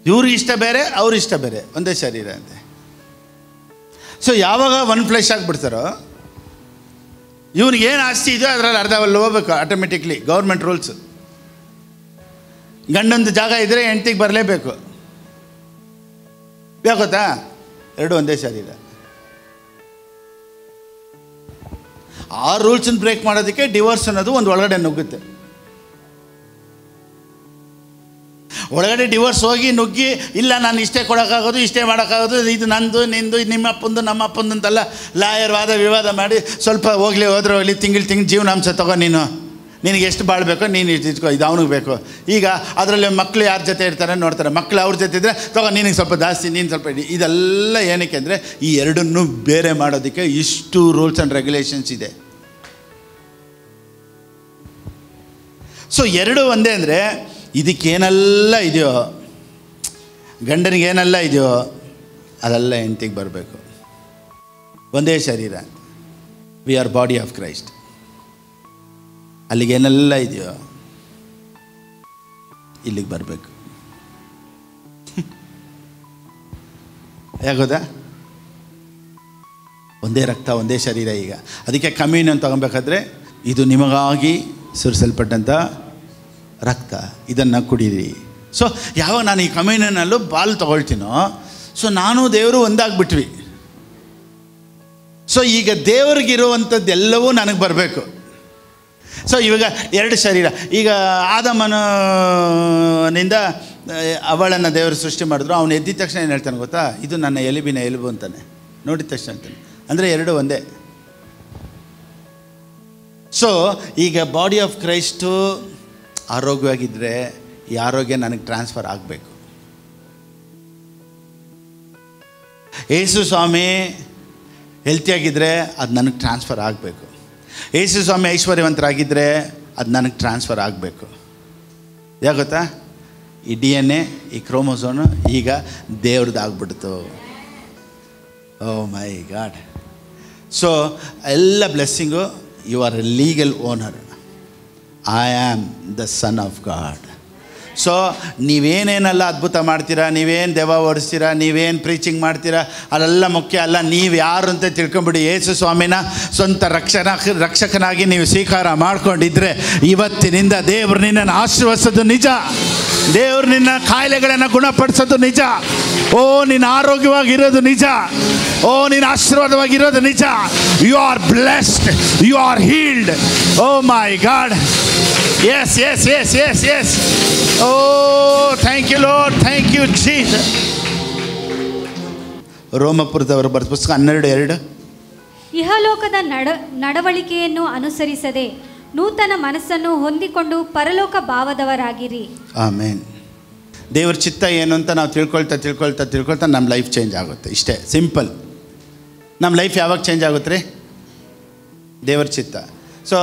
ಇವ್ರಿಗೆ ಇಷ್ಟ ಬೇರೆ, ಅವ್ರ ಇಷ್ಟ ಬೇರೆ, ಒಂದೇ ಶರೀರ ಅಂತೆ. ಸೊ ಯಾವಾಗ ಒನ್ ಫ್ಲೆಶ್ ಆಗಿಬಿಡ್ತಾರೋ, ಇವ್ನಿಗೇನು ಆಸ್ತಿ ಇದೆಯೋ ಅದರಲ್ಲಿ ಅರ್ಧವಲ್ಲಿ ಹೋಗ್ಬೇಕು ಆಟೋಮೆಟಿಕ್ಲಿ. Government rules. ಗಂಡೊಂದು ಜಾಗ ಇದ್ದರೆ ಹೆಂಡ್ತಿಗೆ ಬರಲೇಬೇಕು. ಯಾಕೊತ್ತಾ? ಎರಡು ಒಂದೇ ಶರೀರ. ಆ ರೂಲ್ಸನ್ನು ಬ್ರೇಕ್ ಮಾಡೋದಕ್ಕೆ ಡಿವೋರ್ಸ್ ಅನ್ನೋದು ಒಂದು ಒಳಗಡೆ ನುಗ್ಗುತ್ತೆ. ಒಳಗಡೆ ಡಿವೋರ್ಸ್ ಹೋಗಿ ನುಗ್ಗಿ, ಇಲ್ಲ ನಾನು ಇಷ್ಟೇ ಕೊಡೋಕ್ಕಾಗೋದು, ಇಷ್ಟೇ ಮಾಡೋಕ್ಕಾಗೋದು, ಇದು ನಂದು ನಿಂದು, ನಿಮ್ಮ ಅಪ್ಪಂದು ನಮ್ಮ ಅಪ್ಪಂದು ಅಂತೆಲ್ಲ ಲಾಯರ್ ವಾದ ವಿವಾದ ಮಾಡಿ ಸ್ವಲ್ಪ ಹೋದ್ರೆ ಹೋಗಲಿ, ತಿಂಗಳು ಜೀವನಾಂಶ ತಗೋ, ನಿನಗೆ ಎಷ್ಟು ಬಾಳ್ಬೇಕೋ ನೀನು ಇಟ್ಕೋ, ಇದು ಅವನಿಗೆ ಬೇಕು. ಈಗ ಅದರಲ್ಲಿ ಮಕ್ಕಳು ಯಾರ ಜೊತೆ ಇರ್ತಾರೆ ನೋಡ್ತಾರೆ, ಮಕ್ಕಳು ಅವ್ರ ಜೊತೆ ಇದ್ದರೆ ತಗೋ ನಿನಗೆ ಸ್ವಲ್ಪ ಜಾಸ್ತಿ, ನೀನು ಸ್ವಲ್ಪ ಇಡಿ. ಇದೆಲ್ಲ ಏನಕ್ಕೆ ಅಂದರೆ ಈ ಎರಡನ್ನೂ ಬೇರೆ ಮಾಡೋದಕ್ಕೆ ಇಷ್ಟು ರೂಲ್ಸ್ ಆ್ಯಂಡ್ ರೆಗ್ಯುಲೇಷನ್ಸ್ ಇದೆ. ಸೊ ಎರಡು ಒಂದೇ ಅಂದರೆ ಇದಕ್ಕೇನೆಲ್ಲ ಇದೆಯೋ, ಗಂಡನಿಗೇನೆಲ್ಲ ಇದೆಯೋ ಅದೆಲ್ಲ ಹೆಂಡ್ತಿಗೆ ಬರಬೇಕು. ಒಂದೇ ಶರೀರ. We are body of Christ. ಅಲ್ಲಿಗೇನೆಲ್ಲ ಇದೆಯೋ ಇಲ್ಲಿಗೆ ಬರಬೇಕು. ಯಾಕೋದಾ? ಒಂದೇ ರಕ್ತ, ಒಂದೇ ಶರೀರ. ಈಗ ಅದಕ್ಕೆ ಕಮ್ಯೂನಿಯನ್ ತೊಗೊಬೇಕಾದ್ರೆ ಇದು ನಿಮಗಾಗಿ ಸುರಿಸಲ್ಪಟ್ಟಂಥ ರಕ್ತ, ಇದನ್ನು ಕುಡೀರಿ. ಸೊ ಯಾವಾಗ ನಾನು ಈ ಕಮ್ಯೂನಿಯನ್ನಲ್ಲೂ ಬಾಲ್ ತೊಗೊಳ್ತೀನೋ, ಸೊ ನಾನು ದೇವರು ಒಂದಾಗ್ಬಿಟ್ವಿ. ಸೊ ಈಗ ದೇವ್ರಿಗಿರುವಂಥದ್ದೆಲ್ಲವೂ ನನಗೆ ಬರಬೇಕು. ಸೊ ಇವಾಗ ಎರಡು ಶರೀರ. ಈಗ ಆದಮನಿಂದ ಅವಳನ್ನು ದೇವರು ಸೃಷ್ಟಿ ಮಾಡಿದ್ರು. ಅವನು ಎದ್ದಿದ ತಕ್ಷಣ ಏನು ಹೇಳ್ತಾನೆ ಗೊತ್ತಾ? ಇದು ನನ್ನ ಎಲುಬಿನ ಎಲುಬು ಅಂತಾನೆ. ನೋಡಿದ ತಕ್ಷಣ ಅಂತಾನೆ. ಅಂದರೆ ಎರಡು ಒಂದೇ. ಸೊ ಈಗ ಬಾಡಿ ಆಫ್ ಕ್ರೈಸ್ಟು ಆರೋಗ್ಯವಾಗಿದ್ದರೆ ಈ ಆರೋಗ್ಯ ನನಗೆ ಟ್ರಾನ್ಸ್ಫರ್ ಆಗಬೇಕು. ಯೇಸು ಸ್ವಾಮಿ ಹೆಲ್ತಿಯಾಗಿದ್ದರೆ ಅದು ನನಗೆ ಟ್ರಾನ್ಸ್ಫರ್ ಆಗಬೇಕು. ಯೇಸು ಸ್ವಾಮಿ ಐಶ್ವರ್ಯವಂತರಾಗಿದ್ದರೆ ಅದು ನನಗೆ ಟ್ರಾನ್ಸ್ಫರ್ ಆಗಬೇಕು. ಯಾಕೆ ಗೊತ್ತಾ? ಈ DNA, ಈ ಕ್ರೋಮೋಸೋನು ಈಗ ದೇವ್ರದ್ದಾಗ್ಬಿಡ್ತು. Oh my God. ಸೊ ಎಲ್ಲ blessing, you are a legal owner. I am the son of God. So ನೀವೇನೇನೆಲ್ಲ ಅದ್ಭುತ ಮಾಡ್ತೀರಾ, ನೀವೇನು ದೆವ್ವ ಓಡಿಸ್ತೀರಾ, ನೀವೇನು ಪ್ರೀಚಿಂಗ್ ಮಾಡ್ತೀರಾ, ಅದೆಲ್ಲ ಮುಖ್ಯ ಅಲ್ಲ. ನೀವು ಯಾರು ಅಂತ ತಿಳ್ಕೊಂಬಿಡಿ. ಯೇಸು ಸ್ವಾಮಿನ ಸ್ವಂತ ರಕ್ಷಕನಾಗಿ ನೀವು ಸ್ವೀಕಾರ ಮಾಡ್ಕೊಂಡಿದ್ರೆ ಇವತ್ತಿನಿಂದ ದೇವರು ನಿನ್ನನ್ನು ಆಶೀರ್ವದಿಸೋದು ನಿಜ. ದೇವರು ನಿನ್ನ ಕಾಯಿಲೆಗಳನ್ನು ಗುಣಪಡಿಸೋದು ನಿಜ. ಓ ನೀನು ಆರೋಗ್ಯವಾಗಿರೋದು ನಿಜ. ಓ ನೀನು ಆಶೀರ್ವಾದವಾಗಿರೋದು ನಿಜ. You are blessed, you are healed. Oh my God. Yes yes yes yes yes. Oh thank you Lord, thank you Jesus. ರೋಮಪುರದವರು ಬರೆದ ಪುಸ್ತಕ 12:2. ಇಹಲೋಕದ ನಡವಳಿಕೆಯನ್ನು ಅನುಸರಿಸದೆ ನೂತನ ಮನಸ್ಸನ್ನು ಹೊಂದಿಕೊಂಡು ಪರಲೋಕ ಭಾವದವರಾಗಿರಿ. ಆಮೇನ್. ದೇವ್ರ ಚಿತ್ತ ಏನು ಅಂತ ನಾವು ತಿಳ್ಕೊಳ್ತಾ ನಮ್ಮ ಲೈಫ್ ಚೇಂಜ್ ಆಗುತ್ತೆ. ಇಷ್ಟೇ ಸಿಂಪಲ್. ನಮ್ಮ ಲೈಫ್ ಯಾವಾಗ ಚೇಂಜ್ ಆಗುತ್ತೆ ರೀ? ದೇವ್ರ ಚಿತ್ತ. ಸೊ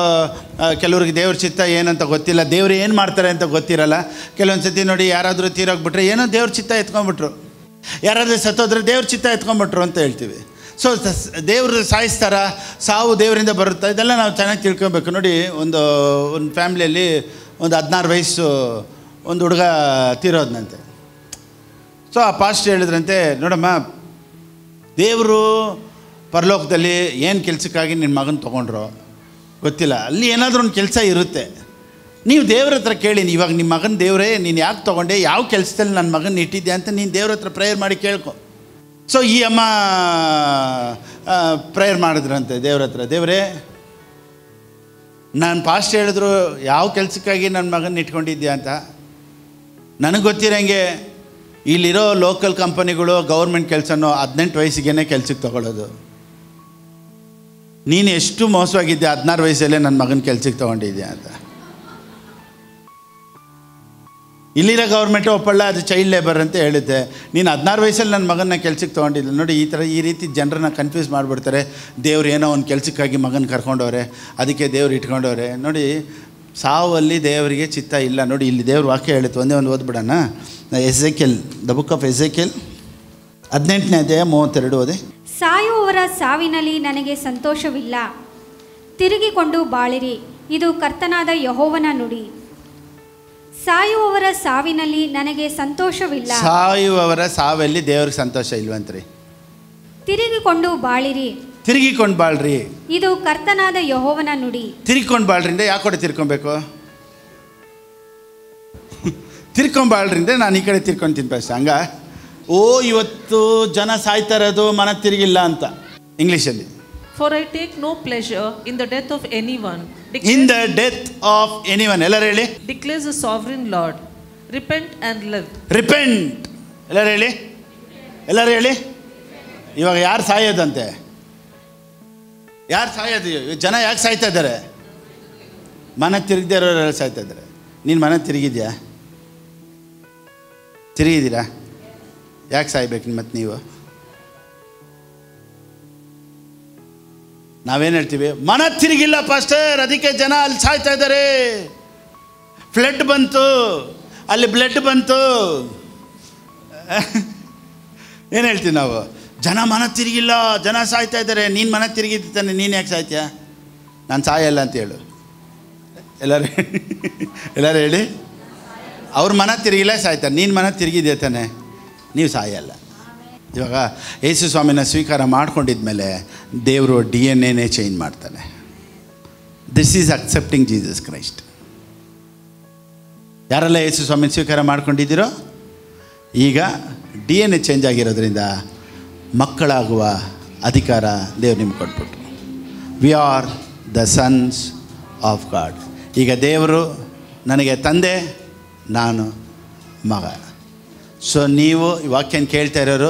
ಕೆಲವ್ರಿಗೆ ದೇವ್ರ ಚಿತ್ತ ಏನಂತ ಗೊತ್ತಿಲ್ಲ, ದೇವ್ರು ಏನು ಮಾಡ್ತಾರೆ ಅಂತ ಗೊತ್ತಿರಲ್ಲ. ಕೆಲವೊಂದು ಸತಿ ನೋಡಿ, ಯಾರಾದರೂ ತೀರೋಗ್ಬಿಟ್ರೆ ಏನೋ ದೇವ್ರ ಚಿತ್ತ ಎತ್ಕೊಂಡ್ಬಿಟ್ರು, ಯಾರಾದರೂ ಸತ್ತೋದ್ರೆ ದೇವ್ರ ಚಿತ್ತ ಎತ್ಕೊಂಡ್ಬಿಟ್ರು ಅಂತ ಹೇಳ್ತೀವಿ. ಸೊ ದೇವರು ಸಾಯಿಸ್ತಾರ, ಸಾವು ದೇವರಿಂದ ಬರುತ್ತಾ, ಇದೆಲ್ಲ ನಾವು ಚೆನ್ನಾಗಿ ತಿಳ್ಕೊಬೇಕು. ನೋಡಿ, ಒಂದು ಫ್ಯಾಮ್ಲಿಯಲ್ಲಿ ಒಂದು 16 ವಯಸ್ಸು ಒಂದು ಹುಡುಗ ತೀರೋದ್ನಂತೆ. ಸೊ ಆ ಪಾಸ್ಟ್ ಹೇಳಿದ್ರಂತೆ, ನೋಡಮ್ಮ, ದೇವರು ಪರಲೋಕದಲ್ಲಿ ಏನು ಕೆಲಸಕ್ಕಾಗಿ ನಿನ್ನ ಮಗನ ತೊಗೊಂಡ್ರು ಗೊತ್ತಿಲ್ಲ, ಅಲ್ಲಿ ಏನಾದರೂ ಒಂದು ಕೆಲಸ ಇರುತ್ತೆ. ನೀವು ದೇವ್ರ ಹತ್ರ ಕೇಳಿ, ಇವಾಗ ನಿಮ್ಮ ಮಗನ ದೇವರೇ ನೀನು ಯಾಕೆ ತೊಗೊಂಡೆ, ಯಾವ ಕೆಲಸದಲ್ಲಿ ನನ್ನ ಮಗನ ಇಟ್ಟಿದ್ದೆ ಅಂತ ನೀನು ದೇವ್ರ ಹತ್ರ ಪ್ರೇಯರ್ ಮಾಡಿ ಕೇಳ್ಕೊ. ಸೊ ಈ ಅಮ್ಮ ಪ್ರೇಯರ್ ಮಾಡಿದ್ರಂತೆ ದೇವ್ರ ಹತ್ರ, ದೇವರೇ ನಾನು ಪಾಸ್ಟ್ ಹೇಳಿದ್ರು ಯಾವ ಕೆಲಸಕ್ಕಾಗಿ ನನ್ನ ಮಗನ ಇಟ್ಕೊಂಡಿದ್ಯಾ ಅಂತ. ನನಗೆ ಗೊತ್ತಿರೋಂಗೆ ಇಲ್ಲಿರೋ ಲೋಕಲ್ ಕಂಪನಿಗಳು ಗೌರ್ಮೆಂಟ್ ಕೆಲಸನೋ 18 ವಯಸ್ಸಿಗೆ ಕೆಲ್ಸಕ್ಕೆ ತೊಗೊಳ್ಳೋದು. ನೀನು ಎಷ್ಟು ಮೋಸವಾಗಿದ್ದೆ, 16 ವಯಸ್ಸಲ್ಲೇ ನನ್ನ ಮಗನ ಕೆಲ್ಸಕ್ಕೆ ತೊಗೊಂಡಿದ್ಯಾ ಅಂತ. ಇಲ್ಲಿರೋ ಗೌರ್ಮೆಂಟು ಒಪ್ಪಲ್ಲ, ಅದು ಚೈಲ್ಡ್ ಲೇಬರ್ ಅಂತ ಹೇಳಿದ್ದೆ. ನೀನು 16 ವಯಸ್ಸಲ್ಲಿ ನನ್ನ ಮಗನ ಕೆಲ್ಸಕ್ಕೆ ತೊಗೊಂಡಿದ್ದೆ. ನೋಡಿ, ಈ ರೀತಿ ಜನರನ್ನ ಕನ್ಫ್ಯೂಸ್ ಮಾಡಿಬಿಡ್ತಾರೆ. ದೇವ್ರು ಏನೋ ಒಂದು ಕೆಲಸಕ್ಕಾಗಿ ಮಗನ ಕರ್ಕೊಂಡವ್ರೆ, ಅದಕ್ಕೆ ದೇವ್ರು ಇಟ್ಕೊಂಡವ್ರೆ. ನೋಡಿ, ಸಾವಲ್ಲಿ ದೇವರಿಗೆ ಚಿತ್ತ ಇಲ್ಲ. ನೋಡಿ, ಇಲ್ಲಿ ದೇವ್ರ ವಾಕ್ಯ ಹೇಳಿತ್ತು, ಒಂದೇ ಒಂದು ಓದ್ಬಿಡೋಣ. ಎಸೆಕಿಯಲ್, ದ ಬುಕ್ ಆಫ್ ಎಸೆಕಿಯಲ್ 18ನೇ ಅಧ್ಯಾಯ 32 ಓದಿ. ಸಾಯುವವರ ಸಾವಿನಲ್ಲಿ ನನಗೆ ಸಂತೋಷವಿಲ್ಲ, ತಿರುಗಿಕೊಂಡು ಬಾಳಿರಿ, ಇದು ಕರ್ತನಾದ ಯೆಹೋವನ ನುಡಿ. ಸಾಯುವವರ ಸಾವಿನಲ್ಲಿ ನನಗೆ ಸಂತೋಷವಿಲ್ಲ. ಸಾಯುವವರ ಸಾವಲ್ಲಿ ದೇವ್ರಿಗೆ ಸಂತೋಷ ಇಲ್ವಂತ್ರಿ. ತಿರುಗಿಕೊಂಡು ಬಾಳಿರಿ. ತಿರುಗಿಕೊಂಡು ಬಾಳ್ರಿ. ಇದು ಕರ್ತನಾದ ಯೆಹೋವನ ನುಡಿ. ತಿರ್ಕೊಂಡು ಬಾಳ್ರಿಂದ ಯಾಕೆ ಕಡೆ ತಿರ್ಕೊಬೇಕು? ತಿರ್ಕೊಂಬಾಳ್ರಿಂದ ನಾನು ಈ ಕಡೆ ತಿರ್ಕೊಂಡು ಫಸ್ಟ್. ಹಂಗ ಇವತ್ತು ಜನ ಸಾಯ್ತಾ ಇರೋದು ಮನ ತಿರುಗಿಲ್ಲ ಅಂತ ಇಂಗ್ಲೀಷಲ್ಲಿ. For I take no pleasure in the death of anyone. In the death of anyone. ಎಲ್ಲರೂ ಹೇಳಿ. Declares the sovereign Lord. Repent and live. Repent. ಎಲ್ಲರೂ ಹೇಳಿ. ಎಲ್ಲರೂ ಹೇಳಿ. ಇವಾಗ ಯಾರು ಸಾಯೋದಂತೆ? ಯಾರು ಸಾಯೋದು? ಜನ ಯಾಕೆ ಸಾಯ್ತಾ ಇದ್ದಾರೆ? ಮನ ತಿರುಗದೇ ಇರೋರೆಲ್ಲ ಸಾಯ್ತಾ ಇದ್ದಾರೆ. ನೀನು ಮನ ತಿರುಗಿದ್ಯಾ? ತಿರುಗಿದ್ದೀರಾ? ಯಾಕೆ ಸಾಯ್ಬೇಕು ಮತ್ತು ನೀವು? ನಾವೇನು ಹೇಳ್ತೀವಿ? ಮನ ತಿರುಗಿಲ್ಲ ಪಾಸ್ಟರ್, ಅದಕ್ಕೆ ಜನ ಅಲ್ಲಿ ಸಾಯ್ತಾ ಇದ್ದಾರೆ. ಫ್ಲಡ್ ಬಂತು, ಅಲ್ಲಿ ಬ್ಲಡ್ ಬಂತು. ಏನು ಹೇಳ್ತೀವಿ ನಾವು? ಜನ ಮನ ತಿರುಗಿಲ್ಲ, ಜನ ಸಾಯ್ತಾ ಇದ್ದಾರೆ. ನೀನು ಮನ ತಿರುಗಿದ್ದಾನೆ, ನೀನು ಯಾಕೆ ಸಾಯ್ತೀಯ? ನಾನು ಸಾಯಲ್ಲ ಅಂತ ಹೇಳು. ಎಲ್ಲರೂ ಹೇಳಿ. ಅವ್ರ ಮನ ತಿರುಗಿಲ್ಲ, ಸಾಯ್ತಾರೆ. ನೀನು ಮನ ತಿರುಗಿದ್ದೆ ತಾನೆ, ನೀವು ಸಾಯಲ್ಲ. ಇವಾಗ ಯೇಸು ಸ್ವಾಮಿನ ಸ್ವೀಕಾರ ಮಾಡ್ಕೊಂಡಿದ್ಮೇಲೆ ದೇವರು DNA ಚೇಂಜ್ ಮಾಡ್ತಾನೆ. This is accepting Jesus Christ. ಯಾರೆಲ್ಲ ಯೇಸು ಸ್ವಾಮಿನ ಸ್ವೀಕಾರ ಮಾಡ್ಕೊಂಡಿದ್ದೀರೋ ಈಗ DNA ಚೇಂಜ್ ಆಗಿರೋದ್ರಿಂದ ಮಕ್ಕಳಾಗುವ ಅಧಿಕಾರ ದೇವ್ರು ನಿಮ್ಗೆ ಕೊಟ್ಬಿಟ್ರು. We are the sons of God. ಈಗ ದೇವರು ನನಗೆ ತಂದೆ, ನಾನು ಮಗ. ಸೊ ನೀವು ಈ ವಾಕ್ಯನ ಕೇಳ್ತಾ ಇರೋರು,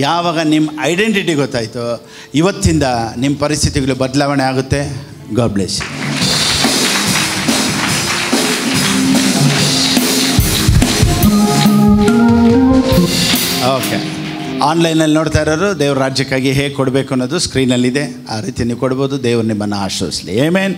ಯಾವಾಗ ನಿಮ್ಮ ಐಡೆಂಟಿಟಿ ಗೊತ್ತಾಯಿತೋ ಇವತ್ತಿಂದ ನಿಮ್ಮ ಪರಿಸ್ಥಿತಿಗಳು ಬದಲಾವಣೆ ಆಗುತ್ತೆ. God bless you. ಓಕೆ, ಆನ್ಲೈನಲ್ಲಿ ನೋಡ್ತಾ ಇರೋರು ದೇವ್ರ ರಾಜ್ಯಕ್ಕಾಗಿ ಹೇಗೆ ಕೊಡಬೇಕು ಅನ್ನೋದು ಸ್ಕ್ರೀನಲ್ಲಿದೆ. ಆ ರೀತಿ ನೀವು ಕೊಡ್ಬೋದು. ದೇವ್ರು ನಿಮ್ಮನ್ನು ಆಶೀರ್ವದಿಸಲಿ. ಆಮೆನ್.